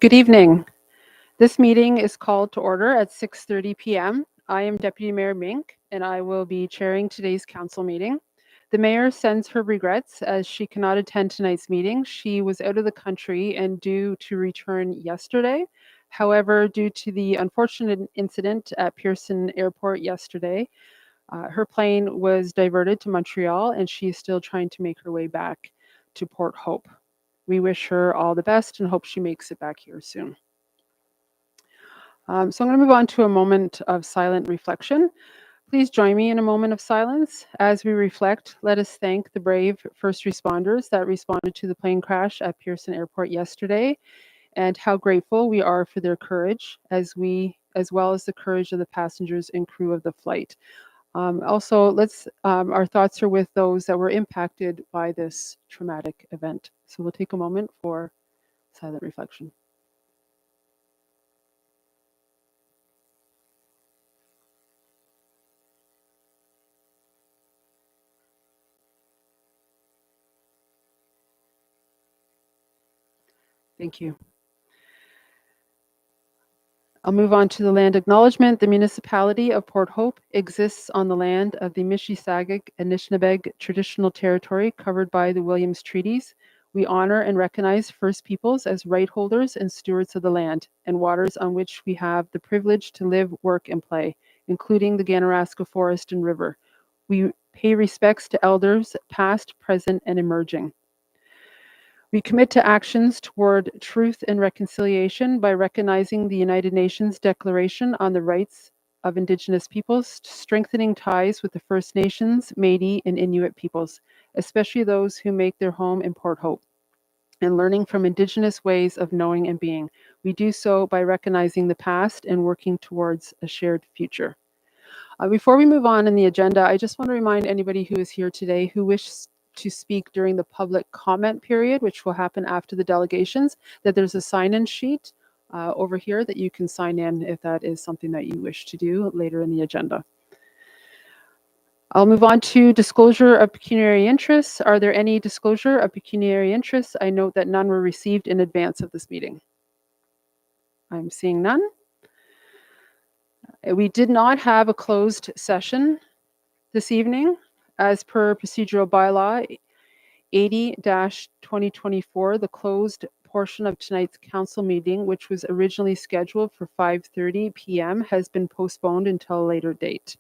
Good evening. This meeting is called to order at 6:30 p.m. I am Deputy Mayor Mink, and I will be chairing today's council meeting. The mayor sends her regrets as she cannot attend tonight's meeting. She was out of the country and due to return yesterday. However, due to the unfortunate incident at Pearson Airport yesterday, her plane was diverted to Montreal and she is still trying to make her way back to Port Hope. We wish her all the best and hope she makes it back here soon. So I'm going to move on to a moment of silent reflection. Please join me in a moment of silence. As we reflect, let us thank the brave first responders that responded to the plane crash at Pearson Airport yesterday, and how grateful we are for their courage, as well as the courage of the passengers and crew of the flight. Also, our thoughts are with those that were impacted by this traumatic event. So we'll take a moment for silent reflection. Thank you. I'll move on to the land acknowledgement. The municipality of Port Hope exists on the land of the Mississauga Anishinaabe traditional territory covered by the Williams Treaties. We honor and recognize First Peoples as right holders and stewards of the land and waters on which we have the privilege to live, work, and play, including the Ganaraska Forest and River. We pay respects to elders past, present, and emerging. We commit to actions toward truth and reconciliation by recognizing the United Nations Declaration on the Rights of Indigenous Peoples, strengthening ties with the First Nations, Métis, and Inuit peoples, especially those who make their home in Port Hope, and learning from Indigenous ways of knowing and being. We do so by recognizing the past and working towards a shared future. Before we move on in the agenda, I just want to remind anybody who is here today who wishes to speak during the public comment period, which will happen after the delegations, that there's a sign-in sheet over here that you can sign in if that is something that you wish to do later in the agenda. I'll move on to disclosure of pecuniary interests. Are there any disclosure of pecuniary interests? I note that none were received in advance of this meeting. I'm seeing none. We did not have a closed session this evening. As per procedural bylaw 80-2024, the closed portion of tonight's council meeting, which was originally scheduled for 5:30 p.m., has been postponed until a later date.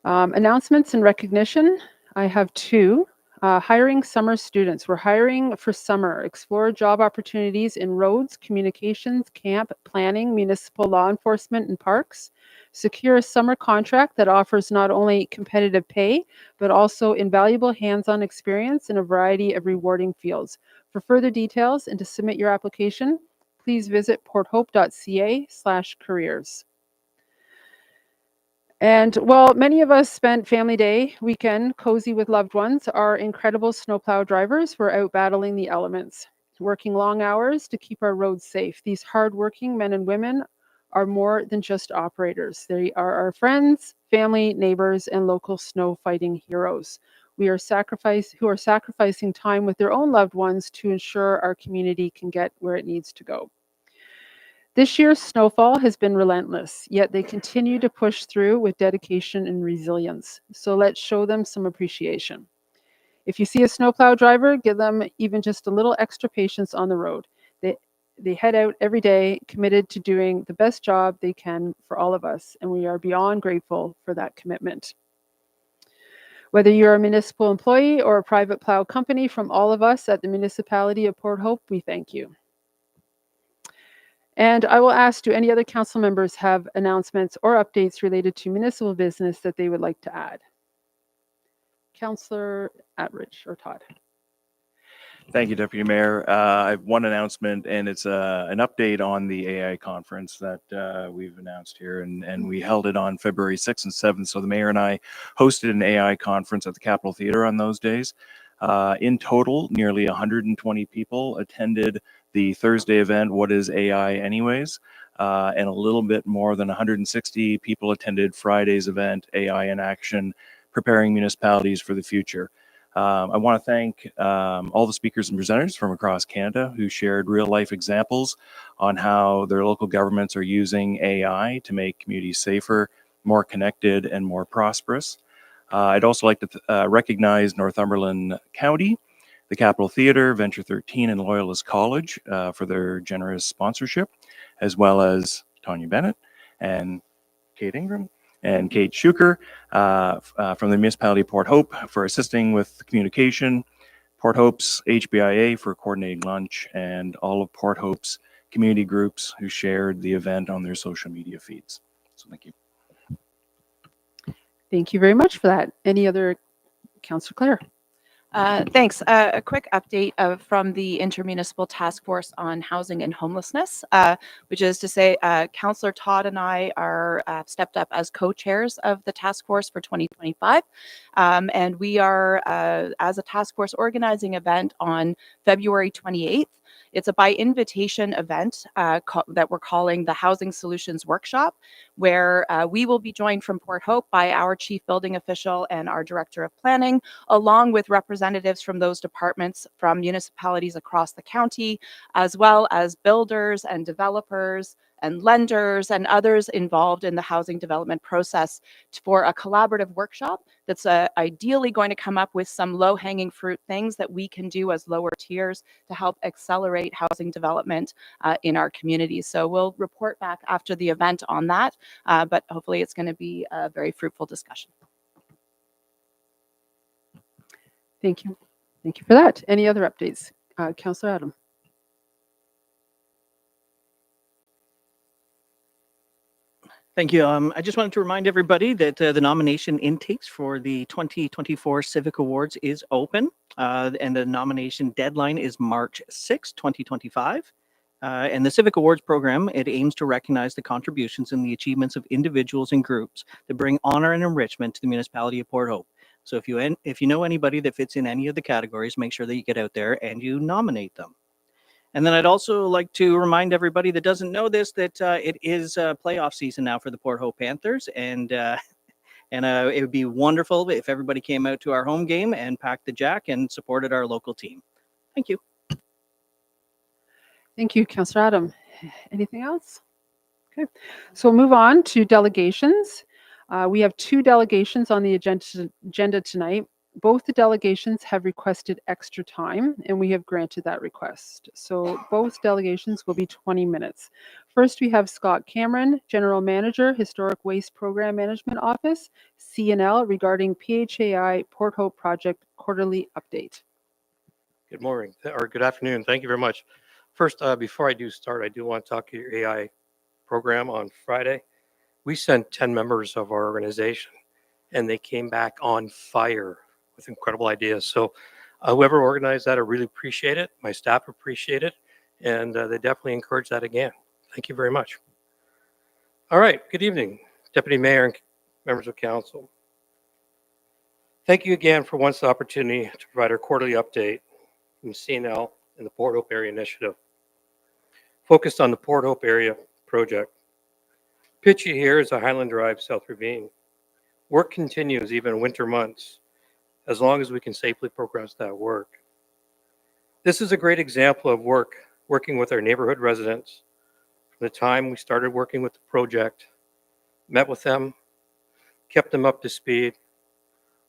Announcements and recognition. I have two. Hiring summer students. We're hiring for summer. Explore job opportunities in roads, communications, camp, planning, municipal law enforcement, and parks. Secure a summer contract that offers not only competitive pay, but also invaluable hands-on experience in a variety of rewarding fields. For further details and to submit your application, please visit porthope.ca/careers. And while many of us spent Family Day weekend cozy with loved ones, our incredible snowplow drivers were out battling the elements, working long hours to keep our roads safe. These hardworking men and women are more than just operators. They are our friends, family, neighbors, and local snow fighting heroes. Who are sacrificing time with their own loved ones to ensure our community can get where it needs to go. This year's snowfall has been relentless, yet they continue to push through with dedication and resilience. So let's show them some appreciation. If you see a snowplow driver, give them even just a little extra patience on the road. They head out every day committed to doing the best job they can for all of us, and we are beyond grateful for that commitment. Whether you're a municipal employee or a private plow company, from all of us at the municipality of Port Hope, we thank you. And I will ask, do any other council members have announcements or updates related to municipal business that they would like to add? Councillor Attridge or Todd. Thank you, Deputy Mayor. I have one announcement, and it's an update on the AI conference that we've announced here, and we held it on February 6th and 7th. So the mayor and I hosted an AI conference at the Capitol Theatre on those days. In total, nearly 120 people attended the Thursday event, What is AI Anyways? And a little bit more than 160 people attended Friday's event, AI in Action, Preparing Municipalities for the Future. I want to thank all the speakers and presenters from across Canada who shared real-life examples on how their local governments are using AI to make communities safer, more connected, and more prosperous. I'd also like to recognize Northumberland County, the Capitol Theatre, Venture 13, and Loyalist College for their generous sponsorship, as well as Tanya Bennett and Kate Ingram and Kate Schuker from the municipality of Port Hope for assisting with the communication, Port Hope's HBIA for coordinating lunch, and all of Port Hope's community groups who shared the event on their social media feeds. So thank you. Thank you very much for that. Any other, Councillor Clare? Thanks. A quick update from the Intermunicipal Task Force on Housing and Homelessness, which is to say Councillor Todd and I are stepped up as co-chairs of the task force for 2025. And we are, as a task force, organizing an event on February 28th. It's a by invitation event that we're calling the Housing Solutions Workshop, where we will be joined from Port Hope by our Chief Building Official and our Director of Planning, along with representatives from those departments from municipalities across the county, as well as builders and developers and lenders and others involved in the housing development process for a collaborative workshop that's ideally going to come up with some low-hanging fruit things that we can do as lower tiers to help accelerate housing development in our communities. So we'll report back after the event on that, but hopefully it's going to be a very fruitful discussion. Thank you. Thank you for that. Any other updates? Councillor Adam. Thank you. I just wanted to remind everybody that the nomination intakes for the 2024 Civic Awards is open, and the nomination deadline is March 6, 2025. And the Civic Awards program, it aims to recognize the contributions and the achievements of individuals and groups that bring honor and enrichment to the municipality of Port Hope. So if you know anybody that fits in any of the categories, make sure that you get out there and you nominate them. And then I'd also like to remind everybody that doesn't know this that it is playoff season now for the Port Hope Panthers, and it would be wonderful if everybody came out to our home game and packed the jack and supported our local team. Thank you. Thank you, Councillor Adam. Anything else? Okay, so we'll move on to delegations. We have 2 delegations on the agenda tonight. Both the delegations have requested extra time, and we have granted that request. So both delegations will be 20 minutes. First, we have Scott Cameron, General Manager, Historic Waste Program Management Office, CNL, regarding PHAI Port Hope Project quarterly update. Good morning, or good afternoon. Thank you very much. First, before I do start, I do want to talk to your AI program on Friday. We sent 10 members of our organization, and they came back on fire with incredible ideas. So whoever organized that, I really appreciate it. My staff appreciate it, and they definitely encourage that again. Thank you very much. All right, good evening, Deputy Mayor and members of council. Thank you again for once the opportunity to provide our quarterly update from CNL and the Port Hope Area Initiative, focused on the Port Hope Area project. Picture here is a Highland Drive South Ravine. Work continues even in winter months, as long as we can safely progress that work. This is a great example of working with our neighborhood residents. From the time we started working with the project, met with them, kept them up to speed,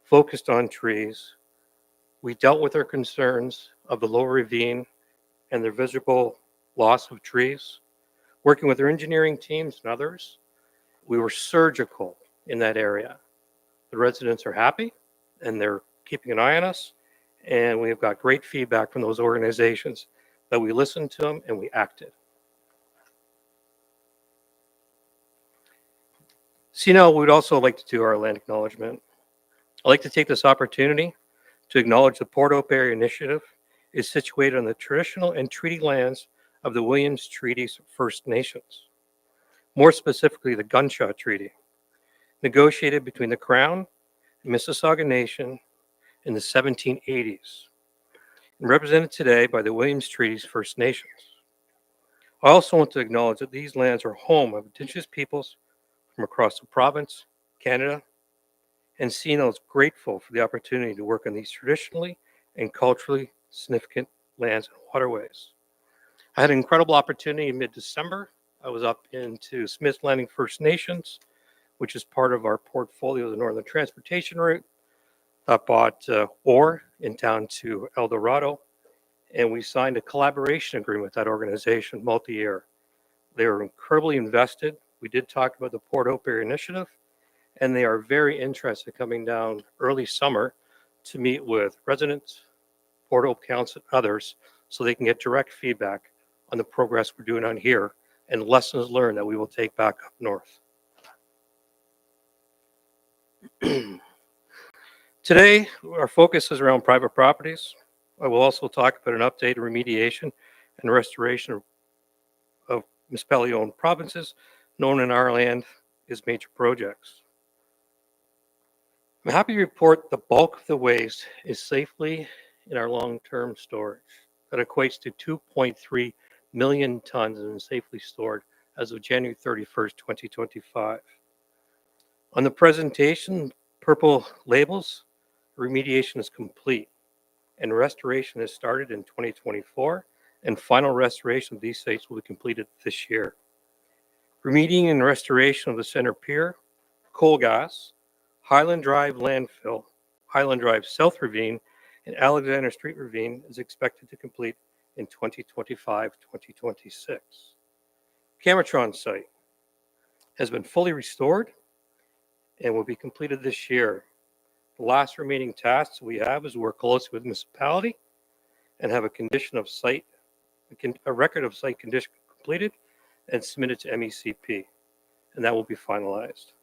focused on trees. We dealt with their concerns of the lower ravine and their visible loss of trees. Working with their engineering teams and others, we were surgical in that area. The residents are happy and they're keeping an eye on us, and we've got great feedback from those organizations that we listened to them and we acted. CNL would also like to do our land acknowledgement. I'd like to take this opportunity to acknowledge the Port Hope Area Initiative is situated on the traditional and treaty lands of the Williams Treaties First Nations. More specifically, the Gunshot Treaty, negotiated between the Crown and Mississauga Nation in the 1780s, and represented today by the Williams Treaties First Nations. I also want to acknowledge that these lands are home of Indigenous peoples from across the province, Canada, Encino is grateful for the opportunity to work on these traditionally and culturally significant lands and waterways. I had an incredible opportunity in mid-December. I was up into Smith Landing First Nations, which is part of our portfolio, the Northern Transportation Route, that bought ore in town to El Dorado, and we signed a collaboration agreement with that organization, multi-year. They were incredibly invested. We did talk about the Port Hope Area Initiative, and they are very interested in coming down early summer to meet with residents, Port Hope Council, and others, so they can get direct feedback on the progress we're doing on here and lessons learned that we will take back up north. Today, our focus is around private properties. I will also talk about an update, remediation, and restoration of municipality-owned provinces, known in our land as major projects. I'm happy to report the bulk of the waste is safely in our long-term storage. That equates to 2.3 million tons and is safely stored as of January 31st, 2025. On the presentation, purple labels, remediation is complete and restoration has started in 2024, and final restoration of these sites will be completed this year. Remediating and restoration of the Center Pier, coal gas, Highland Drive landfill, Highland Drive South Ravine, and Alexander Street Ravine is expected to complete in 2025-2026. Camatron site has been fully restored and will be completed this year. The last remaining tasks we have is work closely with municipality and have a condition of site, a record of site condition completed and submitted to MECP, and that will be finalized.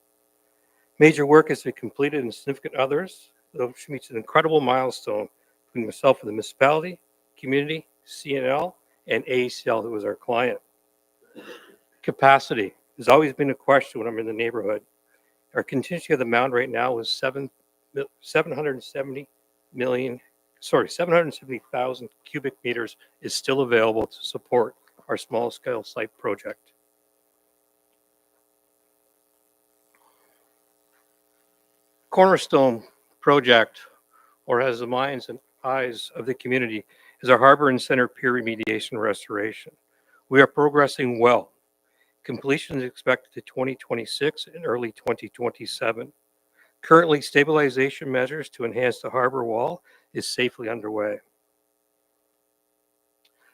Major work has been completed and significant others, which meets an incredible milestone between myself and the municipality, community, CNL, and AECL, who is our client. Capacity has always been a question when I'm in the neighborhood. Our contingency of the mound right now is 770,000 cubic meters is still available to support our small scale site project. Cornerstone project, or as the minds and eyes of the community, is our harbor and center pier remediation restoration. We are progressing well. Completion is expected to 2026 and early 2027. Currently, stabilization measures to enhance the harbor wall is safely underway.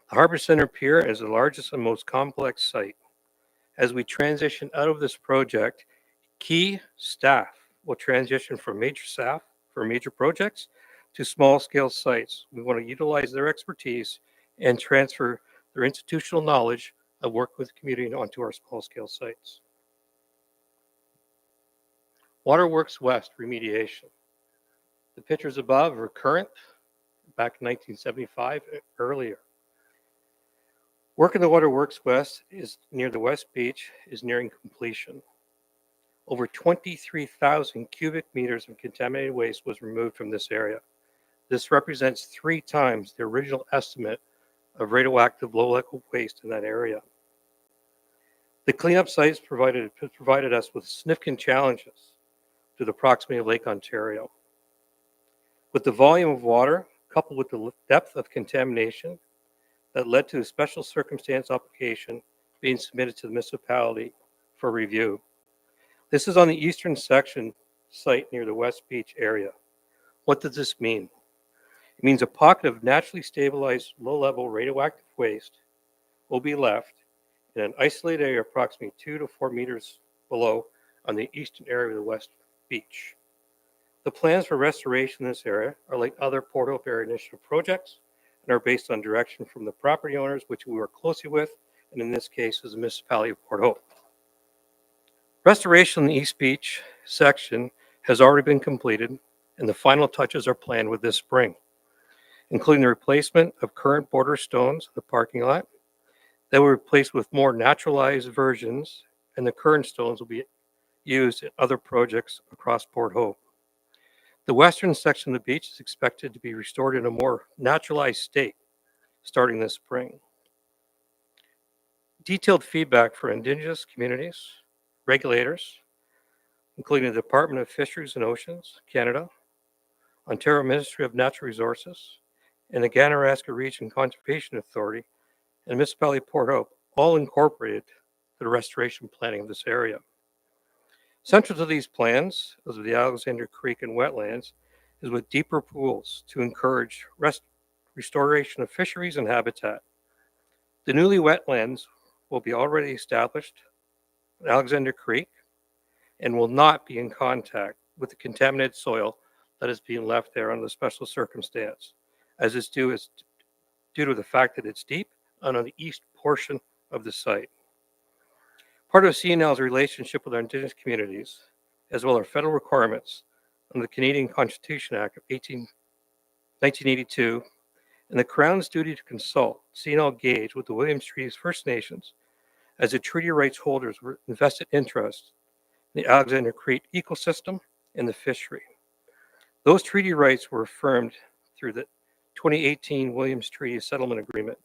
The Harbor Center Pier is the largest and most complex site. As we transition out of this project, key staff will transition from major staff for major projects to small scale sites. We want to utilize their expertise and transfer their institutional knowledge of work with the community onto our small scale sites. Waterworks West remediation. The pictures above are current, back in 1975 earlier. Work in the Waterworks West is near the West Beach is nearing completion. Over 23,000 cubic meters of contaminated waste was removed from this area. This represents 3 times the original estimate of radioactive low-level waste in that area. The cleanup sites provided us with significant challenges to the proximity of Lake Ontario. With the volume of water, coupled with the depth of contamination, that led to a special circumstance application being submitted to the municipality for review. This is on the eastern section site near the West Beach area. What does this mean? It means a pocket of naturally stabilized low-level radioactive waste will be left in an isolated area approximately 2 to 4 meters below on the eastern area of the West Beach. The plans for restoration in this area are like other Port Hope Area Initiative projects and are based on direction from the property owners, which we work closely with, and in this case is the municipality of Port Hope. Restoration in the East Beach section has already been completed, and the final touches are planned with this spring, including the replacement of current border stones in the parking lot that will be replaced with more naturalized versions, and the current stones will be used in other projects across Port Hope. The western section of the beach is expected to be restored in a more naturalized state starting this spring. Detailed feedback for Indigenous communities, regulators, including the Department of Fisheries and Oceans, Canada, Ontario Ministry of Natural Resources, and the Ganaraska Region Conservation Authority and Municipality of Port Hope, all incorporated to the restoration planning of this area. Central to these plans, as with the Alexander Creek and wetlands, is with deeper pools to encourage restoration of fisheries and habitat. The newly wetlands will be already established at Alexander Creek and will not be in contact with the contaminated soil that is being left there under the special circumstance, as is due to the fact that it's deep and on the east portion of the site. Part of CNL's relationship with our Indigenous communities, as well as federal requirements under the Canadian Constitution Act of 1982, and the Crown's duty to consult, CNL engaged with the Williams Treaties First Nations as the treaty rights holders were invested interest in the Alexander Creek ecosystem and the fishery. Those treaty rights were affirmed through the 2018 Williams Treaty Settlement Agreement.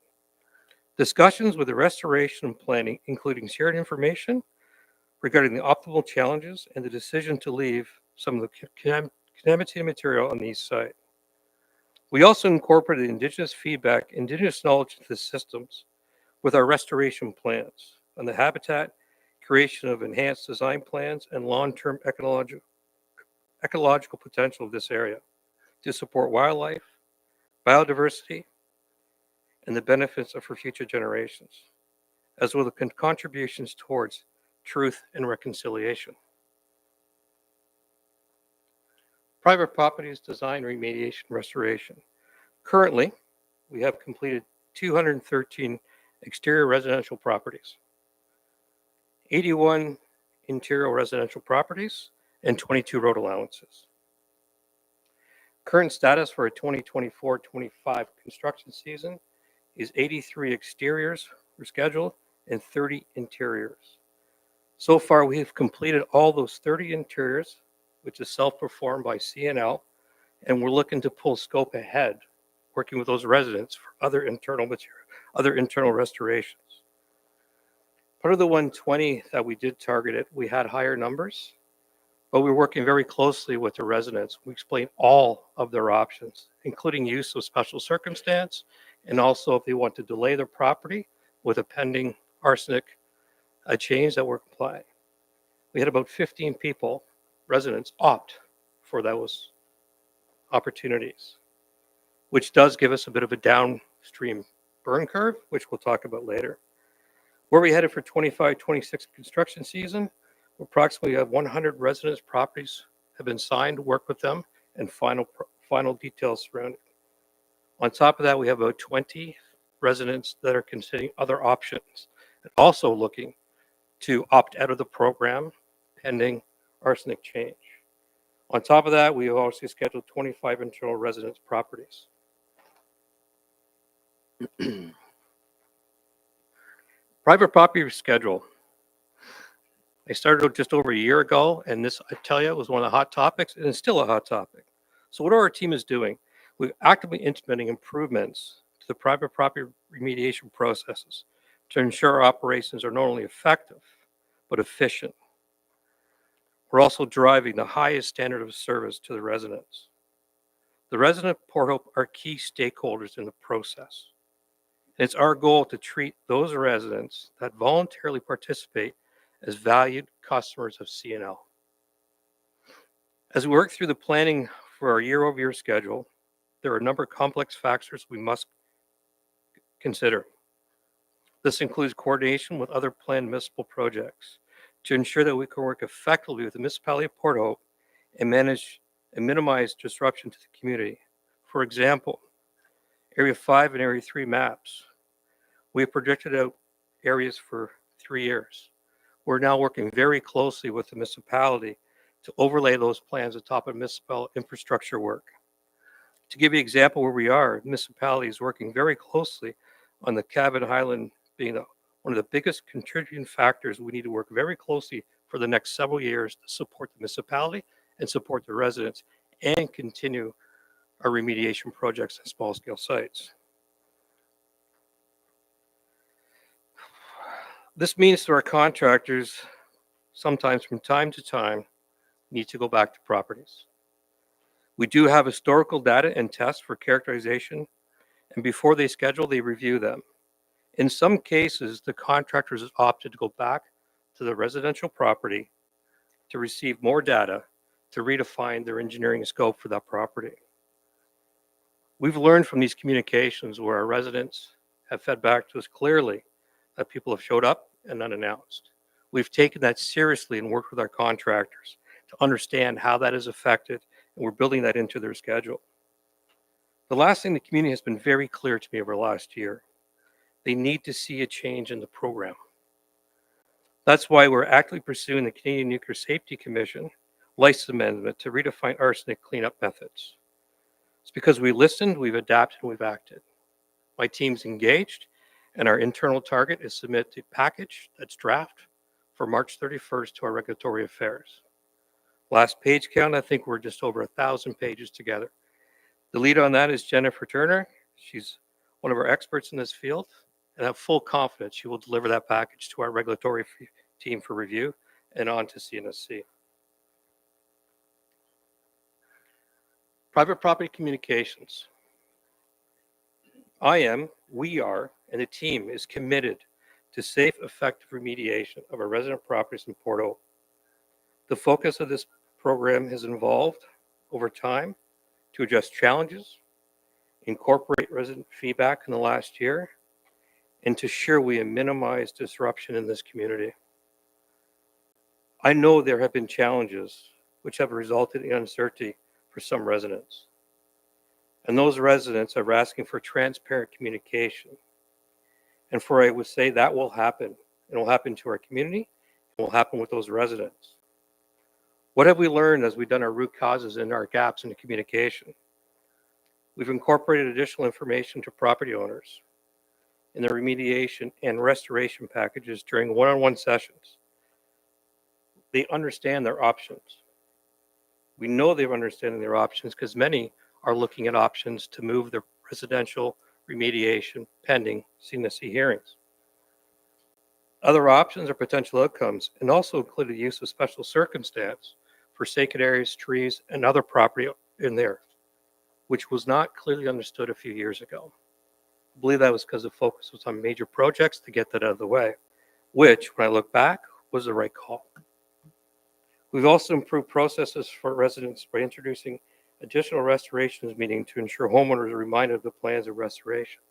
Discussions with the restoration and planning, including shared information regarding the optimal challenges and the decision to leave some of the contaminated material on the east side. We also incorporated Indigenous feedback, Indigenous knowledge into the systems with our restoration plans on the habitat, creation of enhanced design plans, and long-term ecological potential of this area to support wildlife, biodiversity, and the benefits for future generations, as well as contributions towards truth and reconciliation. Private properties design, remediation, restoration. Currently, we have completed 213 exterior residential properties, 81 interior residential properties, and 22 road allowances. Current status for a 2024-25 construction season is 83 exteriors were scheduled and 30 interiors. So far, we have completed all those 30 interiors, which is self-performed by CNL, and we're looking to pull scope ahead, working with those residents for other internal material, other internal restorations. Part of the 120 that we did target it, we had higher numbers, but we're working very closely with the residents. We explain all of their options, including use of special circumstance, and also if they want to delay their property with a pending arsenic change that we're complying. We had about 15 people, residents, opt for those opportunities, which does give us a bit of a downstream burn curve, which we'll talk about later. Where we headed for 25-26 construction season, approximately 100 residents' properties have been signed, work with them, and final details surrounding. On top of that, we have about 20 residents that are considering other options and also looking to opt out of the program pending arsenic change. On top of that, we have also scheduled 25 internal residence properties. Private property schedule. I started just over a year ago, and this, I tell you, was one of the hot topics, and it's still a hot topic. So what our team is doing, we're actively implementing improvements to the private property remediation processes to ensure our operations are not only effective, but efficient. We're also driving the highest standard of service to the residents. The residents of Port Hope are key stakeholders in the process. It's our goal to treat those residents that voluntarily participate as valued customers of CNL. As we work through the planning for our year-over-year schedule, there are a number of complex factors we must consider. This includes coordination with other planned municipal projects to ensure that we can work effectively with the municipality of Port Hope and manage and minimize disruption to the community. For example, Area 5 and Area 3 maps. We have projected out areas for 3 years. We're now working very closely with the municipality to overlay those plans atop of municipal infrastructure work. To give you an example where we are, the municipality is working very closely on the Cabin Highland being one of the biggest contributing factors. We need to work very closely for the next several years to support the municipality and support the residents and continue our remediation projects at small scale sites. This means to our contractors, sometimes from time to time, need to go back to properties. We do have historical data and tests for characterization, and before they schedule, they review them. In some cases, the contractors have opted to go back to the residential property to receive more data to redefine their engineering scope for that property. We've learned from these communications where our residents have fed back to us clearly that people have showed up and unannounced. We've taken that seriously and worked with our contractors to understand how that is affected, and we're building that into their schedule. The last thing the community has been very clear to me over the last year, they need to see a change in the program. That's why we're actively pursuing the Canadian Nuclear Safety Commission license amendment to redefine arsenic cleanup methods. It's because we listened, we've adapted, and we've acted. My team's engaged, and our internal target is submit the package that's draft for March 31st to our regulatory affairs. Last page count, I think we're just over 1,000 pages together. The lead on that is Jennifer Turner. She's one of our experts in this field, and I have full confidence she will deliver that package to our regulatory team for review and on to CNSC. Private property communications. We are, and the team is committed to safe, effective remediation of our resident properties in Port Hope. The focus of this program has evolved over time to address challenges, incorporate resident feedback in the last year, and to ensure we minimize disruption in this community. I know there have been challenges which have resulted in uncertainty for some residents. And those residents are asking for transparent communication. And I would say that will happen. It will happen to our community. It will happen with those residents. What have we learned as we've done our root causes and our gaps in the communication? We've incorporated additional information to property owners in their remediation and restoration packages during one-on-one sessions. They understand their options. We know they're understanding their options because many are looking at options to move their residential remediation pending CNSC hearings. Other options or potential outcomes and also include the use of special circumstance for sacred areas, trees, and other property in there, which was not clearly understood a few years ago. I believe that was because the focus was on major projects to get that out of the way, which, when I look back, was the right call. We've also improved processes for residents by introducing additional restorations meeting to ensure homeowners are reminded of the plans of restoration.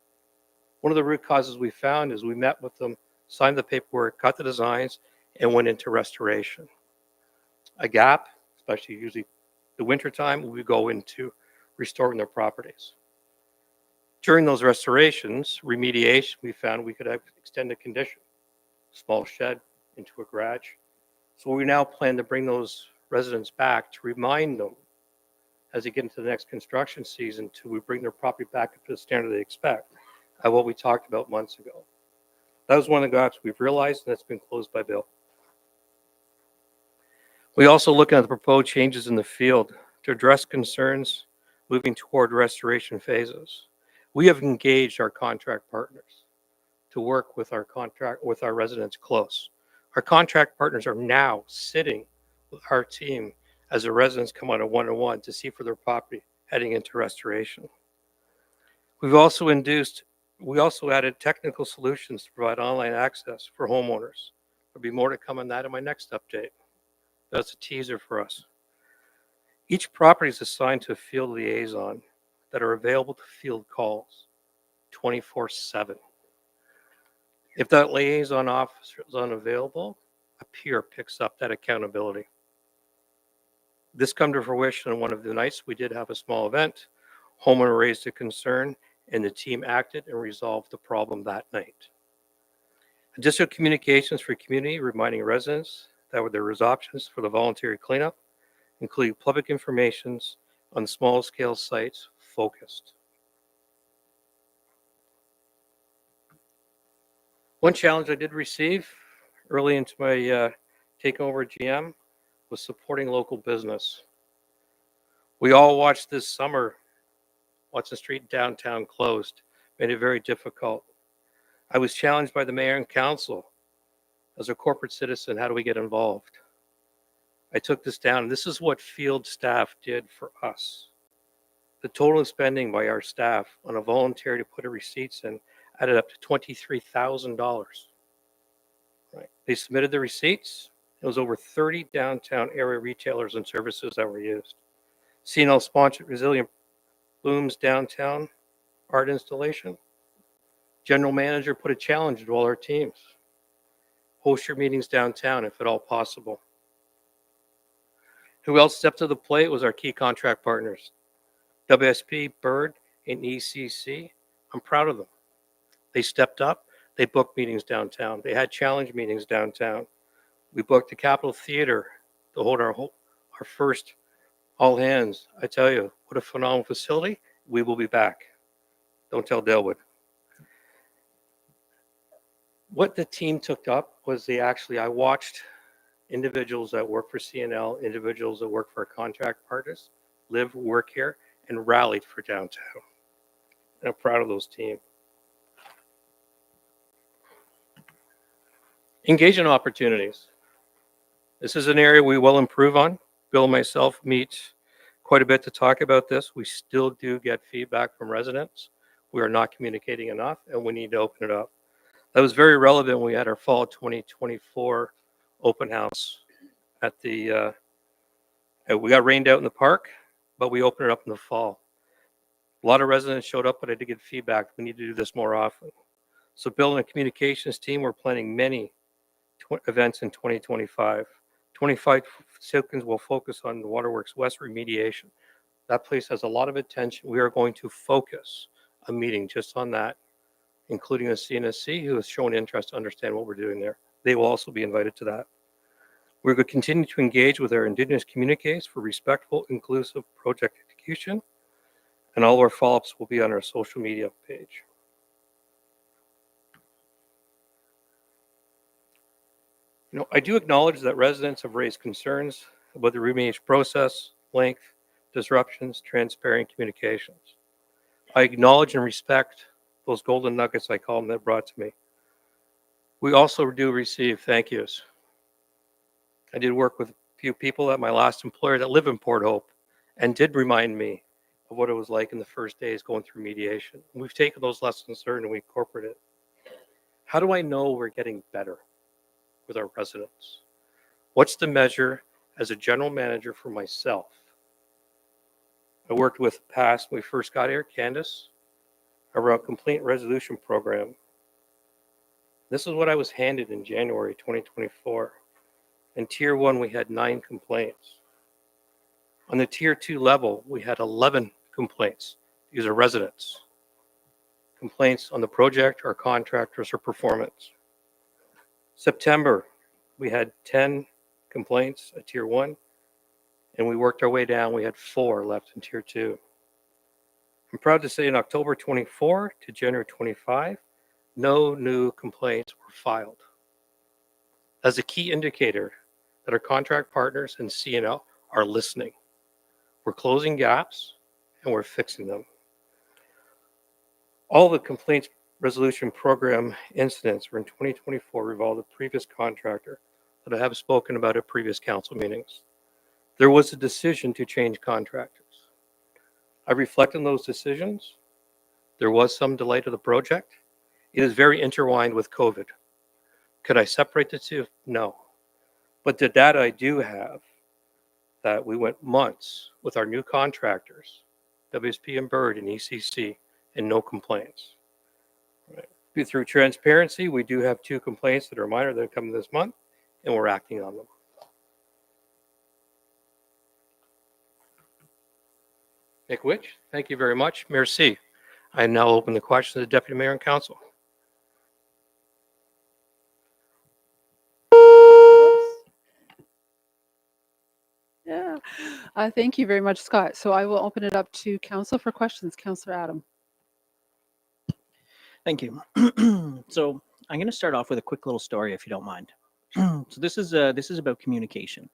One of the root causes we found is we met with them, signed the paperwork, got the designs, and went into restoration. A gap, especially usually the winter time, we go into restoring their properties. During those restorations, remediation, we found we could extend the condition, small shed into a garage. So we now plan to bring those residents back to remind them as they get into the next construction season to bring their property back up to the standard they expect at what we talked about months ago. That was one of the gaps we've realized, and that's been closed by bill. We also look at the proposed changes in the field to address concerns moving toward restoration phases. We have engaged our contract partners to work with our residents close. Our contract partners are now sitting with our team as the residents come on a one-on-one to see for their property heading into restoration. We also added technical solutions to provide online access for homeowners. There'll be more to come on that in my next update. That's a teaser for us. Each property is assigned to a field liaison that are available to field calls 24/7. If that liaison officer is unavailable, a peer picks up that accountability. This come to fruition on one of the nights we did have a small event. Homeowner raised a concern and the team acted and resolved the problem that night. Additional communications for community reminding residents that there was options for the voluntary cleanup, including public informations on small scale sites focused. One challenge I did receive early into my takeover GM was supporting local business. We all watched this summer, Watson Street downtown closed, made it very difficult. I was challenged by the mayor and council. As a corporate citizen, how do we get involved? I took this down. This is what field staff did for us. The total spending by our staff on a volunteer to put a receipts in added up to $23,000. Right. They submitted the receipts. It was over 30 downtown area retailers and services that were used. CNL sponsored Resilient Blooms downtown art installation. General manager put a challenge to all our teams. Host your meetings downtown if at all possible. Who else stepped to the plate was our key contract partners. WSP, Bird, and ECC. I'm proud of them. They stepped up. They booked meetings downtown. They had challenge meetings downtown. We booked the Capitol Theater to hold our first all hands. I tell you, what a phenomenal facility. We will be back. Don't tell Delwood. What the team took up was I watched individuals that work for CNL, individuals that work for our contract partners, live, work here, and rallied for downtown. And I'm proud of those teams. Engagement opportunities. This is an area we will improve on. Bill and myself meet quite a bit to talk about this. We still do get feedback from residents. We are not communicating enough, and we need to open it up. That was very relevant when we had our fall 2024 open house at the, we got rained out in the park, but we opened it up in the fall. A lot of residents showed up, but I did get feedback. We need to do this more often. So Bill and the communications team, we're planning many events in 2025. 25 seconds will focus on the Waterworks West remediation. That place has a lot of attention. We are going to focus a meeting just on that, including the CNSC, who has shown interest to understand what we're doing there. They will also be invited to that. We're going to continue to engage with our Indigenous communities for respectful, inclusive project execution, and all our follow-ups will be on our social media page. I do acknowledge that residents have raised concerns about the remediation process, length, disruptions, transparent communications. I acknowledge and respect those golden nuggets, I call them, that brought to me. We also do receive thank yous. I did work with a few people at my last employer that live in Port Hope and did remind me of what it was like in the first days going through mediation. We've taken those lessons learned and we incorporate it. How do I know we're getting better with our residents? What's the measure as a general manager for myself? I worked with past, when we first got here, Candace, around complaint resolution program. This is what I was handed in January 2024. In tier 1, we had 9 complaints. On the tier 2 level, we had 11 complaints. These are residents. Complaints on the project, our contractors, or performance. September, we had 10 complaints at tier 1, and we worked our way down. We had 4 left in tier 2. I'm proud to say in October 24 to January 25, no new complaints were filed. As a key indicator that our contract partners and CNL are listening. We're closing gaps and we're fixing them. All the complaints resolution program incidents were in 2024 revolved the previous contractor that I have spoken about at previous council meetings. There was a decision to change contractors. I reflect on those decisions. There was some delay to the project. It is very intertwined with COVID. Could I separate the two? No. But the data I do have, that we went months with our new contractors, WSP and Bird and ECC, and no complaints. Right. Through transparency, we do have 2 complaints that are minor that are coming this month, and we're acting on them. Nick Witch, thank you very much. Merci. I now open the question to the Deputy Mayor and Council. Yeah. Thank you very much, Scott. So I will open it up to council for questions. Councillor Adam. Thank you. So I'm going to start off with a quick little story, if you don't mind. So this is about communication.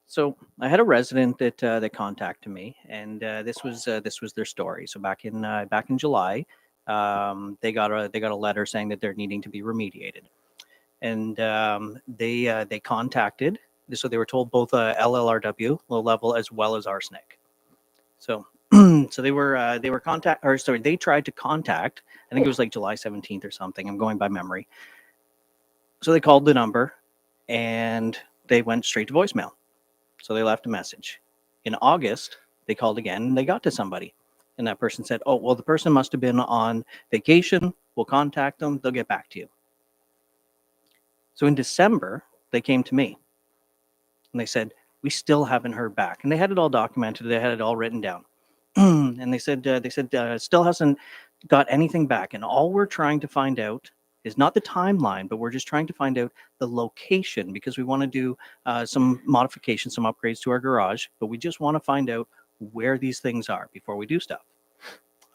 So I had a resident that contacted me, and this was their story. So back in July, they got a letter saying that they're needing to be remediated, and they contacted So they were told both LLRW, low level, as well as arsenic. So so they tried to contact, I think it was like July 17th or something. I'm going by memory. So they called the number and they went straight to voicemail. So they left a message. In August, they called again and they got to somebody. And that person said, oh, well, the person must have been on vacation. We'll contact them. They'll get back to you. So in December, they came to me and they said, we still haven't heard back. And they had it all documented. They had it all written down. And they said, still hasn't got anything back. And all we're trying to find out is not the timeline, but we're just trying to find out the location because we want to do some modifications, some upgrades to our garage, but we just want to find out where these things are before we do stuff.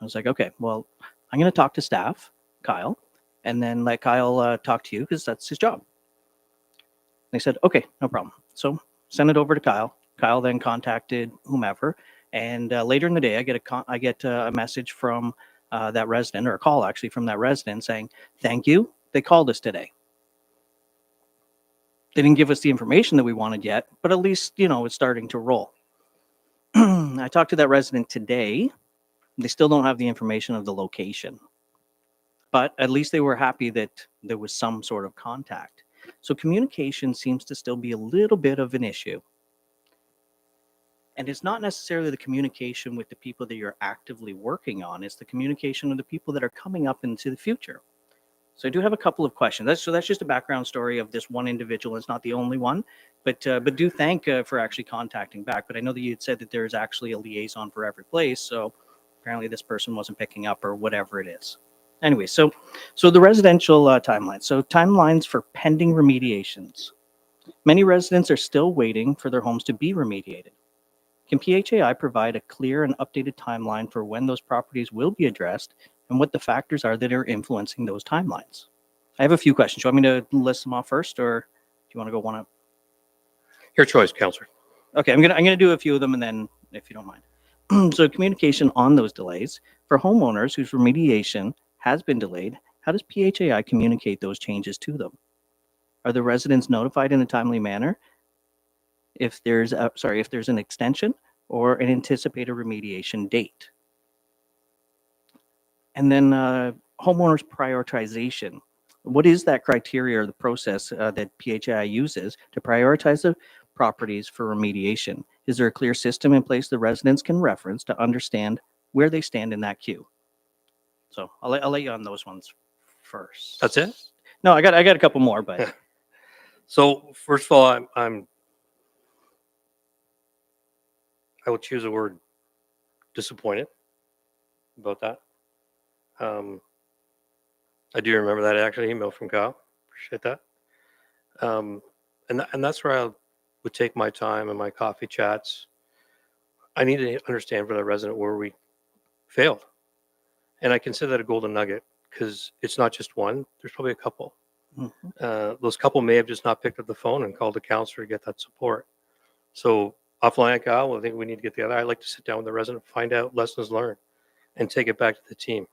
I was like, okay, well, I'm going to talk to staff, Kyle, and then let Kyle talk to you because that's his job. They said, okay, no problem. So send it over to Kyle. Kyle then contacted whomever. And later in the day, I get a message from that resident, or a call actually from that resident saying, thank you. They called us today. They didn't give us the information that we wanted yet, but at least, it's starting to roll. I talked to that resident today. They still don't have the information of the location, but at least they were happy that there was some sort of contact. So communication seems to still be a little bit of an issue. And it's not necessarily the communication with the people that you're actively working on. It's the communication with the people that are coming up into the future. So I do have a couple of questions. That's just a background story of this one individual. It's not the only one, but do thank for actually contacting back. But I know that you had said that there's actually a liaison for every place. So apparently this person wasn't picking up or whatever it is. Anyway, so the residential timeline. So timelines for pending remediations. Many residents are still waiting for their homes to be remediated. Can PHAI provide a clear and updated timeline for when those properties will be addressed and what the factors are that are influencing those timelines? I have a few questions. Do you want me to list them off first, or do you want to go one up? Your choice, Councillor. Okay, I'm gonna do a few of them, and then if you don't mind. So communication on those delays for homeowners whose remediation has been delayed. How does PHAI communicate those changes to them? Are the residents notified in a timely manner? If there's an extension or an anticipated remediation date. And then homeowners prioritization. What is that criteria or the process that PHAI uses to prioritize the properties for remediation? Is there a clear system in place the residents can reference to understand where they stand in that queue? So I'll let you on those ones first. That's it? No, I got a couple more, but So first of all, I will choose the word disappointed about that. I do remember that actually email from Kyle. Appreciate that. And that's where I would take my time and my coffee chats. I need to understand for the resident where we failed. And I consider that a golden nugget because it's not just one. There's probably a couple. Mhm. Those couple may have just not picked up the phone and called the counselor to get that support. So offline, Kyle, I think we need to get together. I'd like to sit down with the resident, find out lessons learned, and take it back to the team.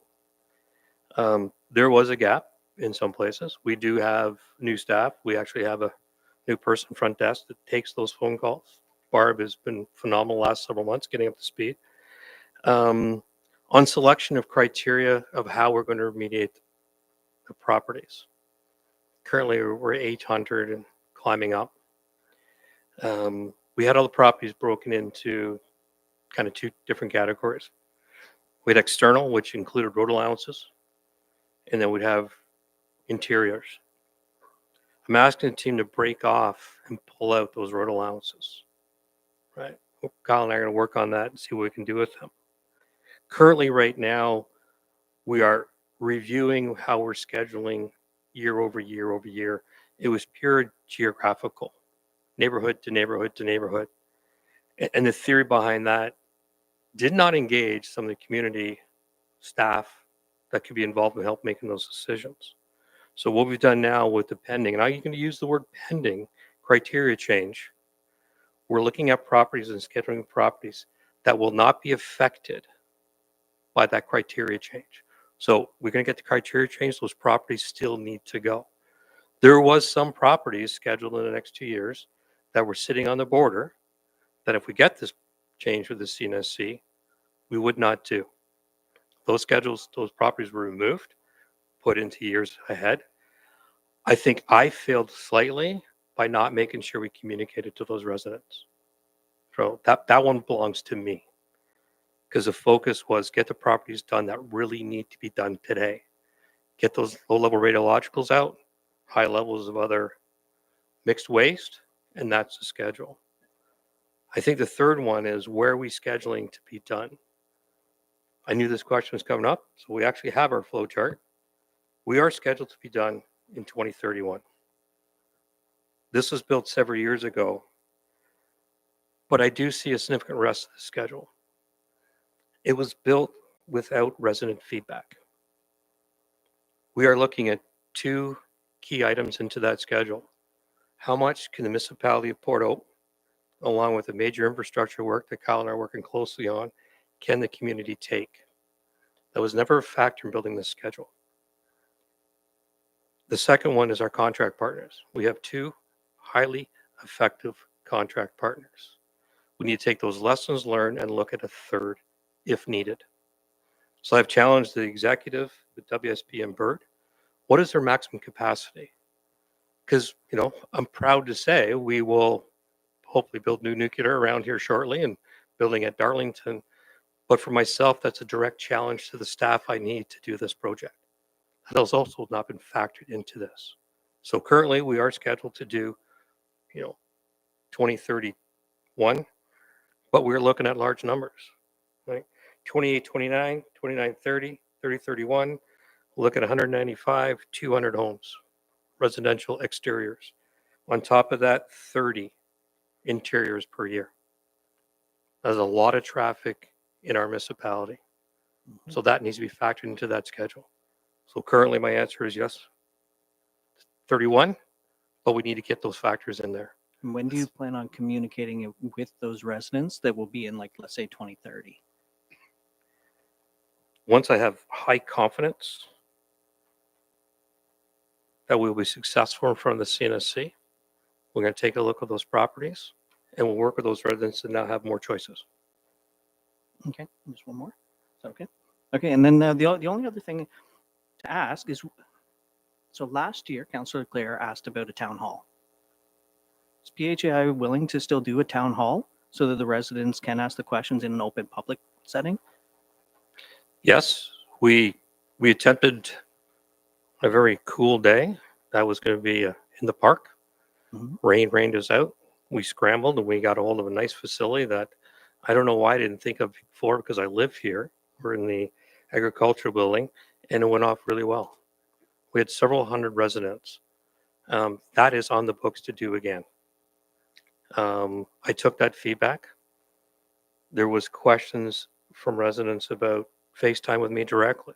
There was a gap in some places. We do have new staff. We actually have a new person front desk that takes those phone calls. Barb has been phenomenal the last several months getting up to speed. On selection of criteria of how we're going to remediate the properties. Currently, we're 800 and climbing up. We had all the properties broken into kind of two different categories. We had external, which included road allowances, and then we'd have interiors. I'm asking the team to break off and pull out those road allowances, right? Kyle and I are going to work on that and see what we can do with them. Currently, right now, we are reviewing how we're scheduling year over year over year. It was pure geographical, neighborhood to neighborhood to neighborhood. And the theory behind that did not engage some of the community staff that could be involved in help making those decisions. So what we've done now with the pending, and I'm going to use the word pending criteria change. We're looking at properties and scheduling properties that will not be affected by that criteria change. So we're going to get the criteria change. Those properties still need to go. There was some properties scheduled in the next 2 years that were sitting on the border that if we get this change with the CNSC, we would not do. Those schedules, those properties were removed, put into years ahead. I think I failed slightly by not making sure we communicated to those residents. So that one belongs to me, because the focus was get the properties done that really need to be done today. Get those low-level radiologicals out, high levels of other mixed waste, and that's the schedule. I think the third one is where are we scheduling to be done? I knew this question was coming up, so we actually have our flow chart. We are scheduled to be done in 2031. This was built several years ago, but I do see a significant rest of the schedule. It was built without resident feedback. We are looking at two key items into that schedule. How much can the municipality of Port Hope, along with the major infrastructure work that Kyle and I are working closely on, can the community take? That was never a factor in building this schedule. The second one is our contract partners. We have two highly effective contract partners. We need to take those lessons learned and look at a third if needed. So I've challenged the executive, the WSP and BIRD. What is their maximum capacity? Because, you know, I'm proud to say we will hopefully build new nuclear around here shortly and building at Darlington. But for myself, that's a direct challenge to the staff I need to do this project. That has also not been factored into this. So currently we are scheduled to do, 2031, but we're looking at large numbers, right? 28, 29, 29, 30, 30, 31, look at 195, 200 homes, residential exteriors. On top of that, 30 interiors per year. That's a lot of traffic in our municipality. So that needs to be factored into that schedule. So currently my answer is yes, 31, but we need to get those factors in there. And when do you plan on communicating it with those residents that will be in, like, let's say 2030? Once I have high confidence that we'll be successful in front of the CNSC, we're going to take a look at those properties and we'll work with those residents to now have more choices. Okay, just one more. Is that okay? Okay, and then the only other thing to ask is, so last year, Councillor Clare asked about a town hall. Is PHAI willing to still do a town hall so that the residents can ask the questions in an open public setting? Yes, we attempted a very cool day. That was going to be in the park. Mhm. Rain rained us out. We scrambled and we got a hold of a nice facility that I don't know why I didn't think of before, because I live here. We're in the agricultural building and it went off really well. We had several hundred residents. That is on the books to do again. I took that feedback. There was questions from residents about FaceTime with me directly.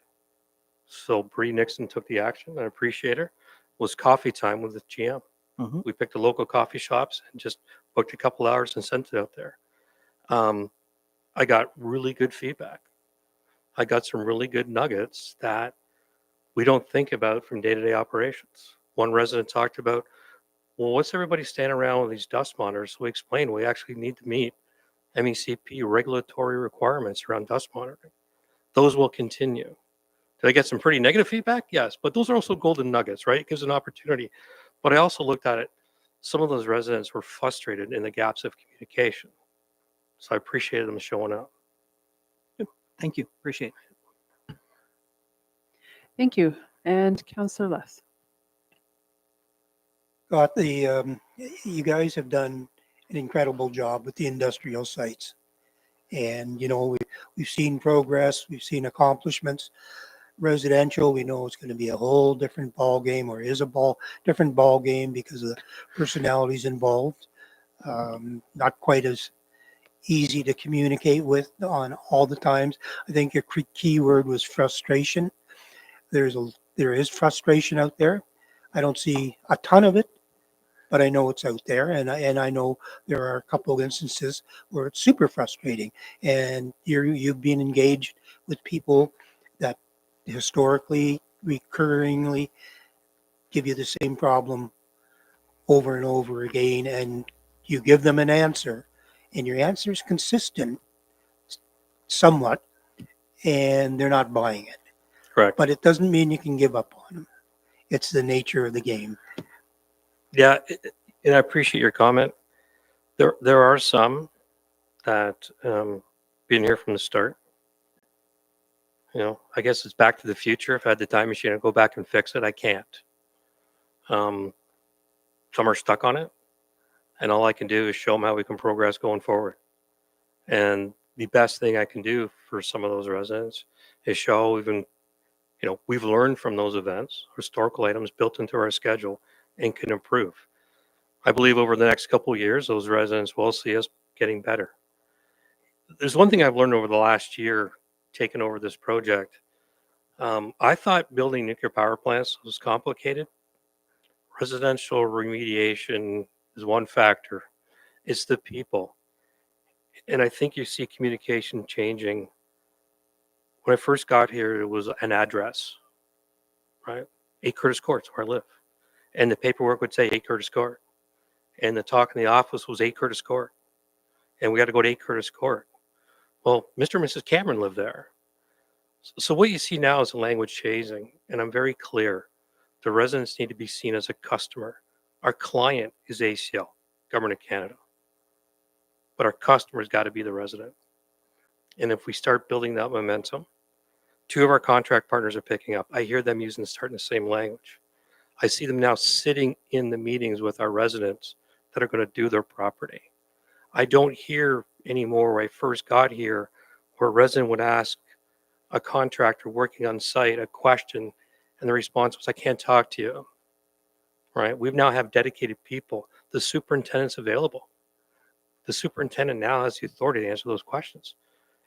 So Bree Nixon took the action. I appreciate her. It was coffee time with the GM. Mhm. We picked the local coffee shops and just booked a couple hours and sent it out there. I got really good feedback. I got some really good nuggets that we don't think about from day-to-day operations. One resident talked about, well, what's everybody standing around with these dust monitors? So we explained we actually need to meet MECP regulatory requirements around dust monitoring. Those will continue. Did I get some pretty negative feedback? Yes, but those are also golden nuggets, right? It gives an opportunity. But I also looked at it. Some of those residents were frustrated in the gaps of communication. So I appreciated them showing up. Thank you, appreciate it. Thank you. And Councillor Less. Got you guys have done an incredible job with the industrial sites. And, we've seen progress, we've seen accomplishments. Residential, we know it's going to be a whole different ball game, or is a different ball game because of the personalities involved. Not quite as easy to communicate with on all the times. I think your key word was frustration. There is frustration out there. I don't see a ton of it, but I know it's out there, and I know there are a couple of instances where it's super frustrating. And you've been engaged with people that historically, recurringly give you the same problem over and over again, and You give them an answer, and your answer is consistent somewhat, and they're not buying it. Correct. But it doesn't mean you can give up on them. It's the nature of the game. Yeah, and I appreciate your comment. There are some that been here from the start. You know, I guess it's back to the future. If I had the time machine, I'd go back and fix it. I can't. Some are stuck on it, and all I can do is show them how we can progress going forward. And the best thing I can do for some of those residents is show we've learned from those events, historical items built into our schedule, and can improve. I believe over the next couple of years, those residents will see us getting better. There's one thing I've learned over the last year taking over this project. I thought building nuclear power plants was complicated. Residential remediation is one factor. It's the people. And I think you see communication changing. When I first got here, it was an address, right? 8 Curtis Court, where I live. And the paperwork would say 8 Curtis Court. And the talk in the office was 8 Curtis Court. And we got to go to 8 Curtis Court. Well, Mr. and Mrs. Cameron live there. So what you see now is a language changing. And I'm very clear. The residents need to be seen as a customer. Our client is ACL, Government of Canada. But our customer's got to be the resident. And if we start building that momentum, 2 of our contract partners are picking up. I hear them starting the same language. I see them now sitting in the meetings with our residents that are going to do their property. I don't hear anymore where I first got here where a resident would ask a contractor working on site a question and the response was, I can't talk to you, right? We now have dedicated people. The superintendent's available. The superintendent now has the authority to answer those questions.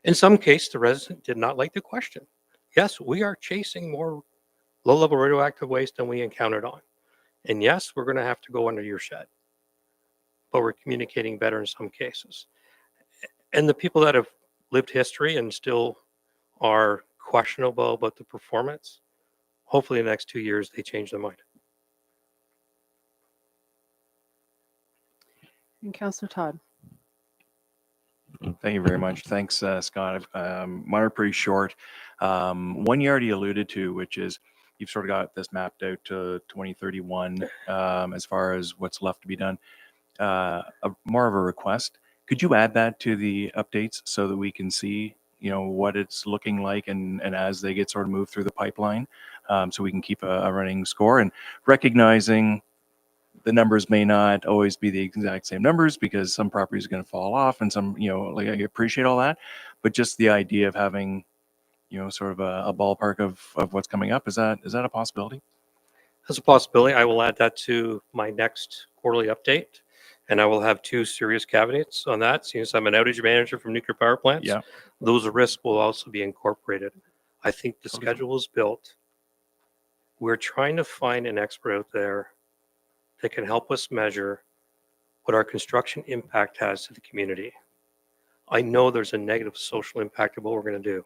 In some cases, the resident did not like the question. Yes, we are chasing more low-level radioactive waste than we encountered on. And yes, we're going to have to go under your shed. But we're communicating better in some cases. And the people that have lived history and still are questionable about the performance, hopefully in the next 2 years, they change their mind. And Councillor Todd. Thank you very much. Thanks, Scott. Mine are pretty short. One you already alluded to, which is you've sort of got this mapped out to 2031 as far as what's left to be done. More of a request. Could you add that to the updates so that we can see, what it's looking like and as they get sort of moved through the pipeline, so we can keep a running score, and recognizing the numbers may not always be the exact same numbers because some properties are going to fall off and some, I appreciate all that, but just the idea of having, sort of a ballpark of what's coming up, is that a possibility? That's a possibility. I will add that to my next quarterly update. And I will have 2 serious caveats on that. Since I'm an outage manager from nuclear power plants, Yeah. those risks will also be incorporated. I think the schedule is built. We're trying to find an expert out there that can help us measure what our construction impact has to the community. I know there's a negative social impact of what we're going to do.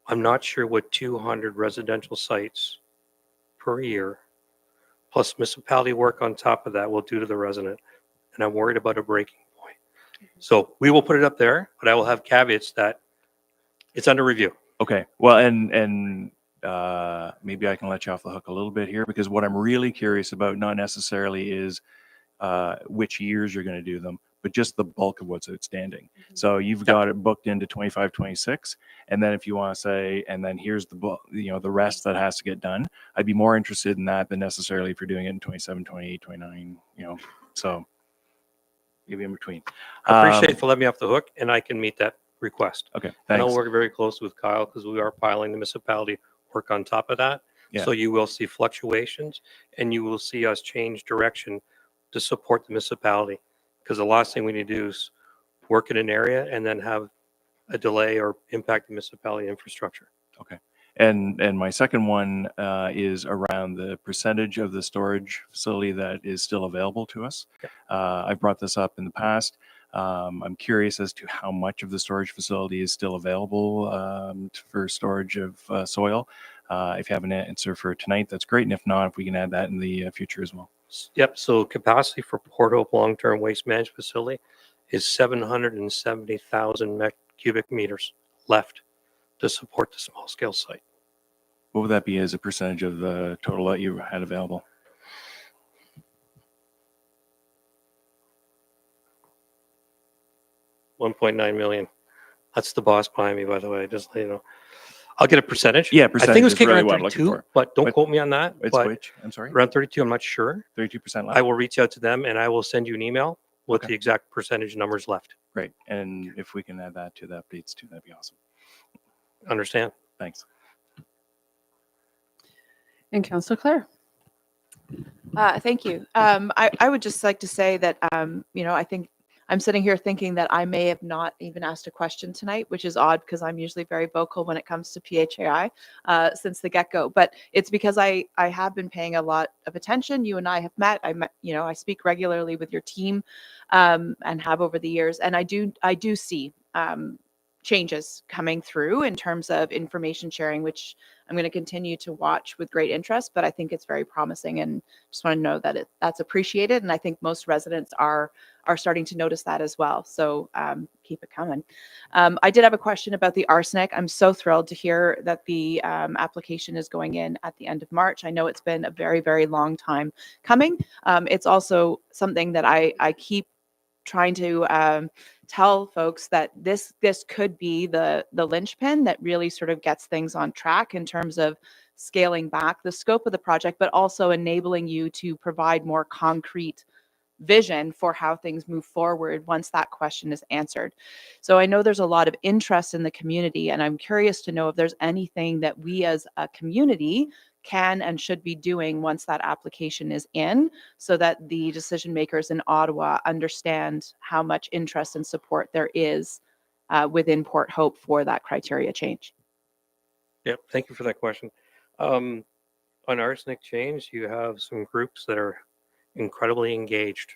I'm not sure what 200 residential sites per year plus municipality work on top of that will do to the resident. And I'm worried about a breaking point. So we will put it up there, but I will have caveats that it's under review. Okay. Well, and maybe I can let you off the hook a little bit here, because what I'm really curious about, not necessarily is which years you're going to do them, but just the bulk of what's outstanding. So you've got it booked into 25, 26. And then if you want to say, and then here's the rest that has to get done, I'd be more interested in that than necessarily if you're doing it in 27, 28, 29, so maybe in between. I appreciate it for letting me off the hook, and I can meet that request. Okay. And I'll Thanks. work very closely with Kyle because we are piling the municipality work on top of that. Yeah. So you will see fluctuations and you will see us change direction to support the municipality. Because the last thing we need to do is work in an area and then have a delay or impact the municipality infrastructure. Okay. And my second one is around the percentage of the storage facility that is still available to us. I've brought this up in the past. I'm curious as to how much of the storage facility is still available for storage of soil. If you have an answer for tonight, that's great. And if not, if we can add that in the future as well. Yep. So capacity for Port Hope long-term waste management facility is 770,000 cubic meters left to support the small scale site. What would that be as a percentage of the total that you had available? $1.9 million. That's the boss behind me, by the way. Just so you know, I'll get a percentage. Yeah, I percentage think it was is kicking really around what I'm looking 32, for. but don't But quote me on that. It's But which? I'm sorry? around 32, I'm not sure. 32% left? I will reach out to them and I will send you an email with Okay. the exact percentage numbers left. Great. And if we can add that to the updates too, that'd be awesome. Understand? Thanks. And Councillor Clare. Thank you. I would just like to say that, I think I'm sitting here thinking that I may have not even asked a question tonight, which is odd because I'm usually very vocal when it comes to PHAI since the get-go. But it's because I have been paying a lot of attention. You and I have met. I speak regularly with your team and have over the years. And I do see changes coming through in terms of information sharing, which I'm going to continue to watch with great interest, but I think it's very promising and just want to know that that's appreciated. And I think most residents are starting to notice that as well. So keep it coming. I did have a question about the arsenic. I'm so thrilled to hear that the application is going in at the end of March. I know it's been a very, very long time coming. It's also something that I keep trying to tell folks that this could be the linchpin that really sort of gets things on track in terms of scaling back the scope of the project, but also enabling you to provide more concrete vision for how things move forward once that question is answered. So I know there's a lot of interest in the community, and I'm curious to know if there's anything that we as a community can and should be doing once that application is in, so that the decision makers in Ottawa understand how much interest and support there is within Port Hope for that criteria change. Yep. Thank you for that question. On arsenic change, you have some groups that are incredibly engaged,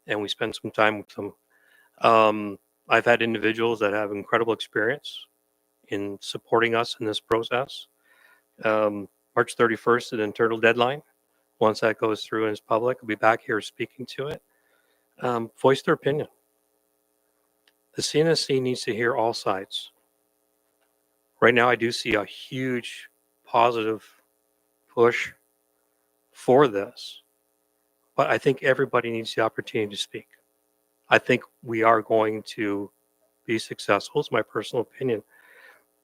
and we spend some time with them. I've had individuals that have incredible experience in supporting us in this process. March 31st is an internal deadline. Once that goes through and is public, I'll be back here speaking to it. Voice their opinion. The CNSC needs to hear all sides. Right now, I do see a huge positive push for this, but I think everybody needs the opportunity to speak. I think we are going to be successful, is my personal opinion.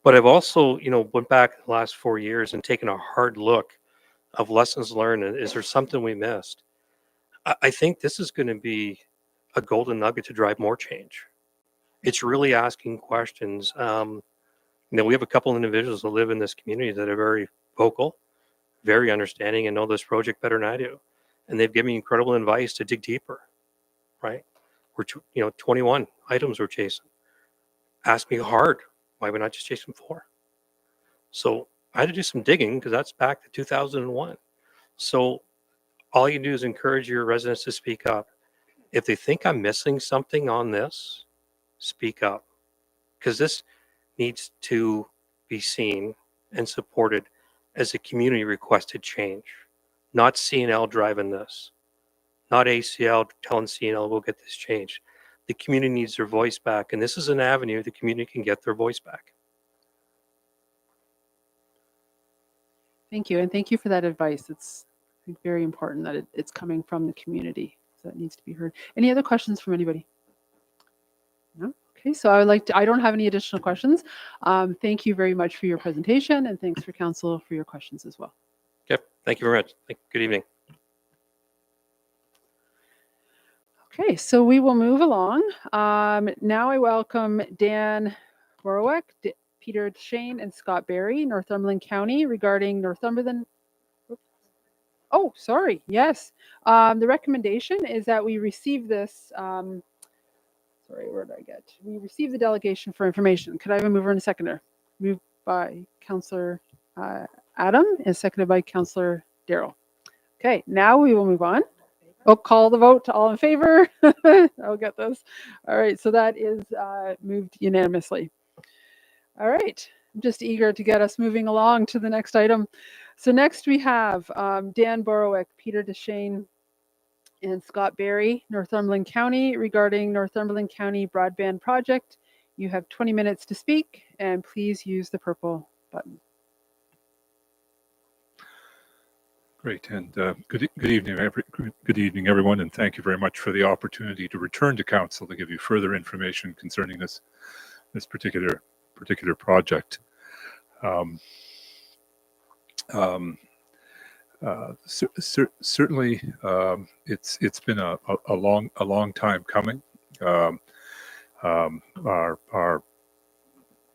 But I've also, went back the last 4 years and taken a hard look of lessons learned. And is there something we missed? I think this is going to be a golden nugget to drive more change. It's really asking questions. We have a couple of individuals that live in this community that are very vocal, very understanding, and know this project better than I do. And they've given me incredible advice to dig deeper, right? We're 21 items we're chasing. Ask me hard. Why would I not just chase them 4? So I had to do some digging because that's back to 2001. So all you can do is encourage your residents to speak up. If they think I'm missing something on this, speak up, because this needs to be seen and supported as a community requested change, not CNL driving this, not ACL telling CNL we'll get this changed. The community needs their voice back, and this is an avenue the community can get their voice back. Thank you. And thank you for that advice. It's, I think, very important that it's coming from the community. So that needs to be heard. Any other questions from anybody? No? Okay, so I don't have any additional questions. Thank you very much for your presentation, and thanks for council for your questions as well. Yep. Thank you very much. Good evening. Okay, so we will move along. Now I welcome Dan Borowick, Peter Shane, and Scott Barry, Northumberland County, regarding Northumberland. Oh, sorry. Yes. The recommendation is that we receive this. Sorry, where did I get? We received the delegation for information. Could I have a mover and a seconder? Moved by Councillor Adam and seconded by Councillor Darrell. Okay, now we will move on. Oh, call the vote to all in favor. I'll get this. All right, so that is moved unanimously. All right, I'm just eager to get us moving along to the next item. So next we have Dan Borowick, Peter Deshane, and Scott Barry, Northumberland County, regarding Northumberland County Broadband Project. You have 20 minutes to speak, and please use the purple button. Great, and good evening, everyone, and thank you very much for the opportunity to return to council to give you further information concerning this particular project. Certainly, it's been a long time coming.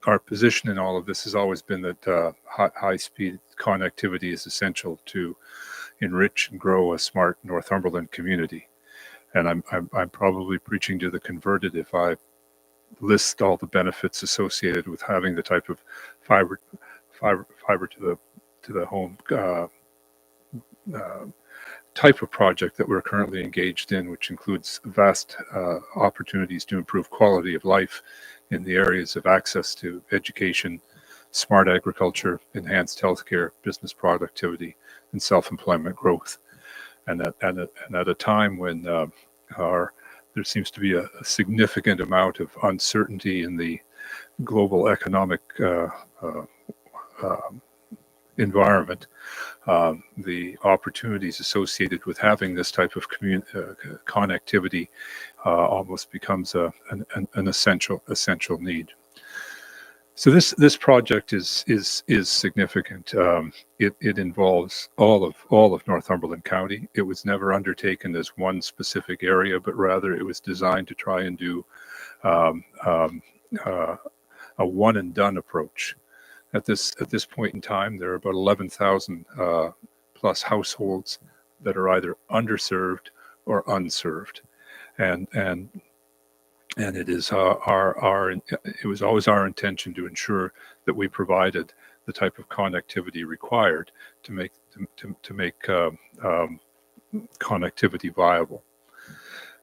Our position in all of this has always been that high-speed connectivity is essential to enrich and grow a smart Northumberland community. And I'm probably preaching to the converted if I list all the benefits associated with having the type of fiber to the home type of project that we're currently engaged in, which includes vast opportunities to improve quality of life in the areas of access to education, smart agriculture, enhanced healthcare, business productivity, and self-employment growth. And at a time when there seems to be a significant amount of uncertainty in the global economic environment, the opportunities associated with having this type of connectivity almost becomes an essential need. So this project is significant. It involves all of Northumberland County. It was never undertaken as one specific area, but rather it was designed to try and do a one and done approach. At this point in time, there are about 11,000 plus households that are either underserved or unserved, and it is it was always our intention to ensure that we provided the type of connectivity required to make connectivity viable.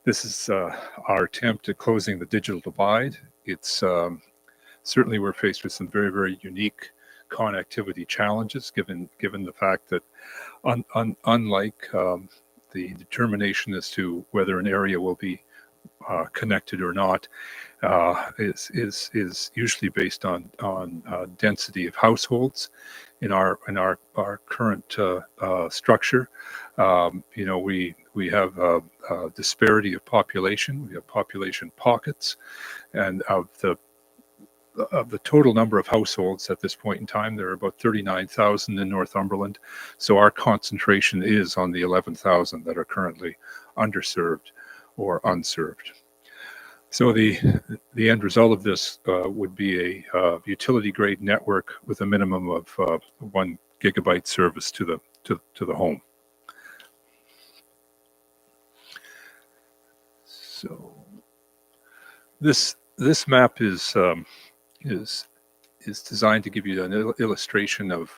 This is our attempt at closing the digital divide. It's certainly we're faced with some very, very unique connectivity challenges, given the fact that unlike the determination as to whether an area will be connected or not is usually based on density of households in our current structure. We have a disparity of population. We have population pockets, and of the total number of households at this point in time, there are about 39,000 in Northumberland. So our concentration is on the 11,000 that are currently underserved or unserved. So the end result of this would be a utility grade network with a minimum of 1 gigabyte service to the home. So this map is designed to give you an illustration of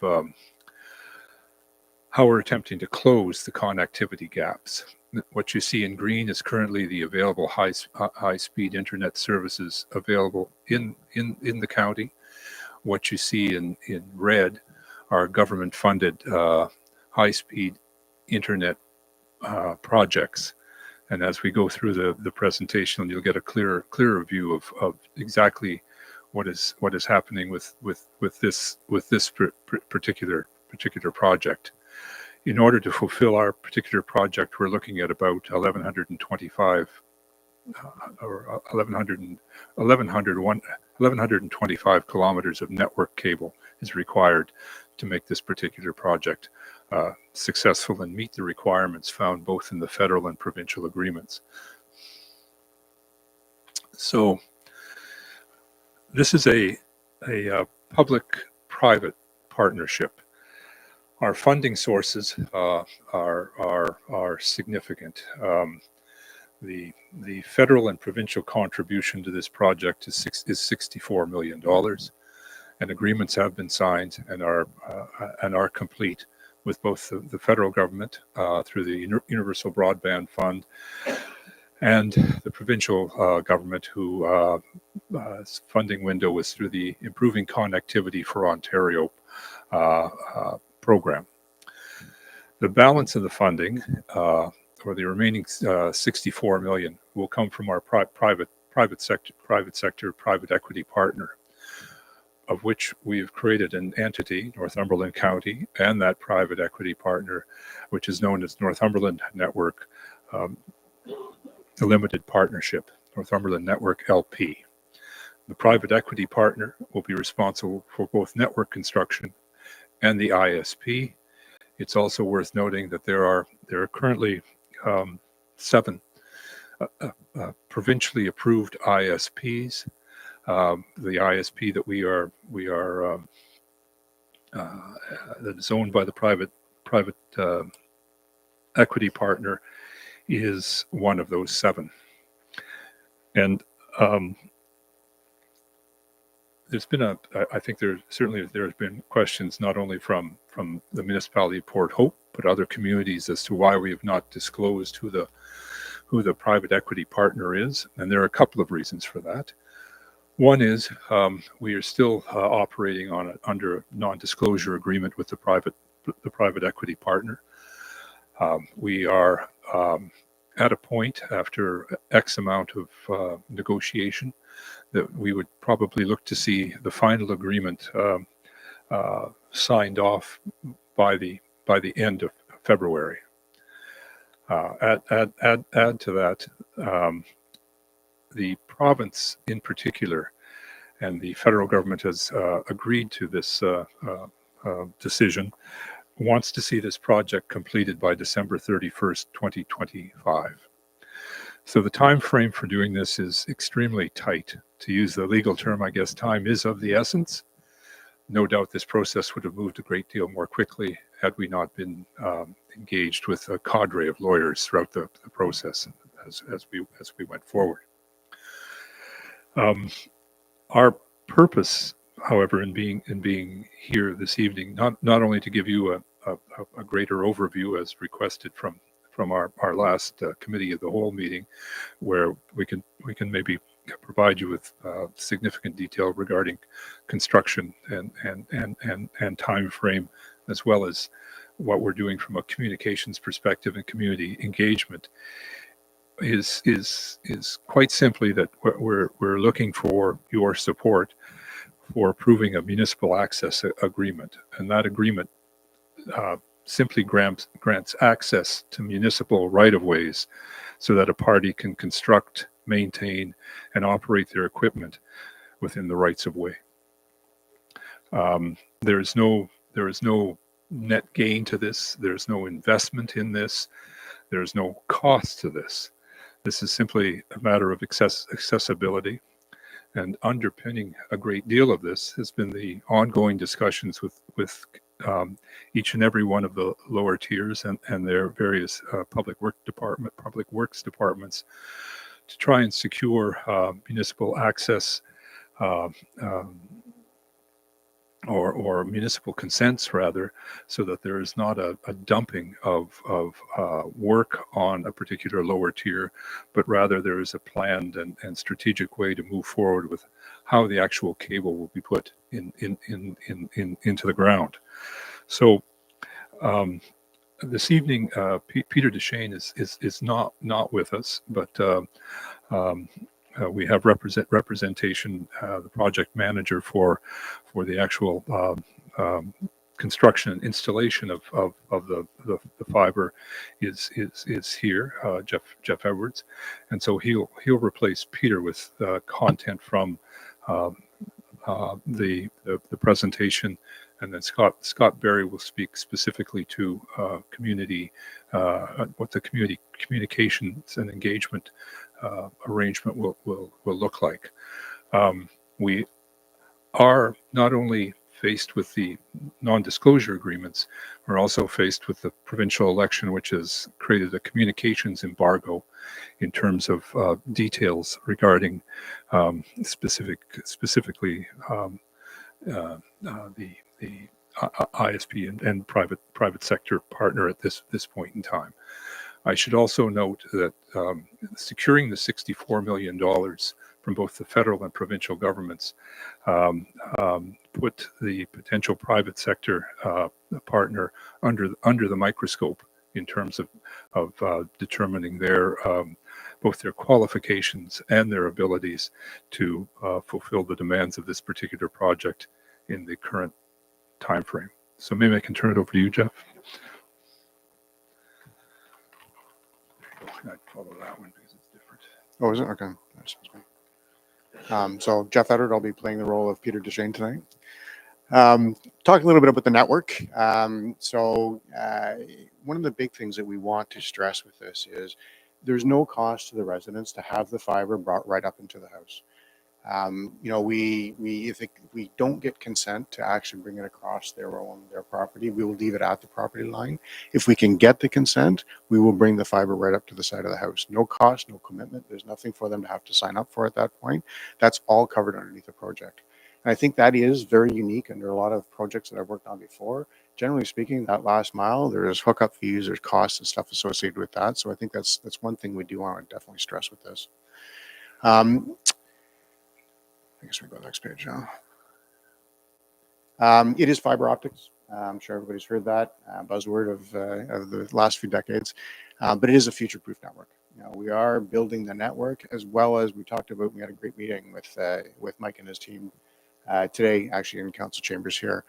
how we're attempting to close the connectivity gaps. What you see in green is currently the available high-speed internet services available in the county. What you see in red are government-funded high-speed internet projects. And as we go through the presentation, you'll get a clearer view of exactly what is happening with this particular project. In order to fulfill our particular project, we're looking at about 1,125 kilometers of network cable is required to make this particular project successful and meet the requirements found both in the federal and provincial agreements. So this is a public-private partnership. Our funding sources are significant. The federal and provincial contribution to this project is $64 million, and agreements have been signed and are complete with both the federal government through the Universal Broadband Fund and the provincial government, whose funding window was through the Improving Connectivity for Ontario program. The balance of the funding or the remaining 64 million will come from our private sector private equity partner, of which we've created an entity, Northumberland County, and that private equity partner, which is known as Northumberland Network, the limited partnership, Northumberland Network LP. The private equity partner will be responsible for both network construction and the ISP. It's also worth noting that there are currently 7 provincially approved ISPs. The ISP that we are that is owned by the private equity partner is one of those 7. And there's been I think there's been questions not only from the municipality of Port Hope, but other communities as to why we have not disclosed who the private equity partner is. And there are a couple of reasons for that. One is we are still operating under a non-disclosure agreement with the private equity partner. We are at a point after X amount of negotiation that we would probably look to see the final agreement signed off by the end of February. Add to that, the province in particular, and the federal government has agreed to this decision, wants to see this project completed by December 31st, 2025. So the time frame for doing this is extremely tight. To use the legal term, I guess time is of the essence. No doubt this process would have moved a great deal more quickly had we not been engaged with a cadre of lawyers throughout the process as we went forward. Our purpose, however, in being here this evening, not only to give you a greater overview as requested from our last committee of the whole meeting, where we can maybe provide you with significant detail regarding construction and time frame, as well as what we're doing from a communications perspective and community engagement, is quite simply that we're looking for your support for approving a municipal access agreement, and that agreement simply grants access to municipal right-of-ways so that a party can construct, maintain, and operate their equipment within the rights-of-way. There is no net gain to this. There's no investment in this. There's no cost to this. This is simply a matter of accessibility. And underpinning a great deal of this has been the ongoing discussions with each and every one of the lower tiers and their various public works departments to try and secure municipal access or municipal consents rather, so that there is not a dumping of work on a particular lower tier, but rather there is a planned and strategic way to move forward with how the actual cable will be put into the ground. So this evening, Peter Duchesne is not with us, but we have representation, the project manager for the actual construction and installation of the fiber is here, Jeff Edwards, and so he'll replace Peter with content from the presentation, and then Scott Berry will speak specifically to community, what the community communications and engagement arrangement will look like. We are not only faced with the non-disclosure agreements, we're also faced with the provincial election, which has created a communications embargo in terms of details regarding specifically the ISP and private sector partner at this point in time. I should also note that securing the $64 million from both the federal and provincial governments put the potential private sector partner under the microscope in terms of determining their both their qualifications and their abilities to fulfill the demands of this particular project in the current time frame. So maybe I can turn it over to you, Jeff. I'd follow that one because it's different. Oh, is it? Okay. That sounds great. So Jeff Eddard, I'll be playing the role of Peter Deshane tonight. Talk a little bit about the network. One of the big things that we want to stress with this is there's no cost to the residents to have the fiber brought right up into the house. If we don't get consent to actually bring it across their property, we will leave it at the property line. If we can get the consent, we will bring the fiber right up to the side of the house. No cost, no commitment. There's nothing for them to have to sign up for at that point. That's all covered underneath the project. And I think that is very unique under a lot of projects that I've worked on before. Generally speaking, that last mile, there's hookup fees, there's costs and stuff associated with that. So I think that's one thing we do want to definitely stress with this. I guess we go to the next page now. It is fiber optics. I'm sure everybody's heard that buzzword of the last few decades, but it is a future-proof network. We are building the network as well as we talked about. We had a great meeting with Mike and his team today, actually in council chambers here,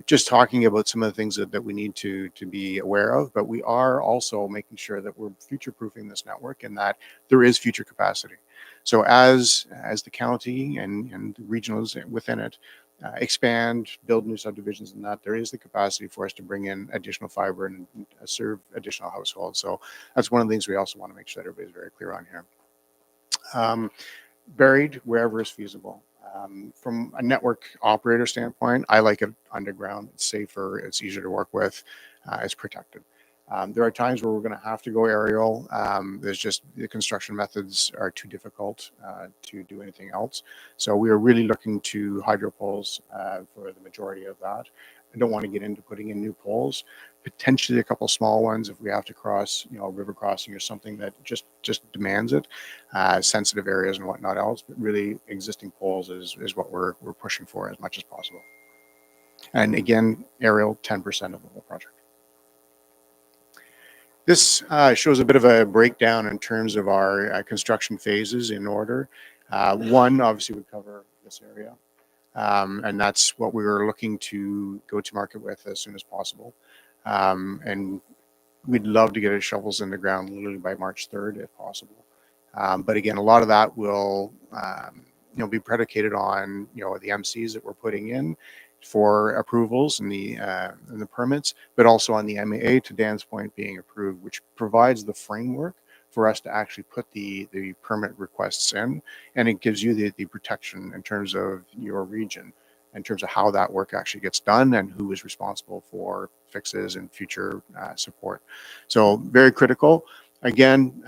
just talking about some of the things that we need to be aware of. But we are also making sure that we're future-proofing this network and that there is future capacity. So as the county and the regionals within it expand, build new subdivisions and that, there is the capacity for us to bring in additional fiber and serve additional households. So that's one of the things we also want to make sure that everybody's very clear on here. Buried wherever is feasible. From a network operator standpoint, I like it underground. It's safer, it's easier to work with, it's protected. There are times where we're going to have to go aerial. There's just the construction methods are too difficult to do anything else. So we are really looking to hydro poles for the majority of that. I don't want to get into putting in new poles, potentially a couple small ones if we have to cross, a river crossing or something that just demands it, sensitive areas and whatnot else. But really, existing poles is what we're pushing for as much as possible. And again, aerial, 10% of the whole project. This shows a bit of a breakdown in terms of our construction phases in order. One obviously would cover this area, and that's what we were looking to go to market with as soon as possible. And we'd love to get our shovels in the ground literally by March 3rd if possible. But again, a lot of that will be predicated on the MCs that we're putting in for approvals and the permits, but also on the MAA, to Dan's point, being approved, which provides the framework for us to actually put the permit requests in, and it gives you the protection in terms of your region, in terms of how that work actually gets done and who is responsible for fixes and future support. So very critical. Again,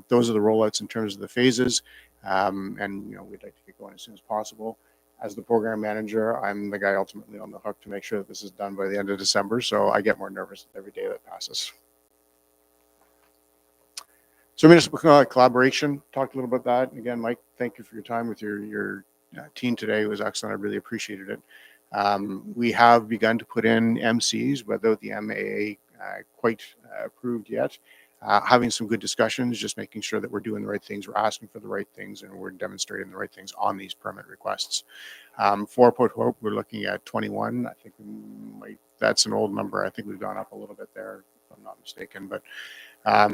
those are the rollouts in terms of the phases, and we'd like to get going as soon as possible. As the program manager, I'm the guy ultimately on the hook to make sure that this is done by the end of December. So I get more nervous every day that passes. So municipal collaboration, talked a little about that. Again, Mike, thank you for your time with your team today. It was excellent. I really appreciated it. We have begun to put in MCs without the MAA quite approved yet. Having some good discussions, just making sure that we're doing the right things, we're asking for the right things, and we're demonstrating the right things on these permit requests. For Port Hope, we're looking at 21. I think that's an old number. I think we've gone up a little bit there, if I'm not mistaken. But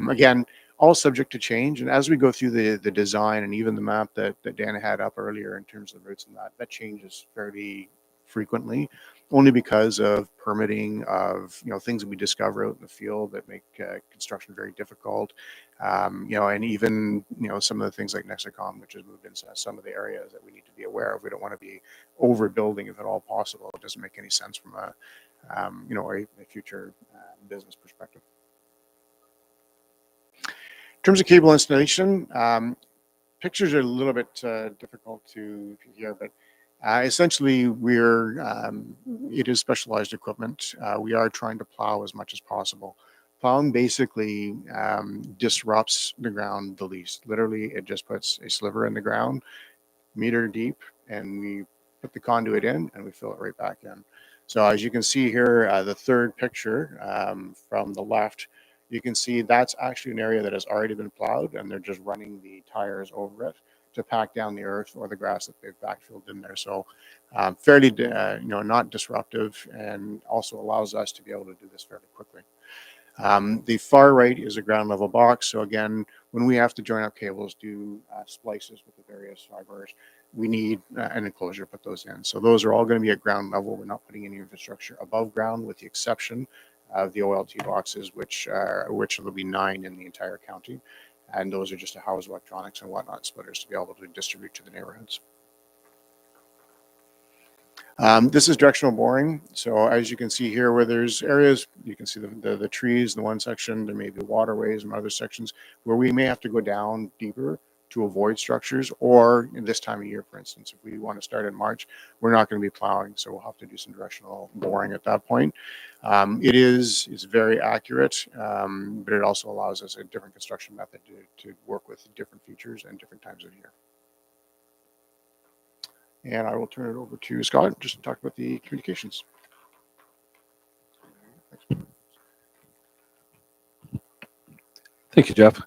again, all subject to change. And as we go through the design and even the map that Dan had up earlier in terms of the routes and that changes fairly frequently, only because of permitting, of things that we discover out in the field that make construction very difficult, and even some of the things like Nexicom, which has moved into some of the areas that we need to be aware of. We don't want to be overbuilding if at all possible. It doesn't make any sense from a future business perspective. In terms of cable installation, pictures are a little bit difficult to hear, but essentially, it is specialized equipment. We are trying to plow as much as possible. Plowing basically disrupts the ground the least. Literally, it just puts a sliver in the ground, meter deep, and we put the conduit in and we fill it right back in. So as you can see here, the third picture from the left, You can see that's actually an area that has already been plowed, and they're just running the tires over it to pack down the earth or the grass that they've backfilled in there. So fairly, not disruptive, and also allows us to be able to do this fairly quickly. The far right is a ground level box. So again, when we have to join up cables, do splices with the various fibers, we need an enclosure to put those in. So those are all going to be at ground level. We're not putting any infrastructure above ground, with the exception of the OLT boxes, which there'll be 9 in the entire county. And those are just to house electronics and whatnot, splitters, to be able to distribute to the neighborhoods. This is directional boring. So as you can see here, where there's areas, you can see the trees in one section, there may be waterways in other sections where we may have to go down deeper to avoid structures, or in this time of year, for instance, if we want to start in March, we're not going to be plowing, so we'll have to do some directional boring at that point. It's very accurate, but it also allows us a different construction method to work with different features and different times of year. And I will turn it over to Scott just to talk about the communications. Thank you, Jeff.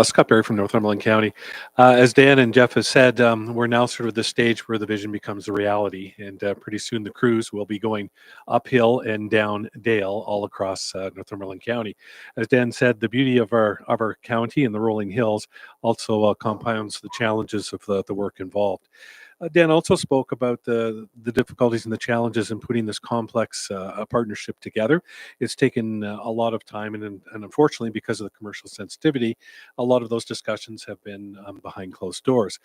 Scott Berry from Northumberland County. As Dan and Jeff have said, we're now sort of at the stage where the vision becomes a reality, and pretty soon the crews will be going uphill and down Dale all across Northumberland County. As Dan said, the beauty of our county and the rolling hills also compounds the challenges of the work involved. Dan also spoke about the difficulties and the challenges in putting this complex partnership together. It's taken a lot of time, and unfortunately, because of the commercial sensitivity, a lot of those discussions have been behind closed doors.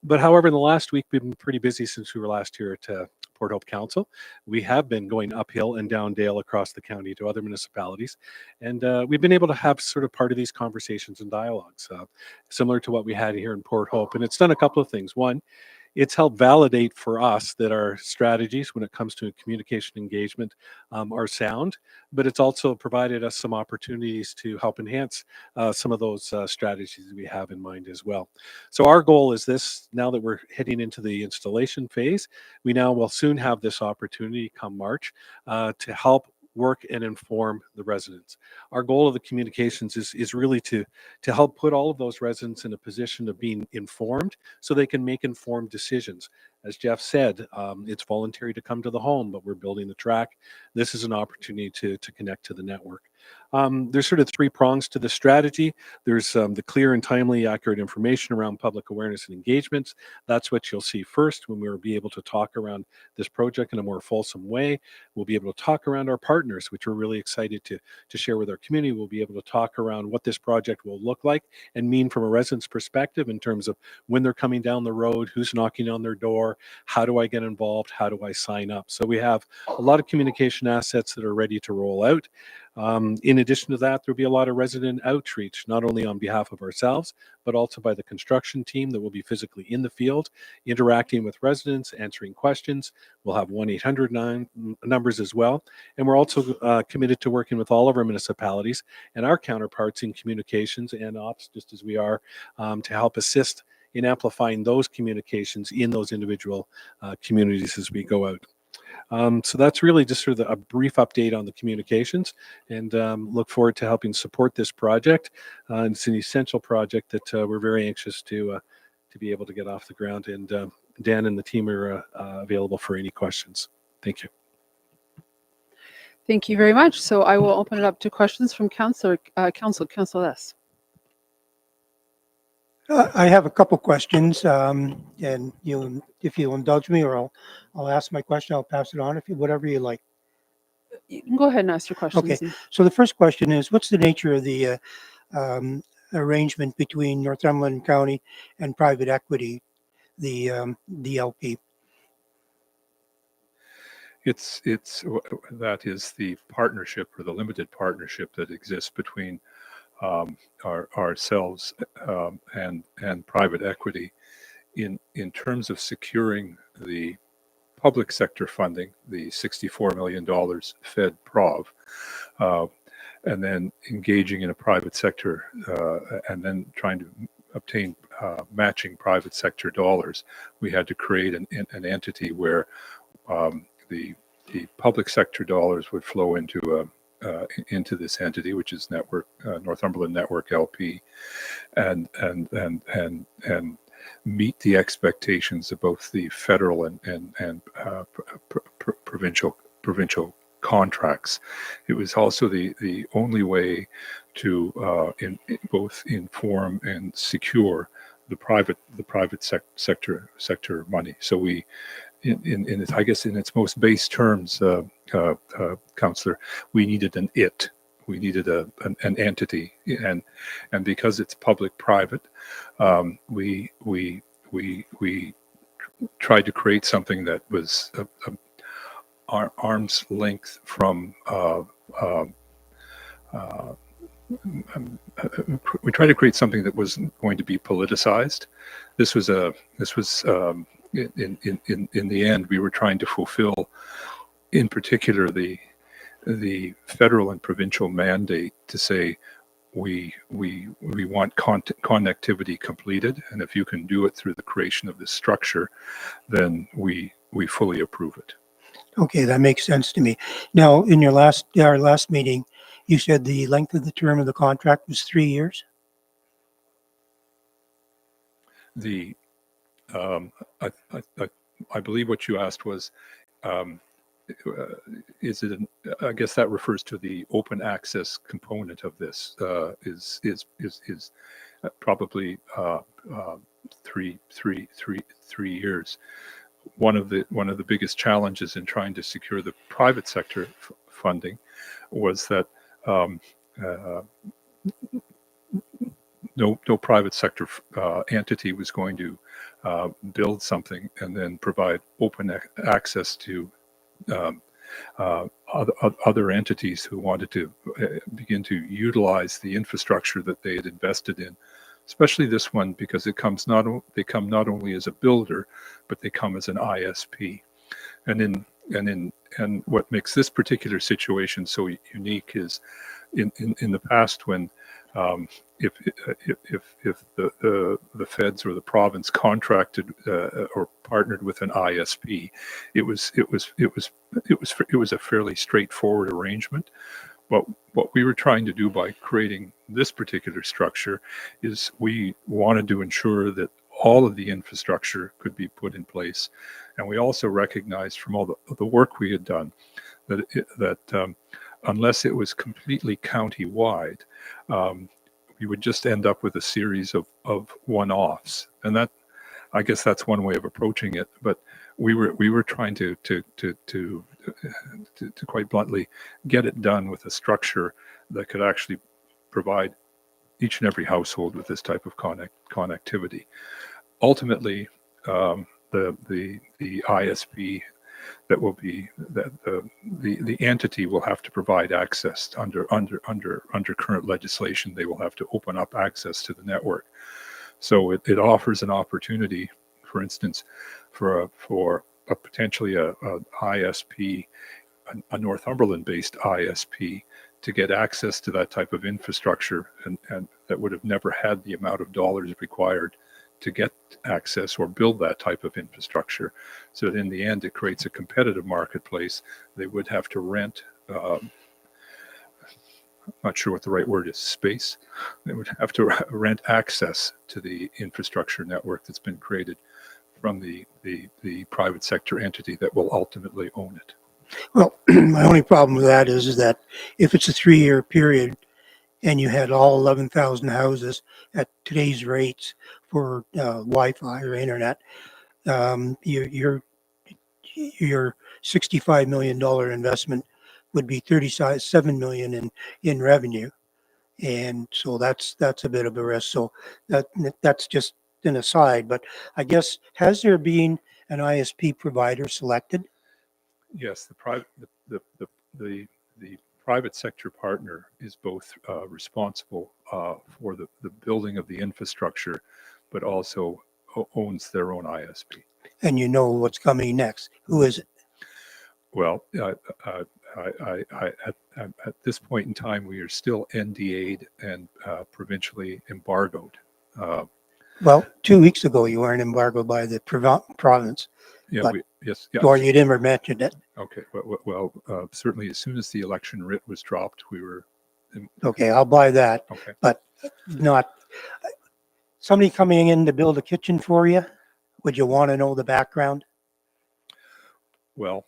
But however, in the last week, we've been pretty busy since we were last here at Port Hope Council. We have been going uphill and down Dale across the county to other municipalities, and we've been able to have sort of part of these conversations and dialogues, similar to what we had here in Port Hope. And it's done a couple of things. One, it's helped validate for us that our strategies when it comes to communication engagement are sound, but it's also provided us some opportunities to help enhance some of those strategies we have in mind as well. So our goal is this: now that we're heading into the installation phase, we now will soon have this opportunity come March to help work and inform the residents. Our goal of the communications is really to help put all of those residents in a position of being informed so they can make informed decisions. As Jeff said, it's voluntary to come to the home, but we're building the track. This is an opportunity to connect to the network. There's sort of 3 prongs to the strategy. There's the clear and timely accurate information around public awareness and engagements. That's what you'll see first when we'll be able to talk around this project in a more fulsome way. We'll be able to talk around our partners, which we're really excited to share with our community. We'll be able to talk around what this project will look like and mean from a resident's perspective in terms of when they're coming down the road, who's knocking on their door, how do I get involved, how do I sign up. So we have a lot of communication assets that are ready to roll out. In addition to that, there'll be a lot of resident outreach, not only on behalf of ourselves, but also by the construction team that will be physically in the field, interacting with residents, answering questions. We'll have 1-800 numbers as well. And we're also committed to working with all of our municipalities and our counterparts in communications and ops, just as we are, to help assist in amplifying those communications in those individual communities as we go out. So that's really just sort of a brief update on the communications, and look forward to helping support this project. It's an essential project that we're very anxious to be able to get off the ground, and Dan and the team are available for any questions. Thank you. Thank you very much. So I will open it up to questions from Councillor S. I have a couple questions, and if you'll indulge me, or I'll ask my question, I'll pass it on, whatever you like. You can go ahead and ask your questions. Okay. So the first question is, what's the nature of the arrangement between Northumberland County and private equity, the DLP? That is the partnership, or the limited partnership, that exists between ourselves and private equity in terms of securing the public sector funding, the $64 million Fed Prov, and then engaging in a private sector and then trying to obtain matching private sector dollars. We had to create an entity where the public sector dollars would flow into into this entity, which is Northumberland Network LP, and meet the expectations of both the federal and provincial contracts. It was also the only way to both inform and secure the private sector money. So we, in I guess in its most base terms, Councillor, we needed an it. We needed an entity, and because it's public-private, we tried to create something that was arm's length from. We tried to create something that wasn't going to be politicized. This was in the end, we were trying to fulfill, in particular, the federal and provincial mandate to say we want connectivity completed, and if you can do it through the creation of this structure, then we fully approve it. Okay, that makes sense to me. Now, in our last meeting, you said the length of the term of the contract was 3 years? The I believe what you asked was, is it? I guess that refers to the open access component of this. Is probably 3 years. One of the biggest challenges in trying to secure the private sector funding was that no private sector entity was going to build something and then provide open access to other entities who wanted to begin to utilize the infrastructure that they had invested in. Especially this one, because they come not only as a builder, but they come as an ISP. And what makes this particular situation so unique is in the past, when if the feds or the province contracted or partnered with an ISP, it was a fairly straightforward arrangement. But what we were trying to do by creating this particular structure is we wanted to ensure that all of the infrastructure could be put in place. And we also recognized from all the work we had done that unless it was completely county-wide, we would just end up with a series of one-offs. And that, I guess that's one way of approaching it. But we were trying to quite bluntly get it done with a structure that could actually provide each and every household with this type of connectivity. Ultimately, the ISP that will be the entity will have to provide access under current legislation. They will have to open up access to the network. So it offers an opportunity, for instance, for a potentially a ISP, a Northumberland-based ISP, to get access to that type of infrastructure, and that would have never had the amount of dollars required to get access or build that type of infrastructure. So that in the end, it creates a competitive marketplace. They would have to rent, I'm not sure what the right word is, space. They would have to rent access to the infrastructure network that's been created from the private sector entity that will ultimately own it. Well, my only problem with that is that if it's a 3-year period and you had all 11,000 houses at today's rates for Wi-Fi or internet, your $65 million investment would be $37 million in revenue. And so that's a bit of a risk. So that's just an aside, but I guess, has there been an ISP provider selected? Yes, the private sector partner is both responsible for the building of the infrastructure, but also owns their own ISP. And you know what's coming next. Who is it? Well, at this point in time, we are still NDA'd and provincially embargoed. Well, 2 weeks ago, you weren't embargoed by the province. Yeah, But- yes, yeah. or you never mentioned it. Okay, certainly as soon as the election writ was dropped, we were, Okay, I'll buy that, okay. but not, somebody coming in to build a kitchen for you, would you want to know the background? Well,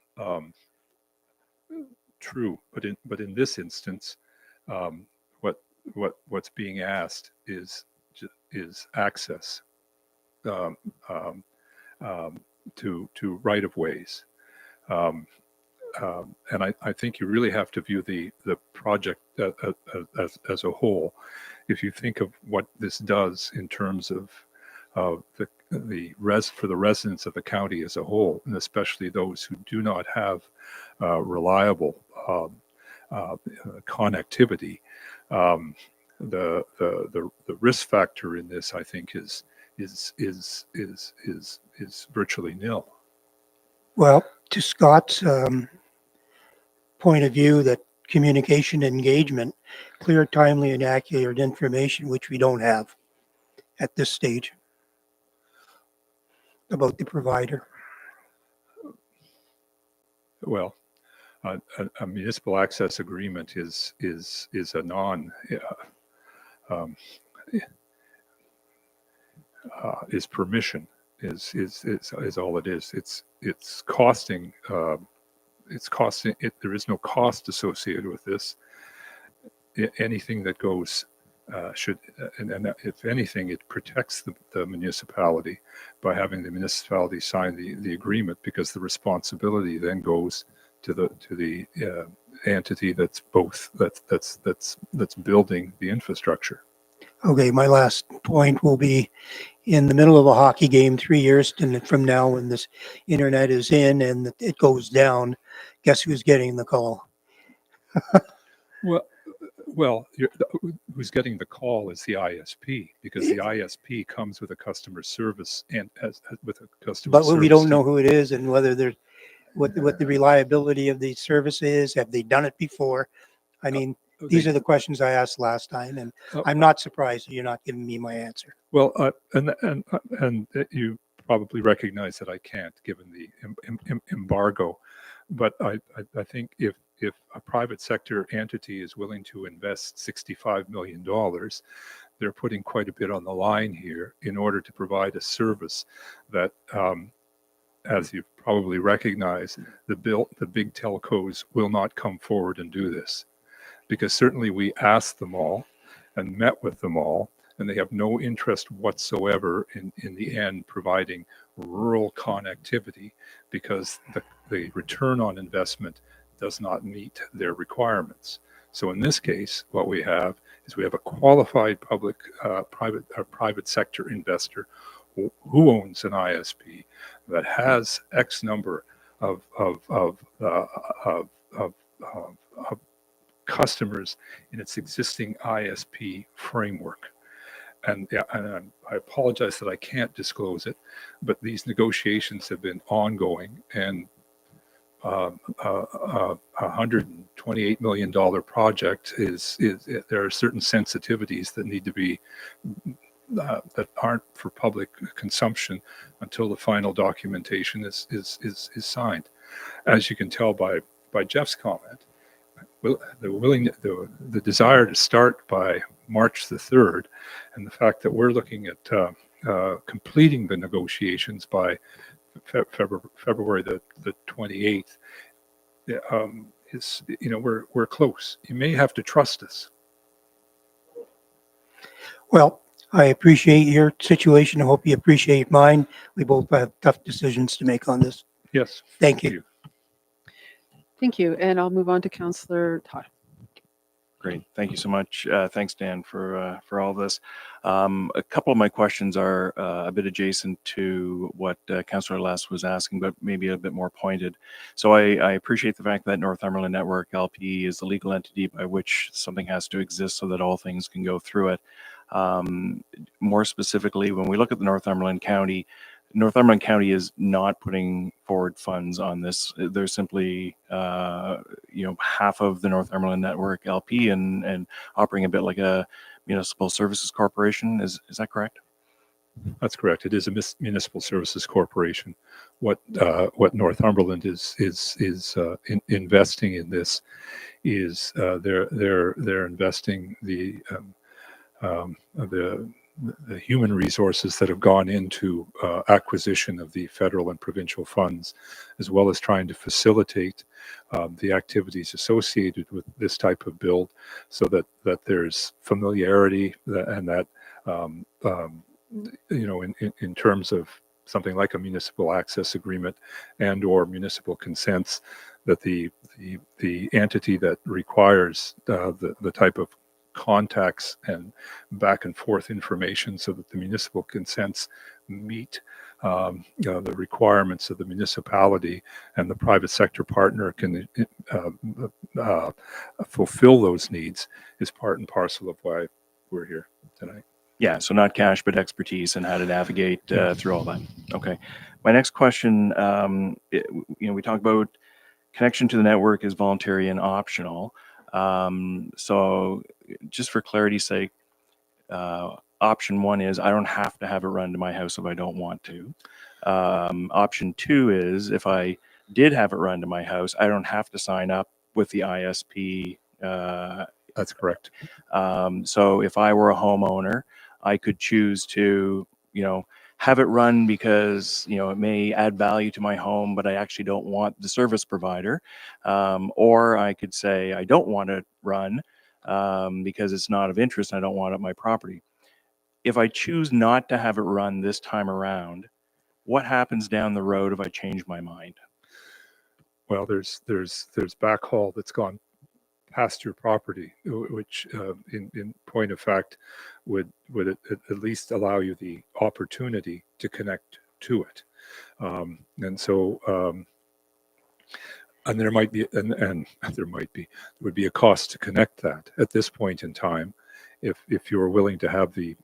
true, but in this instance, what's being asked is access um, um, to right of ways. And I think you really have to view the project as a whole. If you think of what this does in terms of for the residents of the county as a whole, and especially those who do not have reliable connectivity, the risk factor in this, I think, is virtually nil. Well, to Scott's point of view, that communication engagement, clear, timely, and accurate information, which we don't have at this stage about the provider. Well, a municipal access agreement is a is permission is all it is. It's costing. It's costing. There is no cost associated with this. Anything that goes should, and if anything, it protects the municipality by having the municipality sign the agreement, because the responsibility then goes to the entity that's building the infrastructure. Okay, my last point will be, in the middle of a hockey game 3 years from now, when this internet is in and it goes down, guess who's getting the call? Well, who's getting the call is the ISP, because the ISP comes with a customer service and with a customer But service we don't team. know who it is and whether there's what the reliability of the service is. Have they done it before? I mean, these are the questions I asked last time, and I'm not surprised that you're not giving me my answer. Well, and you probably recognize that I can't, given the embargo. But I think if a private sector entity is willing to invest $65 million, they're putting quite a bit on the line here in order to provide a service that, as you probably recognize, the big telcos will not come forward and do this, because certainly we asked them all and met with them all, and they have no interest whatsoever in the end providing rural connectivity, because the return on investment does not meet their requirements. So in this case, what we have is we have a qualified private sector investor who owns an ISP that has X number of customers in its existing ISP framework. And I apologize that I can't disclose it, but these negotiations have been ongoing, and $128 million project is there are certain sensitivities that need to be that aren't for public consumption until the final documentation is signed. As you can tell by Jeff's comment, the desire to start by March the 3rd, and the fact that we're looking at completing the negotiations by February the 28th, is, we're close. You may have to trust us. Well, I appreciate your situation. I hope you appreciate mine. We both have tough decisions to make on this. Yes. Thank you. Thank you. And I'll move on to Councillor Todd. Great. Thank you so much. Thanks, Dan, for all this. A couple of my questions are a bit adjacent to what Councillor Les was asking, but maybe a bit more pointed. So I appreciate the fact that Northumberland Network LP is the legal entity by which something has to exist so that all things can go through it. More specifically, when we look at the Northumberland County is not putting forward funds on this. They're simply, half of the Northumberland Network LP and operating a bit like a municipal services corporation. Is that correct? That's correct. It is a municipal services corporation. What Northumberland is investing in this is they're investing the human resources that have gone into acquisition of the federal and provincial funds, as well as trying to facilitate the activities associated with this type of build, so that there's familiarity and that in terms of something like a municipal access agreement and or municipal consents, that the entity that requires the type of contacts and back and forth information, so that the municipal consents meet the requirements of the municipality, and the private sector partner can fulfill those needs, is part and parcel of why we're here tonight. Yeah, so not cash, but expertise and how to navigate through all that. Okay. My next question, we talk about connection to the network is voluntary and optional. So just for clarity's sake, option one is I don't have to have it run to my house if I don't want to. Option two is if I did have it run to my house, I don't have to sign up with the ISP. That's correct. So if I were a homeowner, I could choose to, have it run because, it may add value to my home, but I actually don't want the service provider. Or I could say I don't want it run because it's not of interest and I don't want it on my property. If I choose not to have it run this time around, what happens down the road if I change my mind? Well, there's backhaul that's gone past your property, which in point of fact would at least allow you the opportunity to connect to it. And so and there might be there would be a cost to connect that at this point in time, if you were willing to have the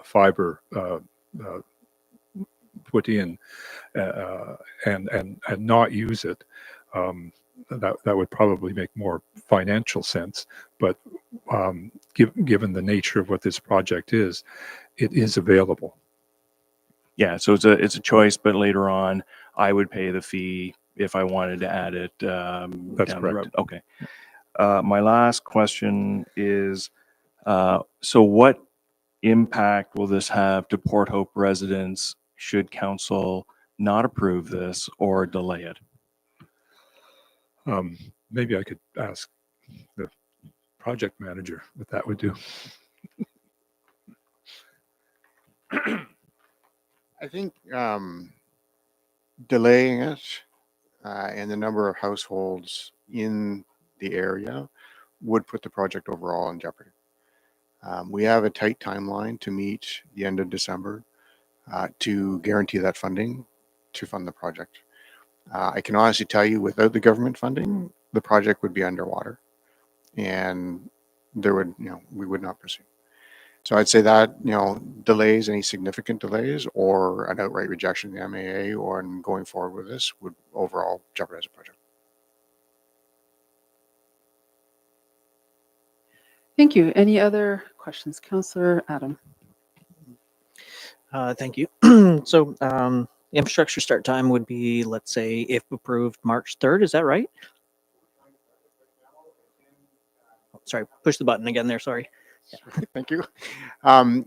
fiber put in and not use it. That would probably make more financial sense, but given the nature of what this project is, it is available. Yeah, so it's a choice, but later on, I would pay the fee if I wanted to add it. That's down the correct. road. Okay. My last question is, so what impact will this have to Port Hope residents should council not approve this or delay it? Maybe I could ask the project manager what that would do. I think delaying it and the number of households in the area would put the project overall in jeopardy. We have a tight timeline to meet the end of December to guarantee that funding to fund the project. I can honestly tell you, without the government funding, the project would be underwater, and there would, we would not proceed. So I'd say that, delays, any significant delays or an outright rejection of the MAA or in going forward with this would overall jeopardize the project. Thank you. Any other questions? Councillor Adam. Thank you. So infrastructure start time would be, let's say, if approved, March 3rd. Is that right? Oh, sorry, push the button again there. Sorry. Thank you.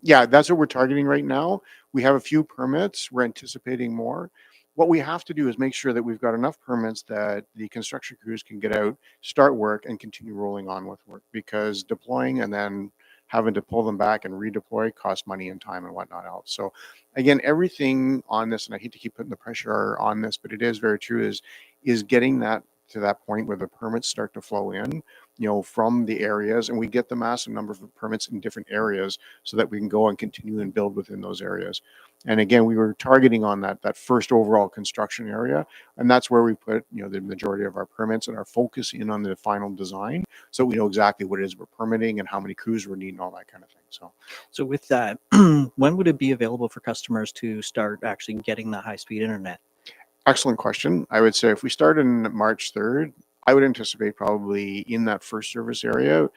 Yeah, that's what we're targeting right now. We have a few permits. We're anticipating more. What we have to do is make sure that we've got enough permits that the construction crews can get out, start work, and continue rolling on with work, because deploying and then having to pull them back and redeploy costs money and time and whatnot else. So again, everything on this, and I hate to keep putting the pressure on this, but it is very true, is getting that to that point where the permits start to flow in, from the areas, and we get the massive number of permits in different areas so that we can go and continue and build within those areas. And again, we were targeting on that first overall construction area, and that's where we put, the majority of our permits and our focus in on the final design, so we know exactly what it is we're permitting and how many crews we're needing, all that kind of thing. So with that, when would it be available for customers to start actually getting the high-speed internet? Excellent question. I would say if we start in March 3rd, I would anticipate probably in that first service area,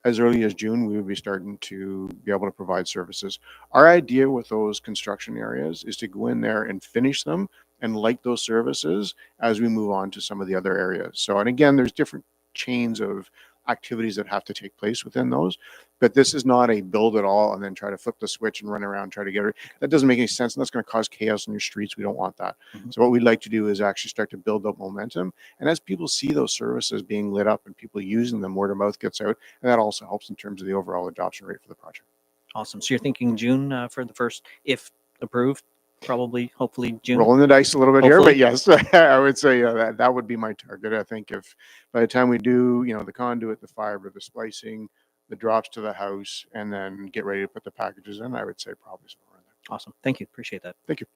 as early as June, we would be starting to be able to provide services. Our idea with those construction areas is to go in there and finish them and light those services as we move on to some of the other areas. So, and again, there's different chains of activities that have to take place within those, but this is not a build it all and then try to flip the switch and run around, try to get it. That doesn't make any sense, and that's going to cause chaos in your streets. We don't want that. So what we'd like to do is actually start to build up momentum. And as people see those services being lit up and people using them, word of mouth gets out, and that also helps in terms of the overall adoption rate for the project. Awesome. So you're thinking June for the first, if approved, probably, hopefully June. Rolling the dice a little bit here, but Hopefully. yes, I would say that would be my target. I think if by the time we do, the conduit, the fiber, the splicing, the drops to the house, and then get ready to put the packages in, I would say probably somewhere in there. Awesome. Thank you. Appreciate that. Thank you.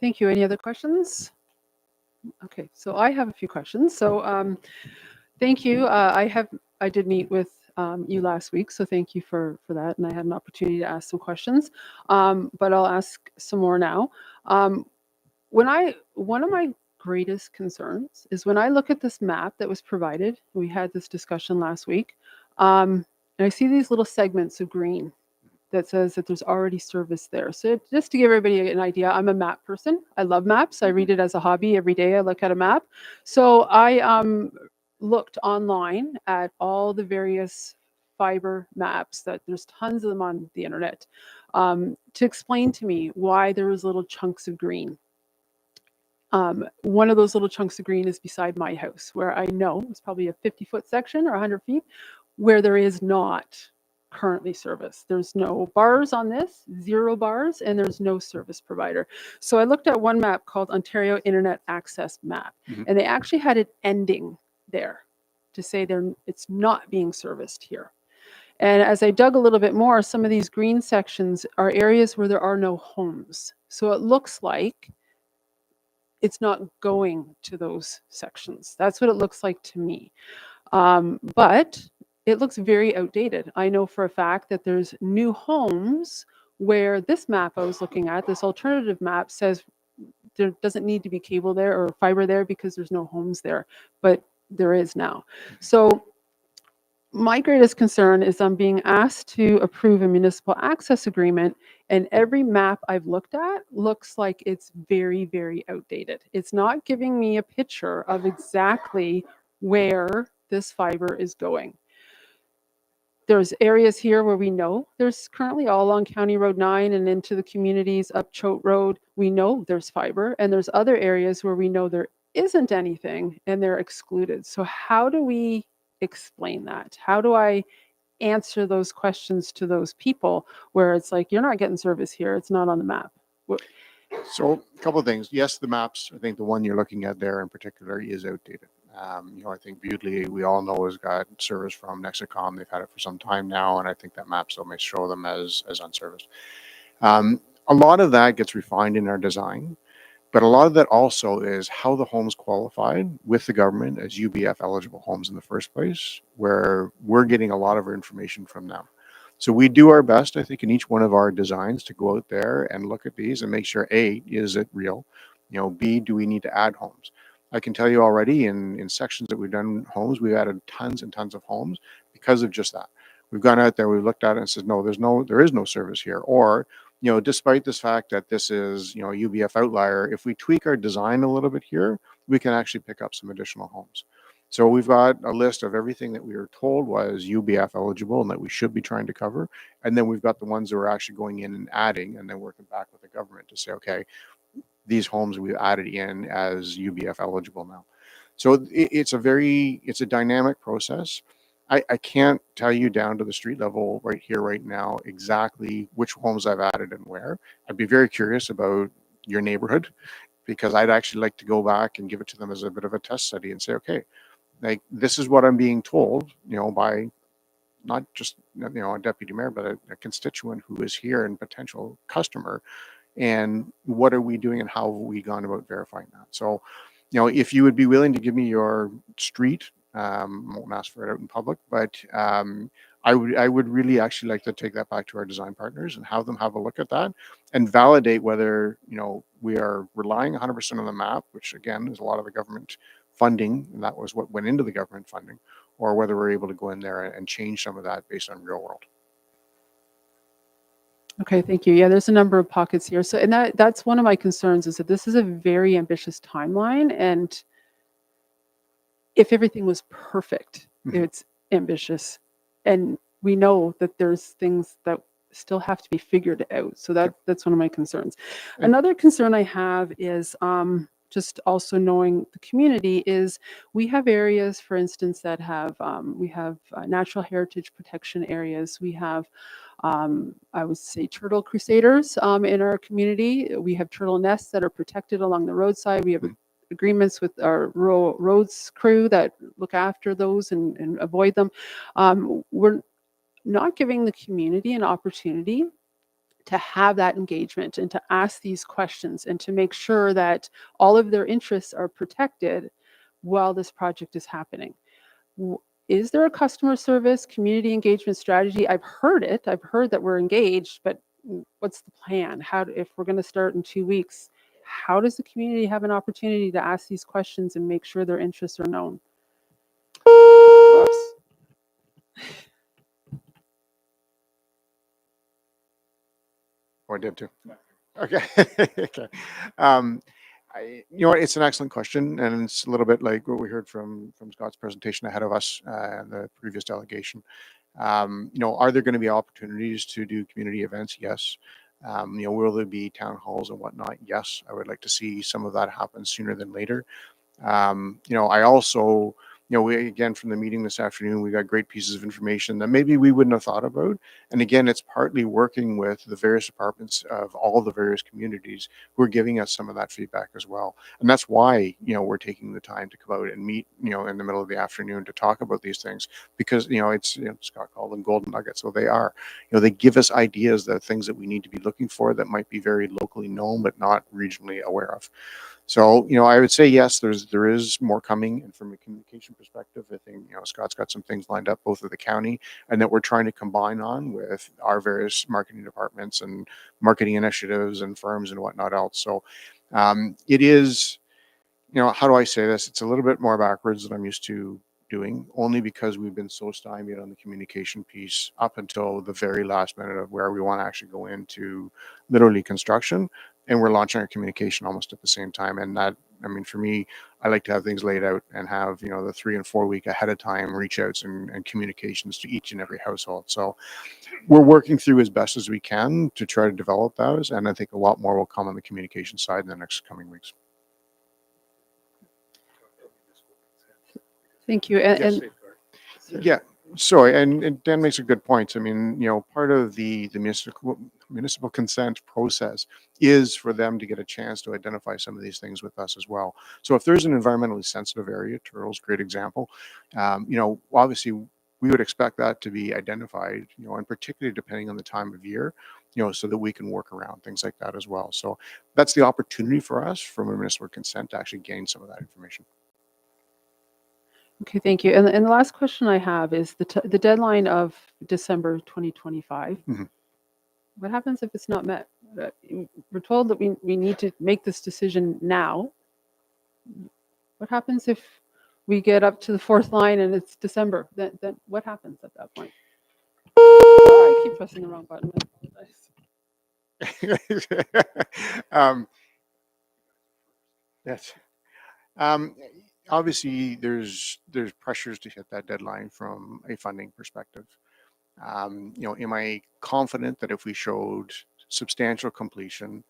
Thank you. Any other questions? Okay, so I have a few questions. So thank you. I did meet with you last week, so thank you for that. And I had an opportunity to ask some questions, but I'll ask some more now. One of my greatest concerns is when I look at this map that was provided, we had this discussion last week, and I see these little segments of green that says that there's already service there. So just to give everybody an idea, I'm a map person. I love maps. I read it as a hobby every day. I look at a map. So I looked online at all the various fiber maps that there's tons of them on the internet to explain to me why there was little chunks of green. One of those little chunks of green is beside my house, where I know it's probably a 50-foot section or 100 feet where there is not currently service. There's no bars on this, 0 bars, and there's no service provider. So I looked at one map called Ontario Internet Access Map, and they actually had it ending there to say it's not being serviced here. And as I dug a little bit more, some of these green sections are areas where there are no homes. So it looks like it's not going to those sections. That's what it looks like to me. But it looks very outdated. I know for a fact that there's new homes where this map I was looking at, this alternative map, says there doesn't need to be cable there or fiber there because there's no homes there, but there is now. So my greatest concern is I'm being asked to approve a municipal access agreement, and every map I've looked at looks like it's very, very outdated. It's not giving me a picture of exactly where this fiber is going. There's areas here where we know there's currently all along County Road 9 and into the communities up Choate Road. We know there's fiber, and there's other areas where we know there isn't anything and they're excluded. So how do we explain that? How do I answer those questions to those people where it's like, you're not getting service here, it's not on the map? So a couple of things. Yes, the maps, I think the one you're looking at there in particular is outdated. I think Beaudley, we all know, has got service from Nexicom. They've had it for some time now, and I think that map still may show them as unserviced. A lot of that gets refined in our design, but a lot of that also is how the homes qualified with the government as UBF eligible homes in the first place, where we're getting a lot of our information from them. So we do our best, I think, in each one of our designs to go out there and look at these and make sure, A, is it real? B, do we need to add homes? I can tell you already in sections that we've done homes, we've added tons and tons of homes because of just that. We've gone out there, we've looked at it and said, no, there is no service here. Or, despite this fact that this is, a UBF outlier, if we tweak our design a little bit here, we can actually pick up some additional homes. So we've got a list of everything that we were told was UBF eligible and that we should be trying to cover. And then we've got the ones that we're actually going in and adding and then working back with the government to say, okay, these homes we've added in as UBF eligible now. So it's a dynamic process. I can't tell you down to the street level right here, right now, exactly which homes I've added and where. I'd be very curious about your neighborhood because I'd actually like to go back and give it to them as a bit of a test study and say, okay, like this is what I'm being told, by not just, a deputy mayor, but a constituent who is here and potential customer. And what are we doing and how have we gone about verifying that? So, if you would be willing to give me your street, I won't ask for it out in public, but I would really actually like to take that back to our design partners and have them have a look at that and validate whether, we are relying 100% on the map, which again is a lot of the government funding, and that was what went into the government funding, or whether we're able to go in there and change some of that based on real world. Okay, thank you. Yeah, there's a number of pockets here. So, and that's one of my concerns is that this is a very ambitious timeline. And if everything was perfect, Mhm. it's ambitious. And we know that there's things that still have to be figured out. So that's one of my concerns. And- Another concern I have is just also knowing the community is we have areas, for instance, that have we have natural heritage protection areas. We have I would say turtle crusaders in our community. We have turtle nests that are protected along the roadside. We have agreements with our rural roads crew that look after those and avoid them. We're not giving the community an opportunity to have that engagement and to ask these questions and to make sure that all of their interests are protected while this project is happening. Is there a customer service community engagement strategy? I've heard it. I've heard that we're engaged, but what's the plan? If we're going to start in 2 weeks, how does the community have an opportunity to ask these questions and make sure their interests are known? Whoops. Oh, I did too. Okay. Okay. You know what? It's an excellent question, and it's a little bit like what we heard from Scott's presentation ahead of us and the previous delegation. You know, are there going to be opportunities to do community events? Yes. You know, will there be town halls and whatnot? Yes. I would like to see some of that happen sooner than later. You know, I also, you know, we again from the meeting this afternoon, we got great pieces of information that maybe we wouldn't have thought about. And again, it's partly working with the various departments of all the various communities who are giving us some of that feedback as well. And that's why, you know, we're taking the time to come out and meet, you know, in the middle of the afternoon to talk about these things because, you know, it's, you know, Scott called them golden nuggets. So they are, you know, they give us ideas that things that we need to be looking for that might be very locally known, but not regionally aware of. So, you know, I would say yes, there is more coming, and from a communication perspective, I think, you know, Scott's got some things lined up, both of the county and that we're trying to combine on with our various marketing departments and marketing initiatives and firms and whatnot else. So, it is, you know, how do I say this? It's a little bit more backwards than I'm used to doing, only because we've been so stymied on the communication piece up until the very last minute of where we want to actually go into literally construction, and we're launching our communication almost at the same time. And that, I mean, for me, I like to have things laid out and have, you know, the 3 and 4 week ahead of time reach outs and communications to each and every household. So we're working through as best as we can to try to develop those, and I think a lot more will come on the communication side in the next coming weeks. Thank you. And Yeah. So, and Dan makes a good point. I mean, you know, part of the municipal consent process is for them to get a chance to identify some of these things with us as well. So if there's an environmentally sensitive area, Turtle's a great example, you know, obviously we would expect that to be identified, you know, and particularly depending on the time of year, you know, so that we can work around things like that as well. So that's the opportunity for us from a municipal consent to actually gain some of that information. okay, thank you. And the last question I have is the deadline of December 2025. Mhm. What happens if it's not met? We're told that we need to make this decision now. What happens if we get up to the fourth line and it's December? Then what happens at that point? Oh, I keep pressing the wrong button. I apologize. Yes. Obviously, there's pressures to hit that deadline from a funding perspective. You know, am I confident that if we showed substantial completion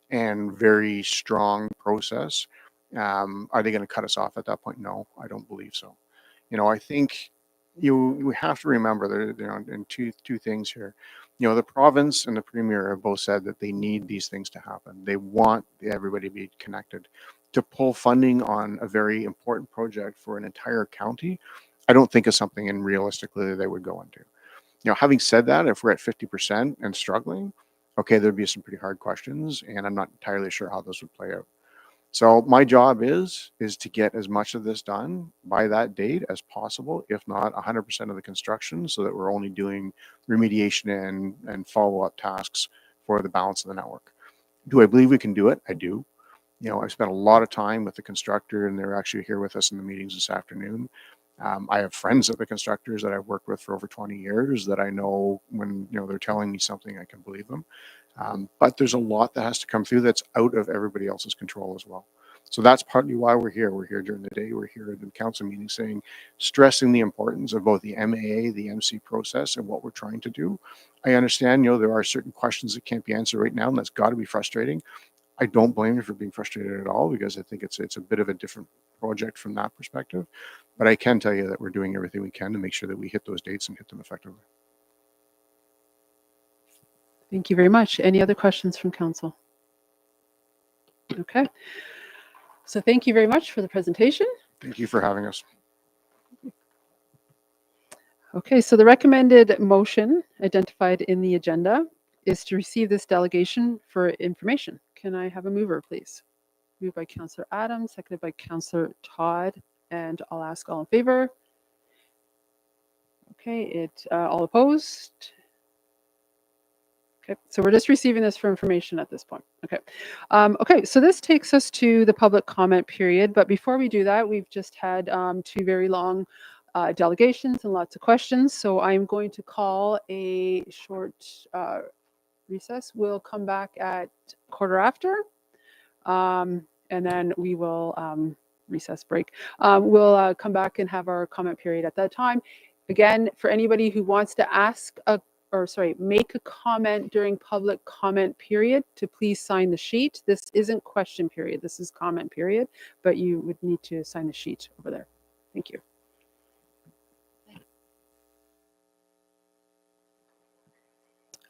and very strong process, are they going to cut us off at that point? No, I don't believe so. You know, I think we have to remember there, you know, and two things here. You know, the province and the premier have both said that they need these things to happen. They want everybody to be connected. To pull funding on a very important project for an entire county, I don't think is something in realistically they would go into. You know, having said that, if we're at 50% and struggling, okay, there'd be some pretty hard questions, and I'm not entirely sure how those would play out. So my job is to get as much of this done by that date as possible, if not 100% of the construction, so that we're only doing remediation and follow-up tasks for the balance of the network. Do I believe we can do it? I do. You know, I've spent a lot of time with the constructor, and they're actually here with us in the meetings this afternoon. I have friends at the constructors that I've worked with for over 20 years that I know when they're telling me something, I can believe them. But there's a lot that has to come through that's out of everybody else's control as well. So that's partly why we're here. We're here during the day. We're here at the council meeting stressing the importance of both the MAA, the MC process, and what we're trying to do. I understand, there are certain questions that can't be answered right now, and that's got to be frustrating. I don't blame you for being frustrated at all, because I think it's a bit of a different project from that perspective. But I can tell you that we're doing everything we can to make sure that we hit those dates and hit them effectively. Thank you very much. Any other questions from council? Okay. So thank you very much for the presentation. Thank you for having us. Okay, so the recommended motion identified in the agenda is to receive this delegation for information. Can I have a mover, please? Moved by Councillor Adams, seconded by Councillor Todd, and I'll ask all in favor. Okay, all opposed? Okay, so we're just receiving this for information at this point. Okay. Okay, so this takes us to the public comment period, but before we do that, we've just had 2 very long delegations and lots of questions, so I'm going to call a short recess. We'll come back at 1:15, and then we will recess break. We'll come back and have our comment period at that time. Again, for anybody who wants to make a comment during public comment period, to please sign the sheet. This isn't question period, this is comment period, but you would need to sign the sheet over there. Thank you.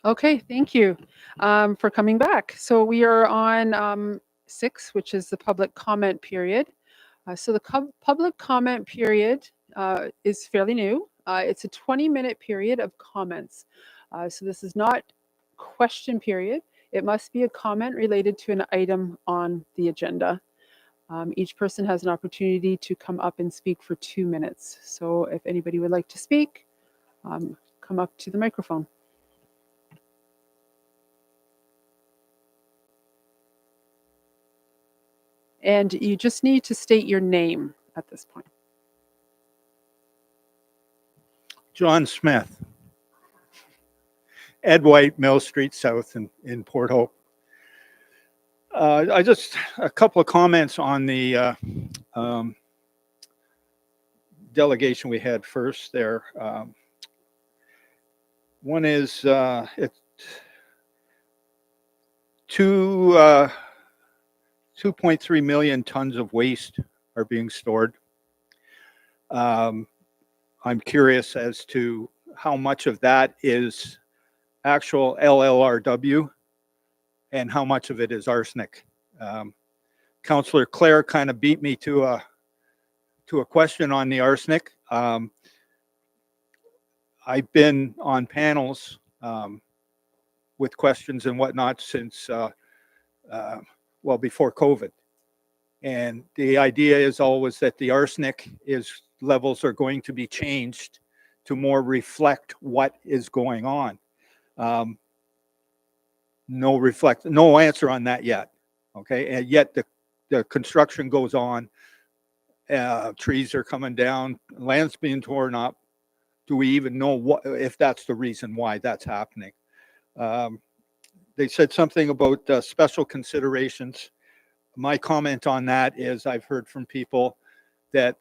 Okay, thank you for coming back. So we are on 6, which is the public comment period. So the public comment period is fairly new. It's a 20-minute period of comments. So this is not question period. It must be a comment related to an item on the agenda. Each person has an opportunity to come up and speak for 2 minutes. So if anybody would like to speak, come up to the microphone. And you just need to state your name at this point. John Smith, Ed White, Mill Street South in Port Hope. I just, a couple of comments on the delegation we had first there. One is it's 2.3 million tons of waste are being stored. I'm curious as to how much of that is actual LLRW and how much of it is arsenic. Councillor Clare kind of beat me to a question on the arsenic. I've been on panels with questions and whatnot since before COVID. And the idea is always that the arsenic levels are going to be changed to more reflect what is going on. No answer on that yet. Okay, and yet the construction goes on. Trees are coming down, land's being torn up. Do we even know if that's the reason why that's happening? They said something about special considerations. My comment on that is I've heard from people that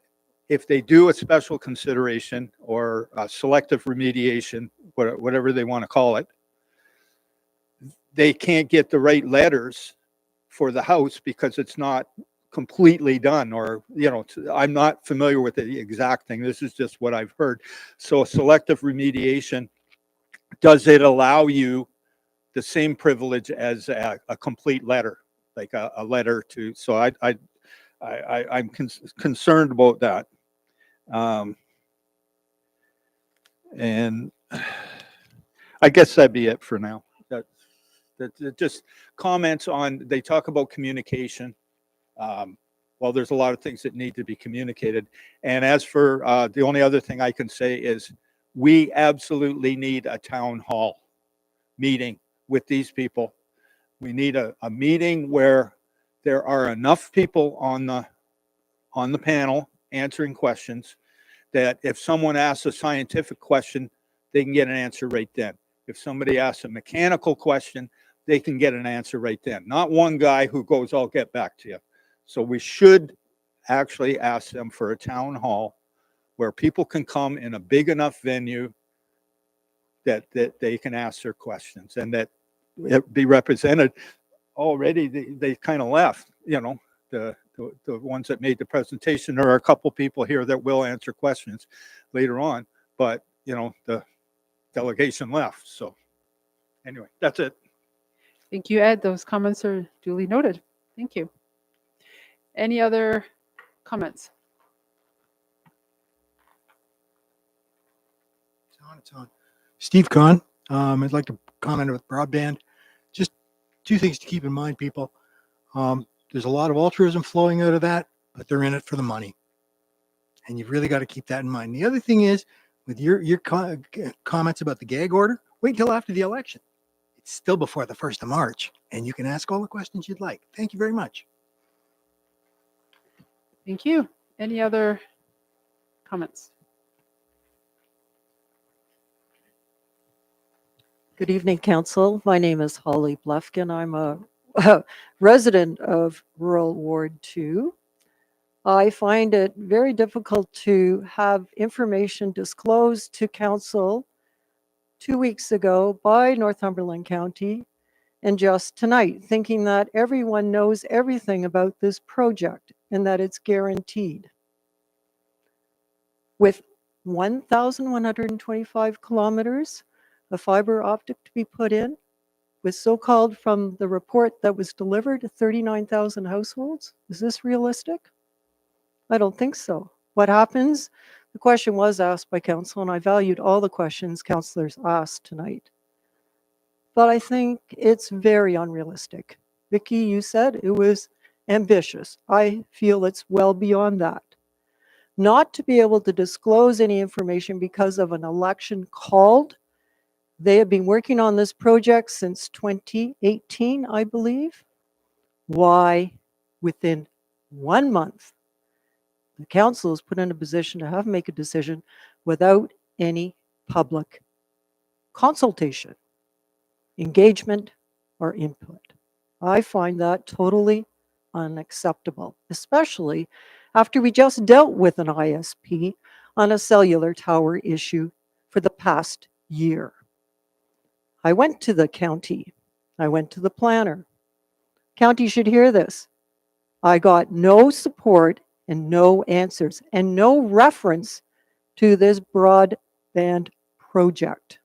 if they do a special consideration or a selective remediation, whatever they want to call it, they can't get the right letters for the house because it's not completely done, or, I'm not familiar with the exact thing. This is just what I've heard. So selective remediation, does it allow you the same privilege as a complete letter, like a letter to? So I'm concerned about that. And I guess that'd be it for now. That just comments on, they talk about communication. Well, there's a lot of things that need to be communicated. And as for the only other thing I can say is we absolutely need a town hall meeting with these people. We need a meeting where there are enough people on the panel answering questions that if someone asks a scientific question, they can get an answer right then. If somebody asks a mechanical question, they can get an answer right then. Not one guy who goes, I'll get back to you. So we should actually ask them for a town hall where people can come in a big enough venue that they can ask their questions and that it be represented. Already they kind of left, you know, the ones that made the presentation. There are a couple people here that will answer questions later on, but you know, the delegation left. So anyway, that's it. Thank you, Ed. Those comments are duly noted. Thank you. Any other comments? It's on. Steve Kahn. I'd like to comment with broadband. Just two things to keep in mind, people. There's a lot of altruism flowing out of that, but they're in it for the money. And you've really got to keep that in mind. The other thing is, with your comments about the gag order, wait until after the election. It's still before the 1st of March, and you can ask all the questions you'd like. Thank you very much. Thank you. Any other comments? Good evening, Council. My name is Holly Blefkin. I'm a resident of rural Ward 2. I find it very difficult to have information disclosed to Council 2 weeks ago by Northumberland County and just tonight, thinking that everyone knows everything about this project and that it's guaranteed. With 1,125 kilometers of fiber optic to be put in, with so-called, from the report that was delivered, 39,000 households. Is this realistic? I don't think so. What happens? The question was asked by Council, and I valued all the questions councillors asked tonight. But I think it's very unrealistic. Vicky, you said it was ambitious. I feel it's well beyond that. Not to be able to disclose any information because of an election called. They have been working on this project since 2018, I believe. Why, within 1 month, the council is put in a position to have to make a decision without any public consultation, engagement, or input? I find that totally unacceptable, especially after we just dealt with an ISP on a cellular tower issue for the past year. I went to the county. I went to the planner. County should hear this. I got no support and no answers and no reference to this broadband project.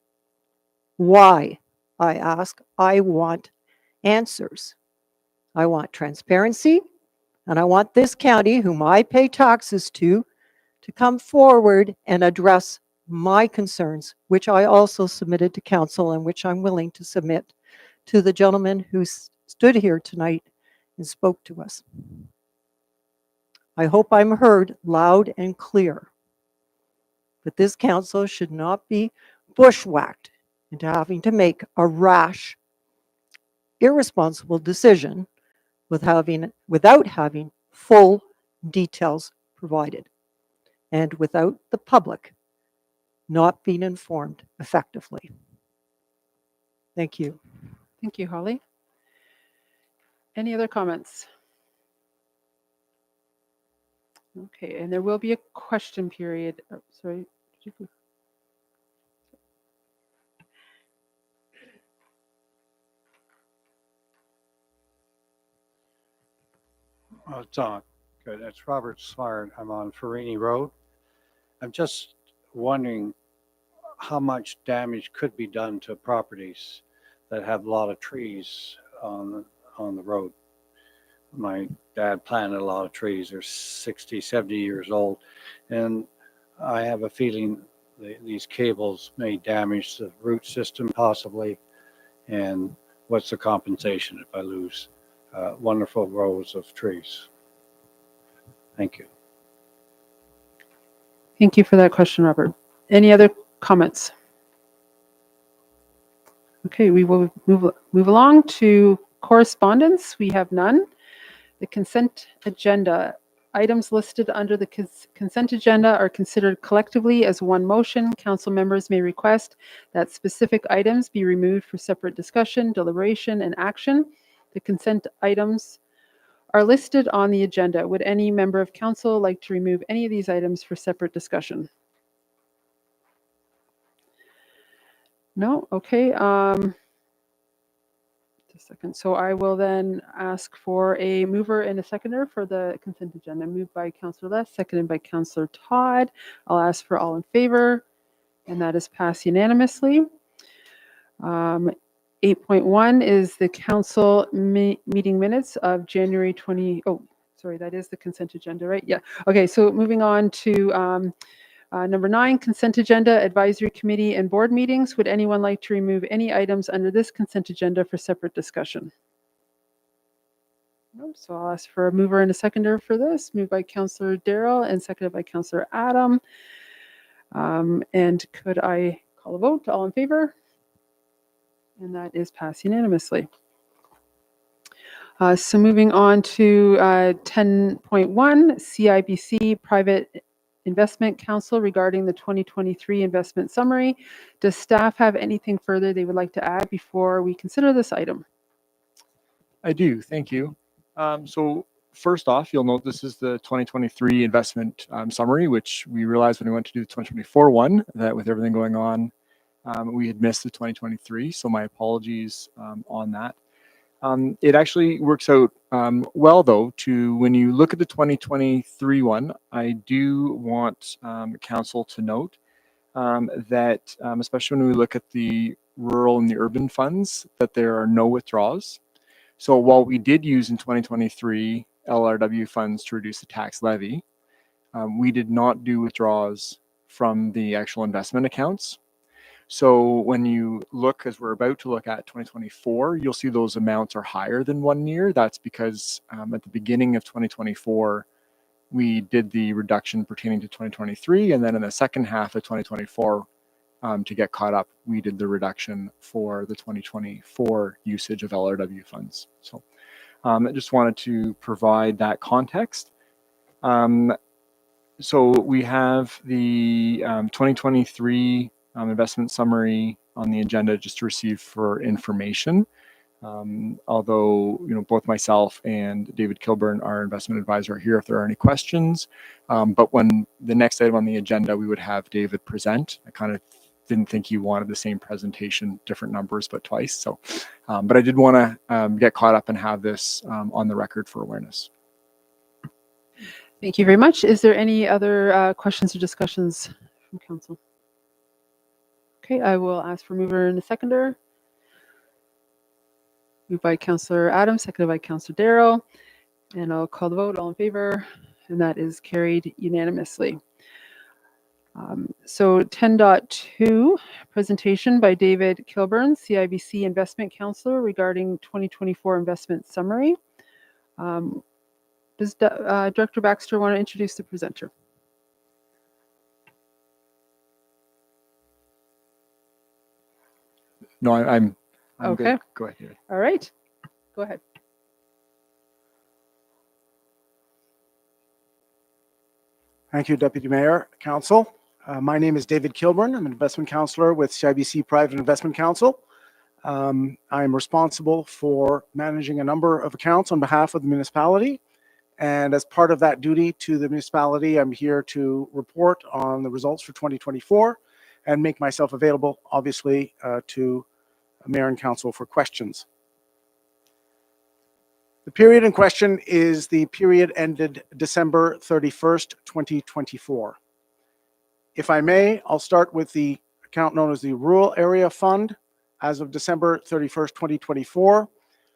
Why? I ask. I want answers. I want transparency, and I want this county, whom I pay taxes to come forward and address my concerns, which I also submitted to council and which I'm willing to submit to the gentleman who stood here tonight and spoke to us. I hope I'm heard loud and clear. But this council should not be bushwhacked into having to make a rash, irresponsible decision without having full details provided and without the public not being informed effectively. Thank you. Thank you, Holly. Any other comments? Okay, and there will be a question period. Oh, sorry. It's on. Good. It's Robert Smart. I'm on Farini Road. I'm just wondering how much damage could be done to properties that have a lot of trees on the road. My dad planted a lot of trees. They're 60, 70 years old. And I have a feeling these cables may damage the root system possibly. And what's the compensation if I lose wonderful rows of trees? Thank you. Thank you for that question, Robert. Any other comments? Okay, we will move along to correspondence. We have none. The consent agenda. items listed under the consent agenda are considered collectively as one motion. Council members may request that specific items be removed for separate discussion, deliberation, and action. The consent items are listed on the agenda. Would any member of council like to remove any of these items for separate discussion? No? Okay. Just a second. So I will then ask for a mover and a seconder for the consent agenda. Moved by Councillor Less, seconded by Councillor Todd. I'll ask for all in favor, and that is passed unanimously. 8.1 is the council meeting minutes of January 20. Oh, sorry, that is the consent agenda, right? Yeah. Okay, so moving on to number 9, consent agenda, advisory committee and board meetings. Would anyone like to remove any items under this consent agenda for separate discussion? No, so I'll ask for a mover and a seconder for this. Moved by Councillor Darrell and seconded by Councillor Adam. And could I call a vote? All in favor? And that is passed unanimously. So moving on to 10.1, CIBC Private Investment Council regarding the 2023 investment summary. Does staff have anything further they would like to add before we consider this item? I do, thank you. So first off, you'll note this is the 2023 investment summary, which we realized when we went to do the 2024 one, that with everything going on, we had missed the 2023. So my apologies on that. It actually works out well, though, to when you look at the 2023 one, I do want council to note that, especially when we look at the rural and the urban funds, that there are no withdrawals. So while we did use in 2023 LRW funds to reduce the tax levy, we did not do withdrawals from the actual investment accounts. So when you look, as we're about to look at 2024, you'll see those amounts are higher than 1 year. That's because at the beginning of 2024, we did the reduction pertaining to 2023. And then in the second half of 2024, to get caught up, we did the reduction for the 2024 usage of LRW funds. So I just wanted to provide that context. So we have the 2023 investment summary on the agenda just to receive for information. Although, both myself and David Kilburn, our investment advisor, are here if there are any questions. But when the next item on the agenda, we would have David present. I kind of didn't think he wanted the same presentation, different numbers, but twice. So, but I did want to get caught up and have this on the record for awareness. Thank you very much. Is there any other questions or discussions from council? Okay, I will ask for mover and a seconder. Moved by Councillor Adams, seconded by Councillor Darrell. And I'll call the vote. All in favor? And that is carried unanimously. So 10.2, presentation by David Kilburn, CIBC Investment Counselor regarding 2024 investment summary. Does Director Baxter want to introduce the presenter? No, I'm okay. Good. Go ahead, David. All right. Go ahead. Thank you, Deputy Mayor, Council. My name is David Kilburn. I'm an investment counselor with CIBC Private Investment Council. I'm responsible for managing a number of accounts on behalf of the municipality. And as part of that duty to the municipality, I'm here to report on the results for 2024 and make myself available, obviously, to Mayor and Council for questions. The period in question is the period ended December 31st, 2024. If I may, I'll start with the account known as the Rural Area Fund as of December 31st, 2024.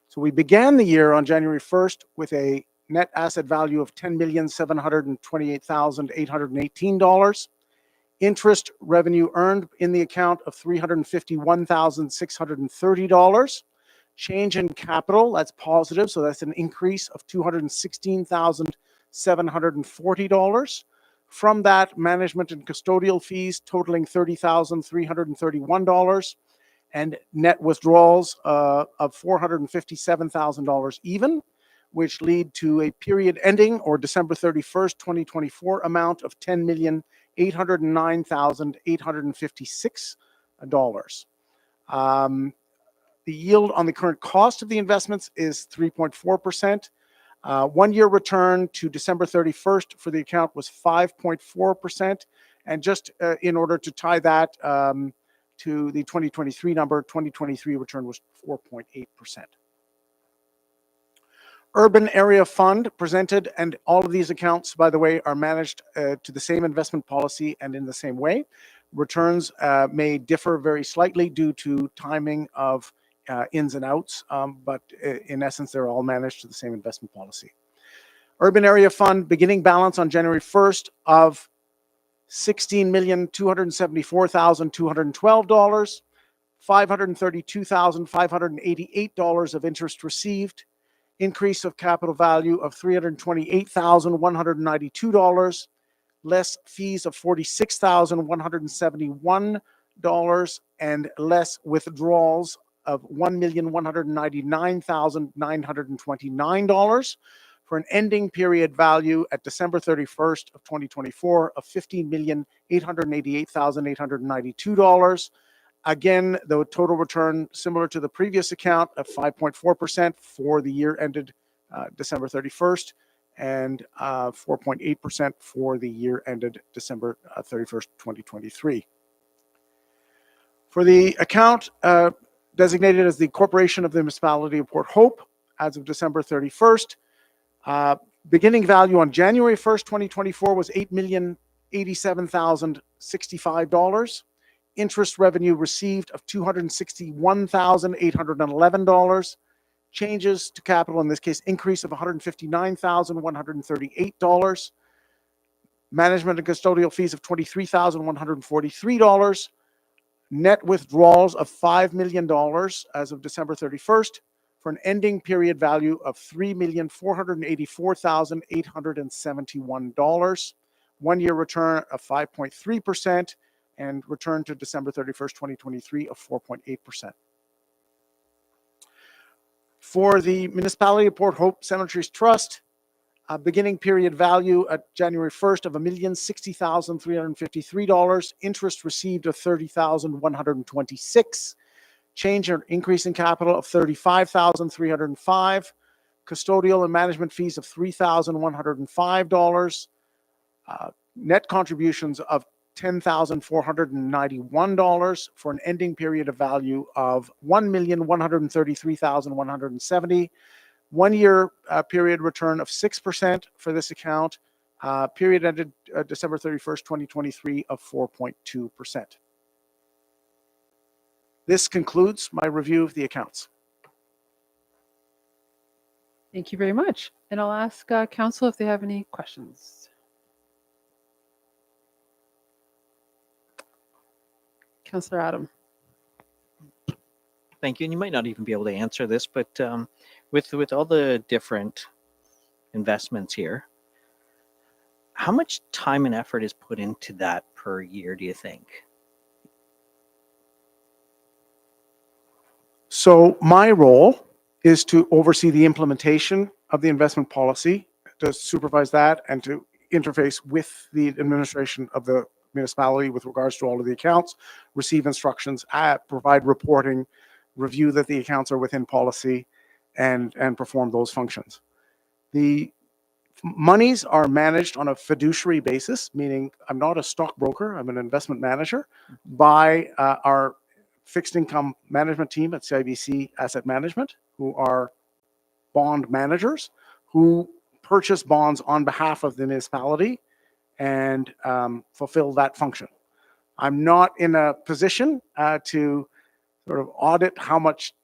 So we began the year on January 1st with a net asset value of $10,728,818. Interest revenue earned in the account of $351,630. Change in capital, that's positive, so that's an increase of $216,740. From that, management and custodial fees totaling $30,331, and net withdrawals of $457,000 even, which lead to a period ending or December 31st, 2024 amount of $10,809,856. The yield on the current cost of the investments is 3.4%. 1-year return to December 31st for the account was 5.4%. And just in order to tie that to the 2023 number, 2023 return was 4.8%. Urban Area Fund presented, and all of these accounts, by the way, are managed to the same investment policy and in the same way. Returns may differ very slightly due to timing of ins and outs, but in essence, they're all managed to the same investment policy. Urban Area Fund beginning balance on January 1st of $16,274,212, $532,588 of interest received, increase of capital value of $328,192, less fees of $46,171, and less withdrawals of $1,199,929 for an ending period value at December 31st of 2024 of $15,888,892. Again, the total return similar to the previous account of 5.4% for the year ended December 31st and 4.8% for the year ended December 31st, 2023. For the account designated as the Corporation of the Municipality of Port Hope as of December 31st, beginning value on January 1st, 2024 was $8,087,065. Interest revenue received of $261,811. Changes to capital, in this case, increase of $159,138. Management and custodial fees of $23,143. Net withdrawals of $5 million as of December 31st for an ending period value of $3,484,871. 1-year return of 5.3% and return to December 31st, 2023 of 4.8%. For the Municipality of Port Hope Cemeteries Trust, beginning period value at January 1st of $1,060,353, interest received of $30,126, change or increase in capital of $35,305, custodial and management fees of $3,105, net contributions of $10,491 for an ending period of value of $1,133,170. 1-year period return of 6% for this account. Period ended December 31st, 2023 of 4.2%. This concludes my review of the accounts. Thank you very much. And I'll ask council if they have any questions. Councillor Adam. Thank you. And you might not even be able to answer this, but with all the different investments here, how much time and effort is put into that per year, do you think? So my role is to oversee the implementation of the investment policy, to supervise that, and to interface with the administration of the municipality with regards to all of the accounts, receive instructions, provide reporting, review that the accounts are within policy, and perform those functions. The monies are managed on a fiduciary basis, meaning I'm not a stockbroker, I'm an investment manager, by our fixed income management team at CIBC Asset Management, who are bond managers who purchase bonds on behalf of the municipality and fulfill that function. I'm not in a position to sort of audit how much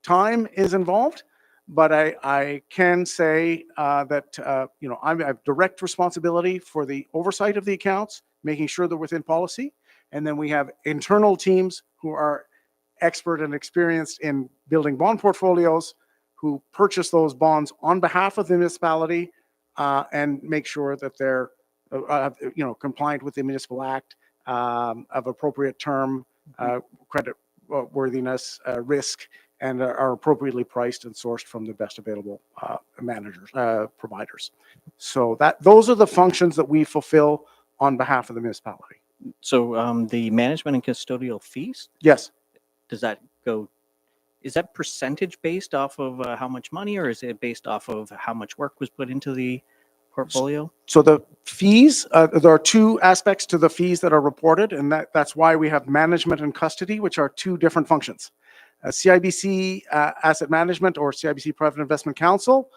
time is involved, but I can say that I have direct responsibility for the oversight of the accounts, making sure they're within policy, and then we have internal teams who are expert and experienced in building bond portfolios, who purchase those bonds on behalf of the municipality and make sure that they're compliant with the Municipal Act of appropriate term, credit worthiness, risk, and are appropriately priced and sourced from the best available providers. So those are the functions that we fulfill on behalf of the municipality. So the management and custodial fees, Yes. does that go, is that percentage based off of how much money, or is it based off of how much work was put into the portfolio? So the fees, there are two aspects to the fees that are reported, and that's why we have management and custody, which are two different functions. CIBC Asset Management, or CIBC Private Investment Council,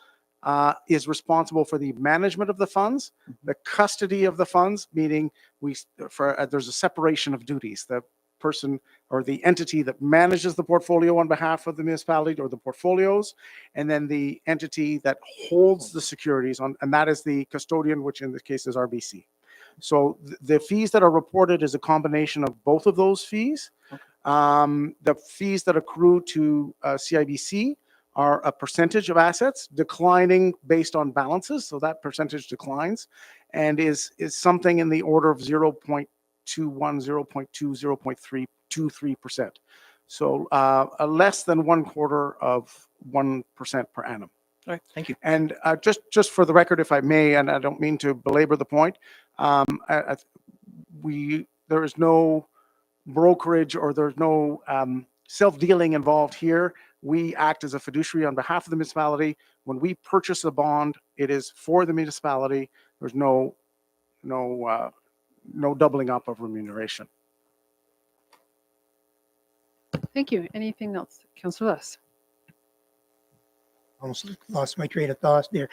is responsible for the management of the funds, the custody of the funds, meaning there's a separation of duties. The person or the entity that manages the portfolio on behalf of the municipality or the portfolios, and then the entity that holds the securities on, and that is the custodian, which in this case is RBC. So the fees that are reported is a combination of both of those fees. The fees that accrue to CIBC are a percentage of assets declining based on balances. So that percentage declines and is something in the order of 0.21, 0.2, 0.323%. So less than 1/4 of 1% per annum. All right, thank you. And just for the record, if I may, and I don't mean to belabor the point, there is no brokerage or there's no self-dealing involved here. We act as a fiduciary on behalf of the municipality. When we purchase a bond, it is for the municipality. There's no doubling up of remuneration. Thank you. Anything else? Councillor Less. Almost lost my train of thought there.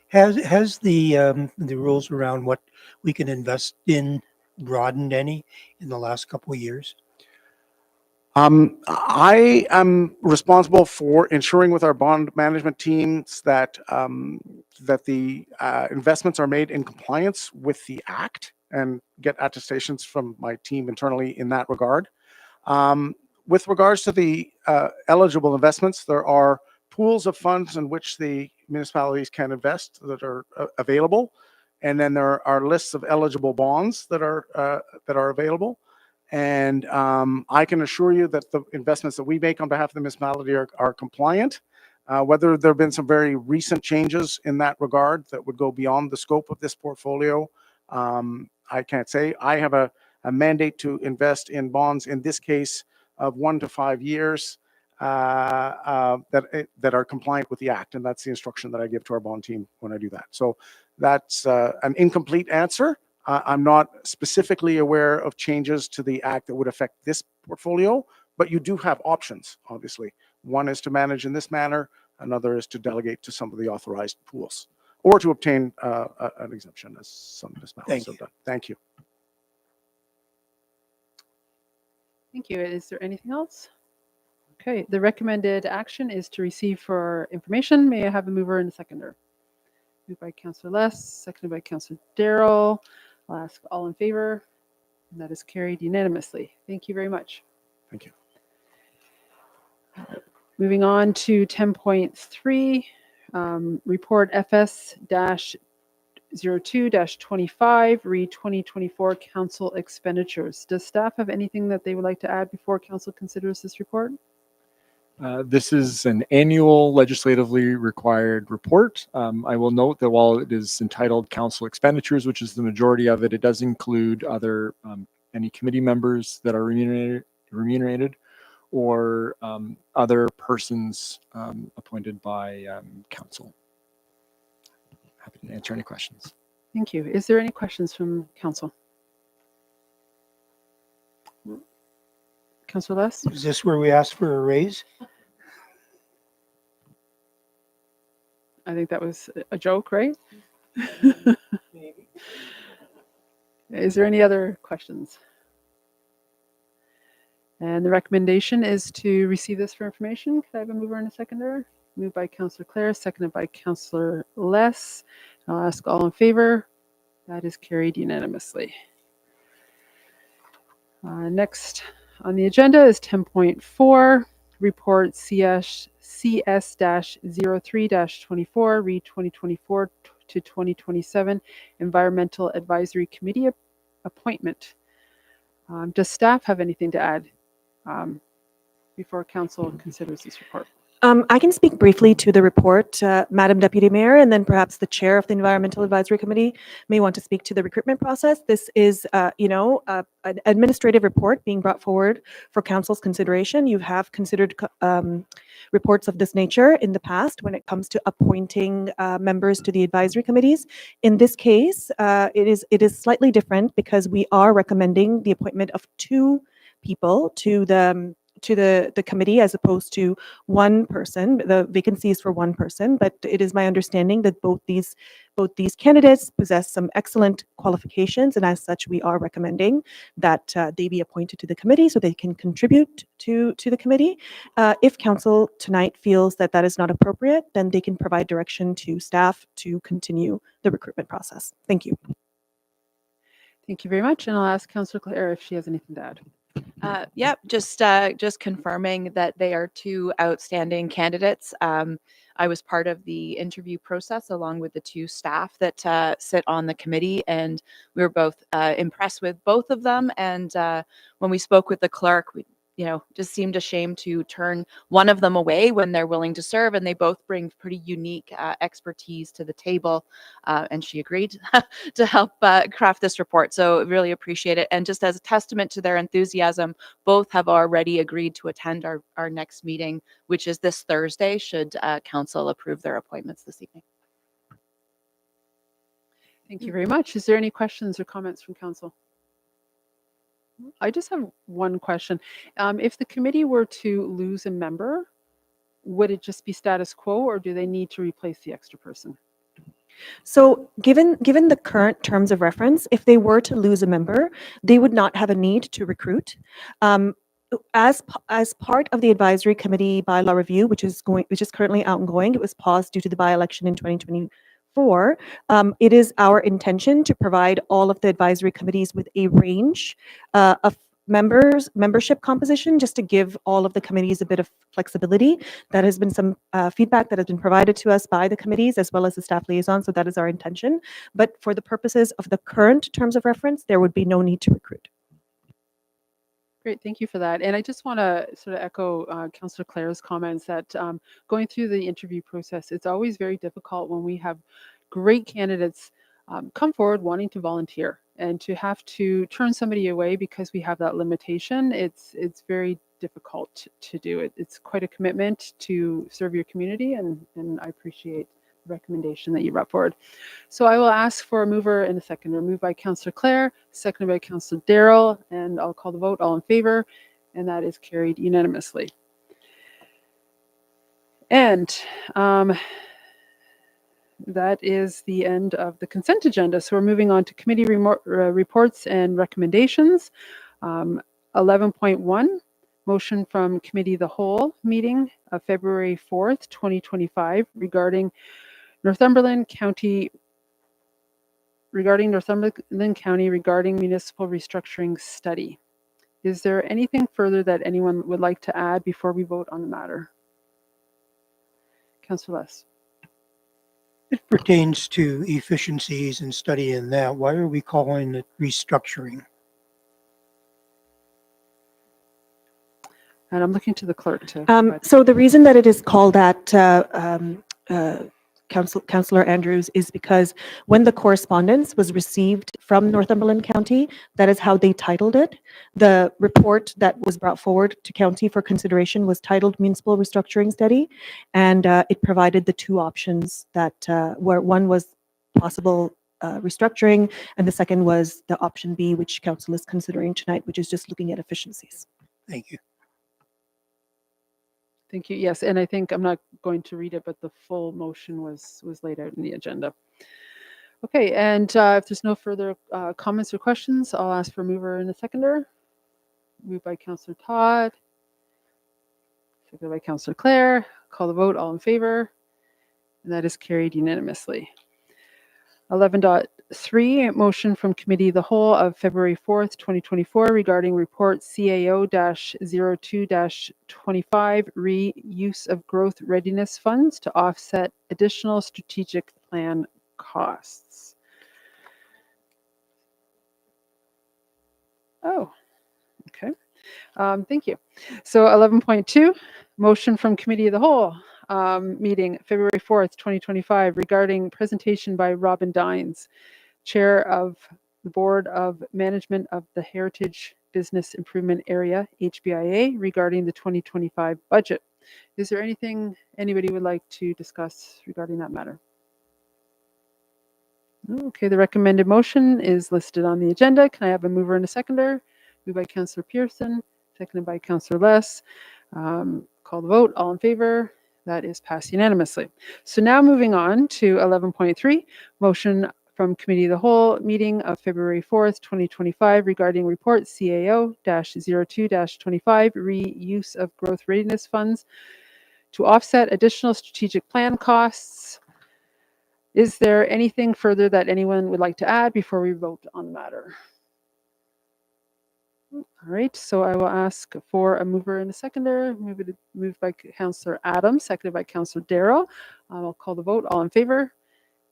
Has the rules around what we can invest in broadened any in the last couple of years? I am responsible for ensuring with our bond management teams that that the investments are made in compliance with the Act and get attestations from my team internally in that regard. With regards to the eligible investments, there are pools of funds in which the municipalities can invest that are available, and then there are lists of eligible bonds that are available. And I can assure you that the investments that we make on behalf of the municipality are compliant. Whether there have been some very recent changes in that regard that would go beyond the scope of this portfolio, I can't say. I have a mandate to invest in bonds, in this case, of 1 to 5 years that are compliant with the Act. And that's the instruction that I give to our bond team when I do that. So that's an incomplete answer. I'm not specifically aware of changes to the Act that would affect this portfolio, but you do have options, obviously. One is to manage in this manner, another is to delegate to some of the authorized pools, or to obtain an exemption, as some municipalities have done. Thank you. Thank you. Is there anything else? Okay, the recommended action is to receive for information. May I have a mover and a seconder? Moved by Councillor Less, seconded by Councillor Darrell. I'll ask all in favor, and that is carried unanimously. Thank you very much. Thank you. Moving on to 10.3, report FS-02-25, read 2024 council expenditures. Does staff have anything that they would like to add before council considers this report? This is an annual legislatively required report. I will note that while it is entitled Council Expenditures, which is the majority of it, it does include other any committee members that are remunerated or other persons appointed by council. Happy to answer any questions. Thank you. Is there any questions from council? Councillor Less? Is this where we ask for a raise? I think that was a joke, right? Is there any other questions? And the recommendation is to receive this for information. Could I have a mover and a seconder? Moved by Councillor Clare, seconded by Councillor Less. I'll ask all in favor. That is carried unanimously. Next on the agenda is 10.4, report CS-03-24, read 2024 to 2027, Environmental Advisory Committee appointment. Does staff have anything to add? before council considers this report? I can speak briefly to the report, Madam Deputy Mayor, and then perhaps the chair of the Environmental Advisory Committee may want to speak to the recruitment process. This is, an administrative report being brought forward for council's consideration. You have considered reports of this nature in the past when it comes to appointing members to the advisory committees. In this case, it is slightly different because we are recommending the appointment of 2 people to the committee as opposed to 1 person. The vacancy is for 1 person, but it is my understanding that both these candidates possess some excellent qualifications, and as such, we are recommending that they be appointed to the committee so they can contribute to the committee. If council tonight feels that that is not appropriate, then they can provide direction to staff to continue the recruitment process. Thank you. Thank you very much, and I'll ask Councillor Clare if she has anything to add. Yep, just confirming that they are 2 outstanding candidates. I was part of the interview process along with the 2 staff that sit on the committee, and we were both impressed with both of them. And when we spoke with the clerk, we just seemed ashamed to turn one of them away when they're willing to serve, and they both bring pretty unique expertise to the table. And she agreed to help craft this report. So really appreciate it. And just as a testament to their enthusiasm, both have already agreed to attend our next meeting, which is this Thursday, should council approve their appointments this evening. Thank you very much. Is there any questions or comments from council? I just have one question. If the committee were to lose a member, would it just be status quo, or do they need to replace the extra person? So given the current terms of reference, if they were to lose a member, they would not have a need to recruit. As part of the advisory committee bylaw review, which is currently ongoing, it was paused due to the by-election in 2024. It is our intention to provide all of the advisory committees with a range of membership composition, just to give all of the committees a bit of flexibility. That has been some feedback that has been provided to us by the committees as well as the staff liaison. So that is our intention. But for the purposes of the current terms of reference, there would be no need to recruit. Great, thank you for that. And I just want to sort of echo Councillor Clare's comments that going through the interview process, it's always very difficult when we have great candidates come forward wanting to volunteer, and to have to turn somebody away because we have that limitation, it's very difficult to do it. It's quite a commitment to serve your community, and I appreciate the recommendation that you brought forward. So I will ask for a mover and a seconder. Moved by Councillor Clare, seconded by Councillor Darrell, and I'll call the vote. All in favor, and that is carried unanimously. And that is the end of the consent agenda. So we're moving on to committee reports and recommendations. 11.1, motion from Committee of the Whole meeting of February 4th, 2025 regarding Northumberland County regarding municipal restructuring study. Is there anything further that anyone would like to add before we vote on the matter? Councillor Less. It pertains to efficiencies and studying that. Why are we calling it restructuring? And I'm looking to the clerk to. So the reason that it is called that, Councillor Andrews, is because when the correspondence was received from Northumberland County, that is how they titled it. The report that was brought forward to county for consideration was titled Municipal Restructuring Study, and it provided the 2 options that where one was possible restructuring, and the second was the option B, which council is considering tonight, which is just looking at efficiencies. Thank you. Thank you. Yes, and I think I'm not going to read it, but the full motion was laid out in the agenda. Okay, and if there's no further comments or questions, I'll ask for a mover and a seconder. Moved by Councillor Todd, seconded by Councillor Clare. Call the vote. All in favor, and that is carried unanimously. 11.3, motion from Committee of the Whole of February 4th, 2024 regarding report CAO-02-25 reuse of growth readiness funds to offset additional strategic plan costs. Oh, okay. Thank you. So 11.2, motion from Committee of the Whole, meeting February 4th, 2025, regarding presentation by Robin Dines, Chair of the Board of Management of the Heritage Business Improvement Area, HBIA, regarding the 2025 budget. Is there anything anybody would like to discuss regarding that matter? Okay, the recommended motion is listed on the agenda. Can I have a mover and a seconder? Moved by Councillor Pearson, seconded by Councillor Less. Call the vote. All in favor? That is passed unanimously. So now moving on to 11.3, motion from Committee of the Whole meeting of February 4th, 2025 regarding report CAO-02-25 reuse of growth readiness funds to offset additional strategic plan costs. Is there anything further that anyone would like to add before we vote on the matter? All right, so I will ask for a mover and a seconder. Moved by Councillor Adams, seconded by Councillor Darrow. I'll call the vote. All in favor?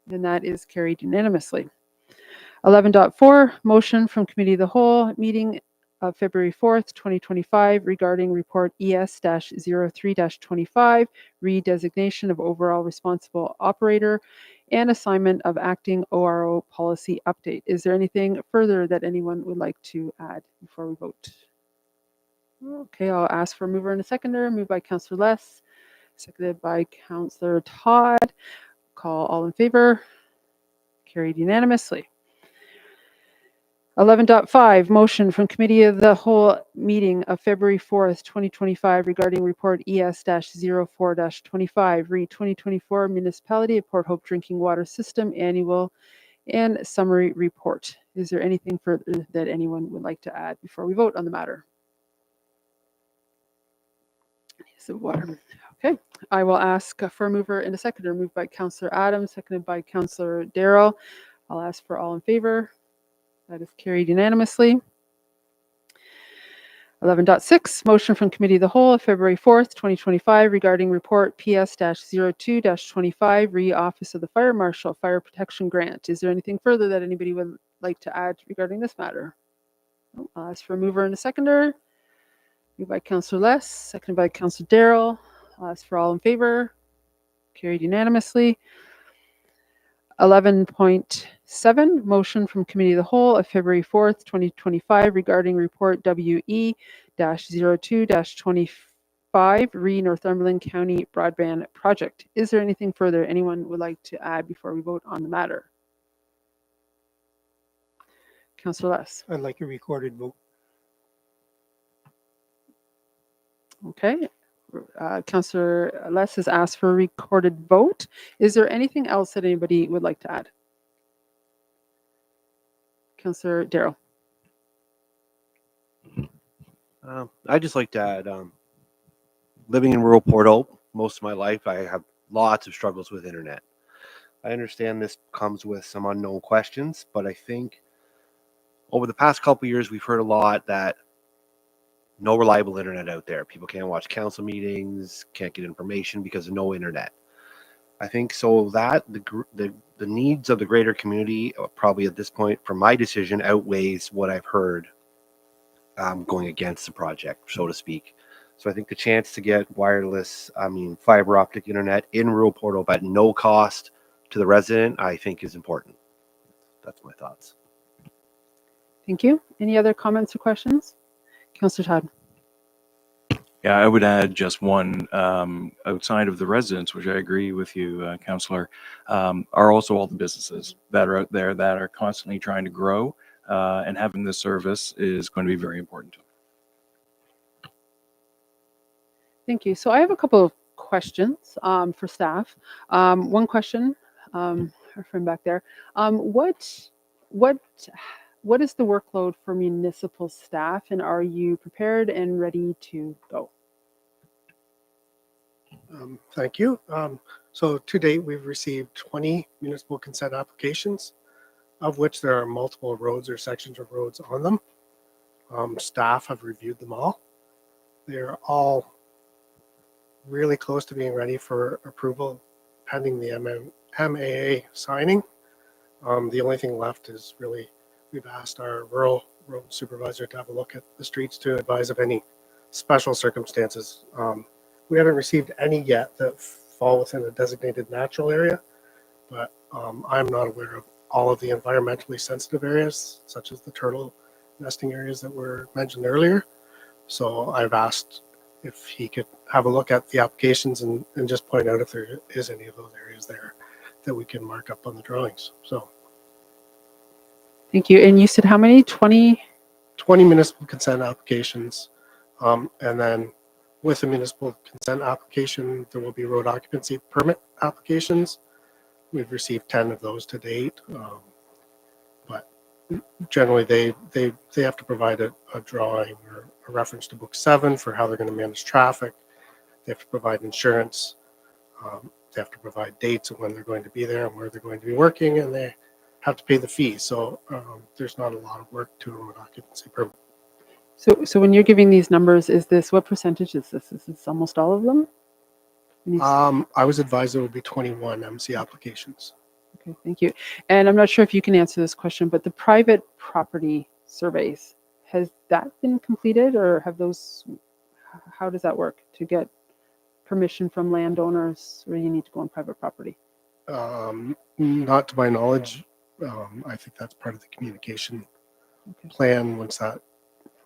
And that is carried unanimously. 11.4, motion from Committee of the Whole meeting of February 4th, 2025 regarding report ES-03-25, redesignation of overall responsible operator and assignment of acting ORO policy update. Is there anything further that anyone would like to add before we vote? Okay, I'll ask for a mover and a seconder. Moved by Councillor Less, seconded by Councillor Todd. Call all in favor. Carried unanimously. 11.5, motion from Committee of the Whole meeting of February 4th, 2025 regarding report ES-04-25, re 2024 Municipality of Port Hope Drinking Water System Annual and Summary Report. Is there anything further that anyone would like to add before we vote on the matter? So water. Okay, I will ask for a mover and a seconder. Moved by Councillor Adams, seconded by Councillor Darrell. I'll ask for all in favor. That is carried unanimously. 11.6, motion from Committee of the Whole of February 4th, 2025 regarding report PS-02-25, re-Office of the Fire Marshal Fire Protection Grant. Is there anything further that anybody would like to add regarding this matter? I'll ask for a mover and a seconder. Moved by Councillor Less, seconded by Councillor Darrell. I'll ask for all in favor. Carried unanimously. 11.7, motion from Committee of the Whole of February 4th, 2025 regarding report WE-02-25, re Northumberland County Broadband Project. Is there anything further anyone would like to add before we vote on the matter? Councillor Less. I'd like a recorded vote. Okay. Councillor Less has asked for a recorded vote. Is there anything else that anybody would like to add? Councillor Darrell. I'd just like to add, living in rural Port Hope most of my life, I have lots of struggles with internet. I understand this comes with some unknown questions, but I think over the past couple of years, we've heard a lot that no reliable internet out there. People can't watch council meetings, can't get information because of no internet. I think so that the needs of the greater community probably at this point, for my decision, outweighs what I've heard going against the project, so to speak. So I think the chance to get wireless, fiber optic internet in rural Port Hope at no cost to the resident, I think is important. That's my thoughts. Thank you. Any other comments or questions? Councillor Todd. Yeah, I would add just one, outside of the residents, which I agree with you, Councillor, are also all the businesses that are out there that are constantly trying to grow, and having this service is going to be very important to them. Thank you. So I have a couple of questions for staff. One question, our friend back there. What is the workload for municipal staff, and are you prepared and ready to go? Thank you. So to date, we've received 20 municipal consent applications, of which there are multiple roads or sections of roads on them. Staff have reviewed them all. They're all really close to being ready for approval pending the MAA signing. The only thing left is really we've asked our rural road supervisor to have a look at the streets to advise of any special circumstances. We haven't received any yet that fall within a designated natural area, but I'm not aware of all of the environmentally sensitive areas, such as the turtle nesting areas that were mentioned earlier. So I've asked if he could have a look at the applications and just point out if there is any of those areas there that we can mark up on the drawings. So Thank you. And you said how many? 20? 20 municipal consent applications. And then with the municipal consent application, there will be road occupancy permit applications. We've received 10 of those to date. But generally they have to provide a drawing or a reference to Book 7 for how they're going to manage traffic. They have to provide insurance. They have to provide dates of when they're going to be there and where they're going to be working, and they have to pay the fee. So there's not a lot of work to a road occupancy permit. So when you're giving these numbers, is this, what percentage is this? Is this almost all of them? I was advised there will be 21 MC applications. Okay, thank you. And I'm not sure if you can answer this question, but the private property surveys, has that been completed, or have those, how does that work to get permission from landowners, or you need to go on private property? Not to my knowledge. I think that's part of the communication plan once that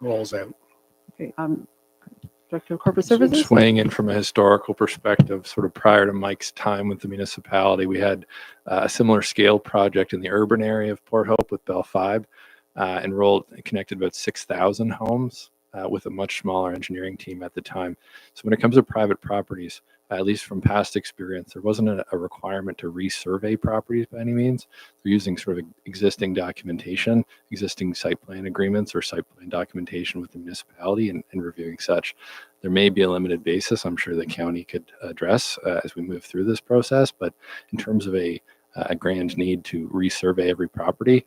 rolls out. Okay, Director of Corporate Services? Just weighing in from a historical perspective, sort of prior to Mike's time with the municipality, we had a similar scale project in the urban area of Port Hope with Bell 5, enrolled and connected about 6,000 homes with a much smaller engineering team at the time. So when it comes to private properties, at least from past experience, there wasn't a requirement to resurvey properties by any means. They're using sort of existing documentation, existing site plan agreements or site plan documentation with the municipality and reviewing such. There may be a limited basis I'm sure the county could address as we move through this process, but in terms of a grand need to resurvey every property,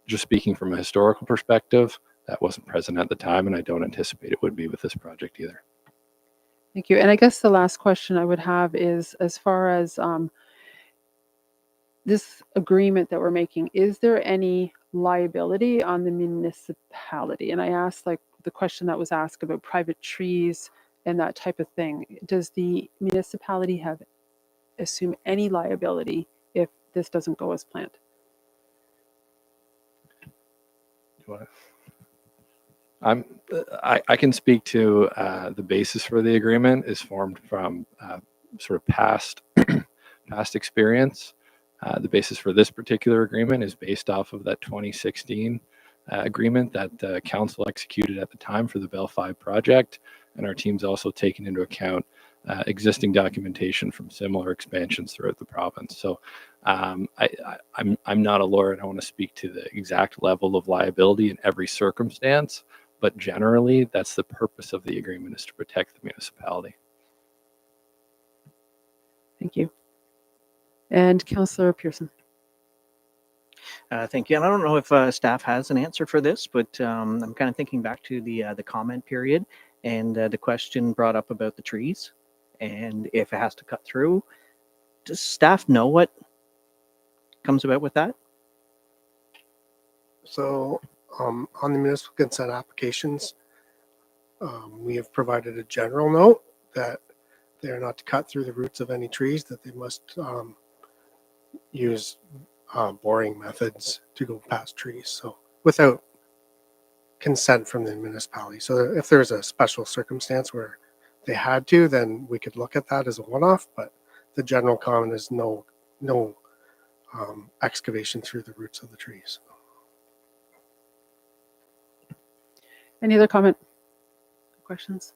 just speaking from a historical perspective, that wasn't present at the time, and I don't anticipate it would be with this project either. Thank you. And I guess the last question I would have is, as far as this agreement that we're making, is there any liability on the municipality? And I asked like the question that was asked about private trees and that type of thing. Does the municipality assume any liability if this doesn't go as planned? I can speak to the basis for the agreement is formed from sort of past experience. The basis for this particular agreement is based off of that 2016 agreement that council executed at the time for the Bell 5 project, and our team's also taken into account existing documentation from similar expansions throughout the province. So I'm not a lawyer and I want to speak to the exact level of liability in every circumstance, but generally that's the purpose of the agreement, is to protect the municipality. Thank you. And Councillor Pearson. Thank you. And I don't know if staff has an answer for this, but I'm kind of thinking back to the comment period and the question brought up about the trees and if it has to cut through. Does staff know what comes about with that? So on the municipal consent applications, we have provided a general note that they are not to cut through the roots of any trees, that they must use boring methods to go past trees. So without consent from the municipality. So if there's a special circumstance where they had to, then we could look at that as a one-off, but the general comment is no excavation through the roots of the trees. Any other comment? Questions?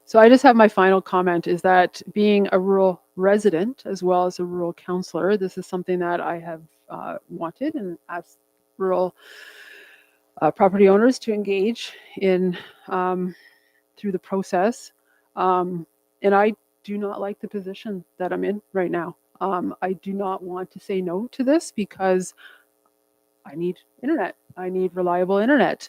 So I just have my final comment is that being a rural resident as well as a rural councillor, this is something that I have wanted and asked rural property owners to engage in through the process. And I do not like the position that I'm in right now. I do not want to say no to this because I need internet. I need reliable internet.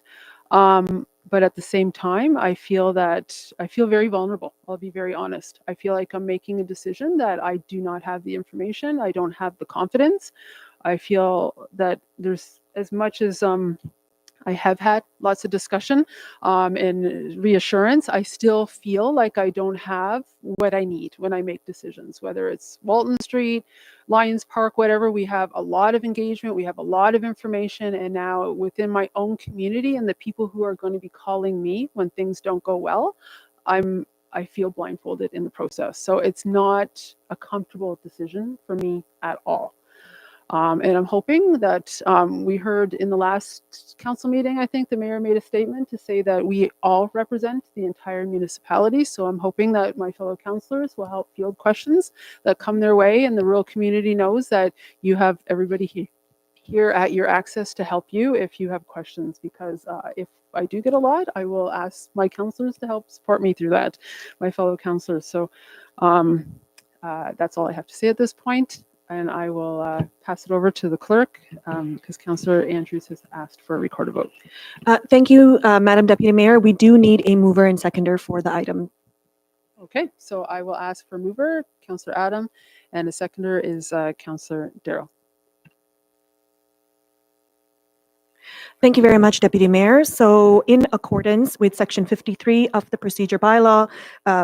But at the same time, I feel very vulnerable. I'll be very honest. I feel like I'm making a decision that I do not have the information. I don't have the confidence. I feel that there's, as much as I have had lots of discussion and reassurance. I still feel like I don't have what I need when I make decisions, whether it's Walton Street, Lions Park, whatever. We have a lot of engagement, we have a lot of information, and now within my own community and the people who are going to be calling me when things don't go well, I feel blindfolded in the process. So it's not a comfortable decision for me at all. And I'm hoping that we heard in the last council meeting, I think the mayor made a statement to say that we all represent the entire municipality. So I'm hoping that my fellow councillors will help field questions that come their way, and the rural community knows that you have everybody here at your access to help you if you have questions, because if I do get a lot, I will ask my councillors to help support me through that, my fellow councillors. So that's all I have to say at this point. And I will pass it over to the clerk because Councillor Andrews has asked for a recorded vote. Thank you, Madam Deputy Mayor. We do need a mover and seconder for the item. Okay, so I will ask for mover, Councillor Adam, and a seconder is Councillor Darrow. Thank you very much, Deputy Mayor. So in accordance with Section 53 of the Procedure Bylaw,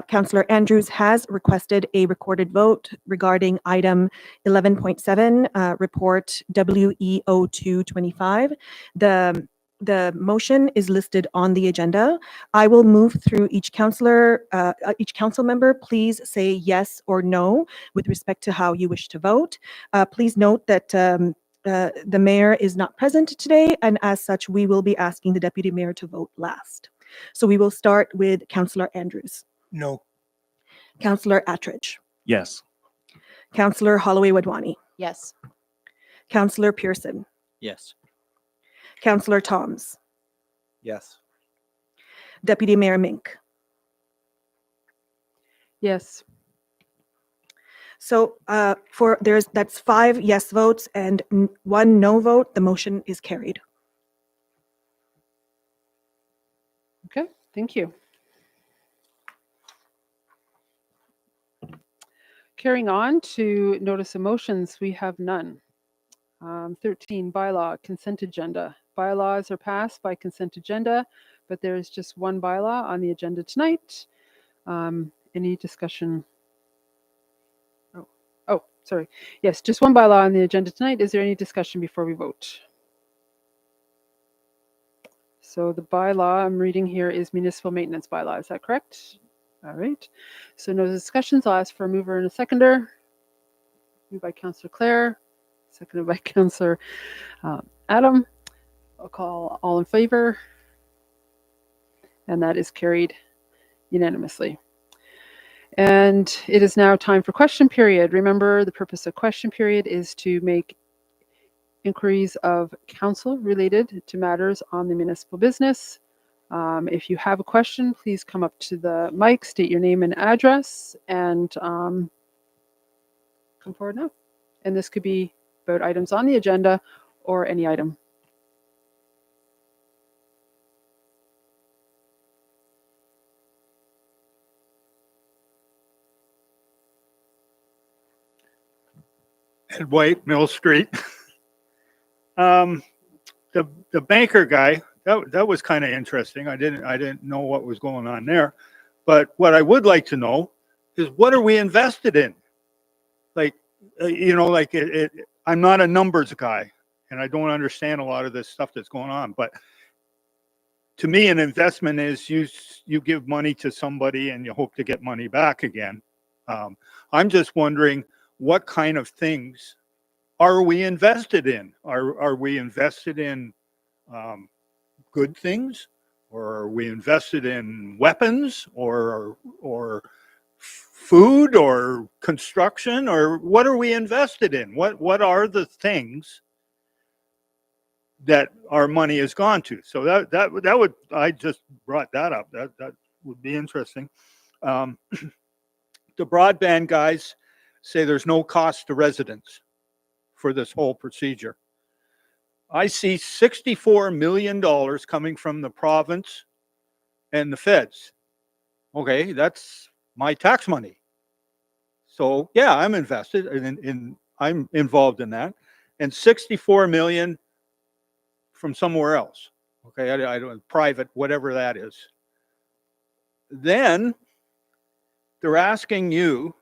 Councillor Andrews has requested a recorded vote regarding item 11.7, report WE0225. The motion is listed on the agenda. I will move through each council member. Please say yes or no with respect to how you wish to vote. Please note that the mayor is not present today, and as such, we will be asking the deputy mayor to vote last. So we will start with Councillor Andrews. No. Councillor Attridge. Yes. Councillor Holloway Wadwani. Yes. Councillor Pearson. Yes. Councillor Toms. Yes. Deputy Mayor Mink. Yes. So that's 5 yes votes and 1 no vote. The motion is carried. Okay, thank you. Carrying on to notice of motions, we have none. 13, bylaw, consent agenda. Bylaws are passed by consent agenda, but there is just one bylaw on the agenda tonight. Any discussion? Oh, sorry. Yes, just one bylaw on the agenda tonight. Is there any discussion before we vote? So the bylaw I'm reading here is municipal maintenance bylaw. Is that correct? All right. So no discussions. I'll ask for a mover and a seconder. Moved by Councillor Clare, seconded by Councillor Adam. I'll call all in favor. And that is carried unanimously. And it is now time for question period. Remember, the purpose of question period is to make inquiries of council related to matters on the municipal business. If you have a question, please come up to the mic, state your name and address, and come forward now. And this could be about items on the agenda or any item. Ed White, Mill Street. The banker guy, that was kind of interesting. I didn't know what was going on there. But what I would like to know is, what are we invested in? Like, I'm not a numbers guy, and I don't understand a lot of this stuff that's going on. But to me, an investment is you give money to somebody and you hope to get money back again. I'm just wondering, what kind of things are we invested in? Are we invested in good things, or are we invested in weapons, or food, or construction, or what are we invested in? What are the things that our money has gone to? So that would, I just brought that up. That would be interesting. The broadband guys say there's no cost to residents for this whole procedure. I see $64 million coming from the province and the feds. Okay, that's my tax money. So yeah, I'm invested I'm involved in that. And 64 million from somewhere else. Okay, I don't, private, whatever that is. Then they're asking you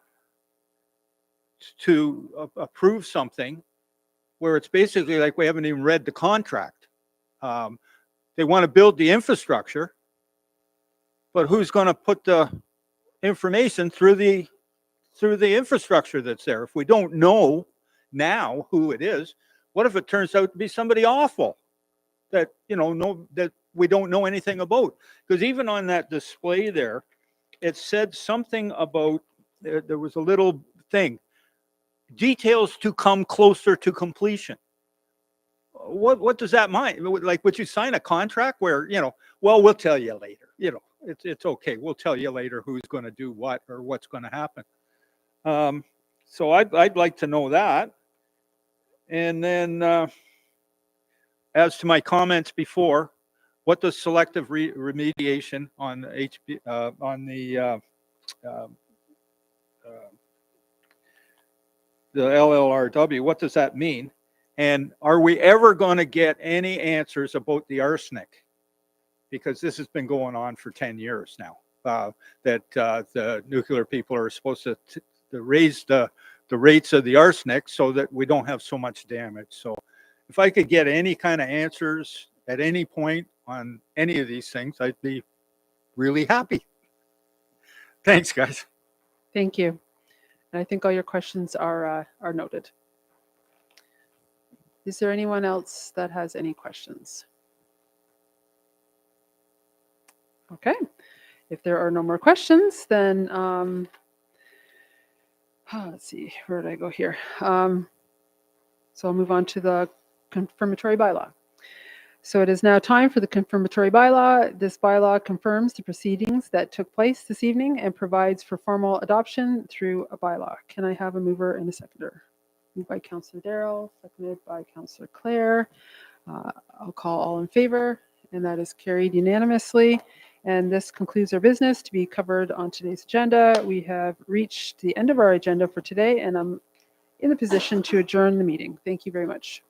to approve something where it's basically like we haven't even read the contract. They want to build the infrastructure, but who's going to put the information through the infrastructure that's there? If we don't know now who it is, what if it turns out to be somebody awful that, you know, that we don't know anything about? Because even on that display there, it said something about, there was a little thing, details to come closer to completion. What does that mean? Like, would you sign a contract where, you know, well, we'll tell you later, you know, it's okay. We'll tell you later who's going to do what or what's going to happen. So I'd like to know that. And then as to my comments before, what does selective remediation on the LLRW, what does that mean? And are we ever going to get any answers about the arsenic? Because this has been going on for 10 years now, that the nuclear people are supposed to raise the rates of the arsenic so that we don't have so much damage. So if I could get any kind of answers at any point on any of these things, I'd be really happy. Thanks, guys. Thank you. And I think all your questions are noted. Is there anyone else that has any questions? Okay. If there are no more questions, then let's see, where did I go here? So I'll move on to the confirmatory bylaw. So it is now time for the confirmatory bylaw. This bylaw confirms the proceedings that took place this evening and provides for formal adoption through a bylaw. Can I have a mover and a seconder? Moved by Councillor Darrell, seconded by Councillor Clare. I'll call all in favor, and that is carried unanimously. And this concludes our business to be covered on today's agenda. We have reached the end of our agenda for today, and I'm in the position to adjourn the meeting. Thank you very much.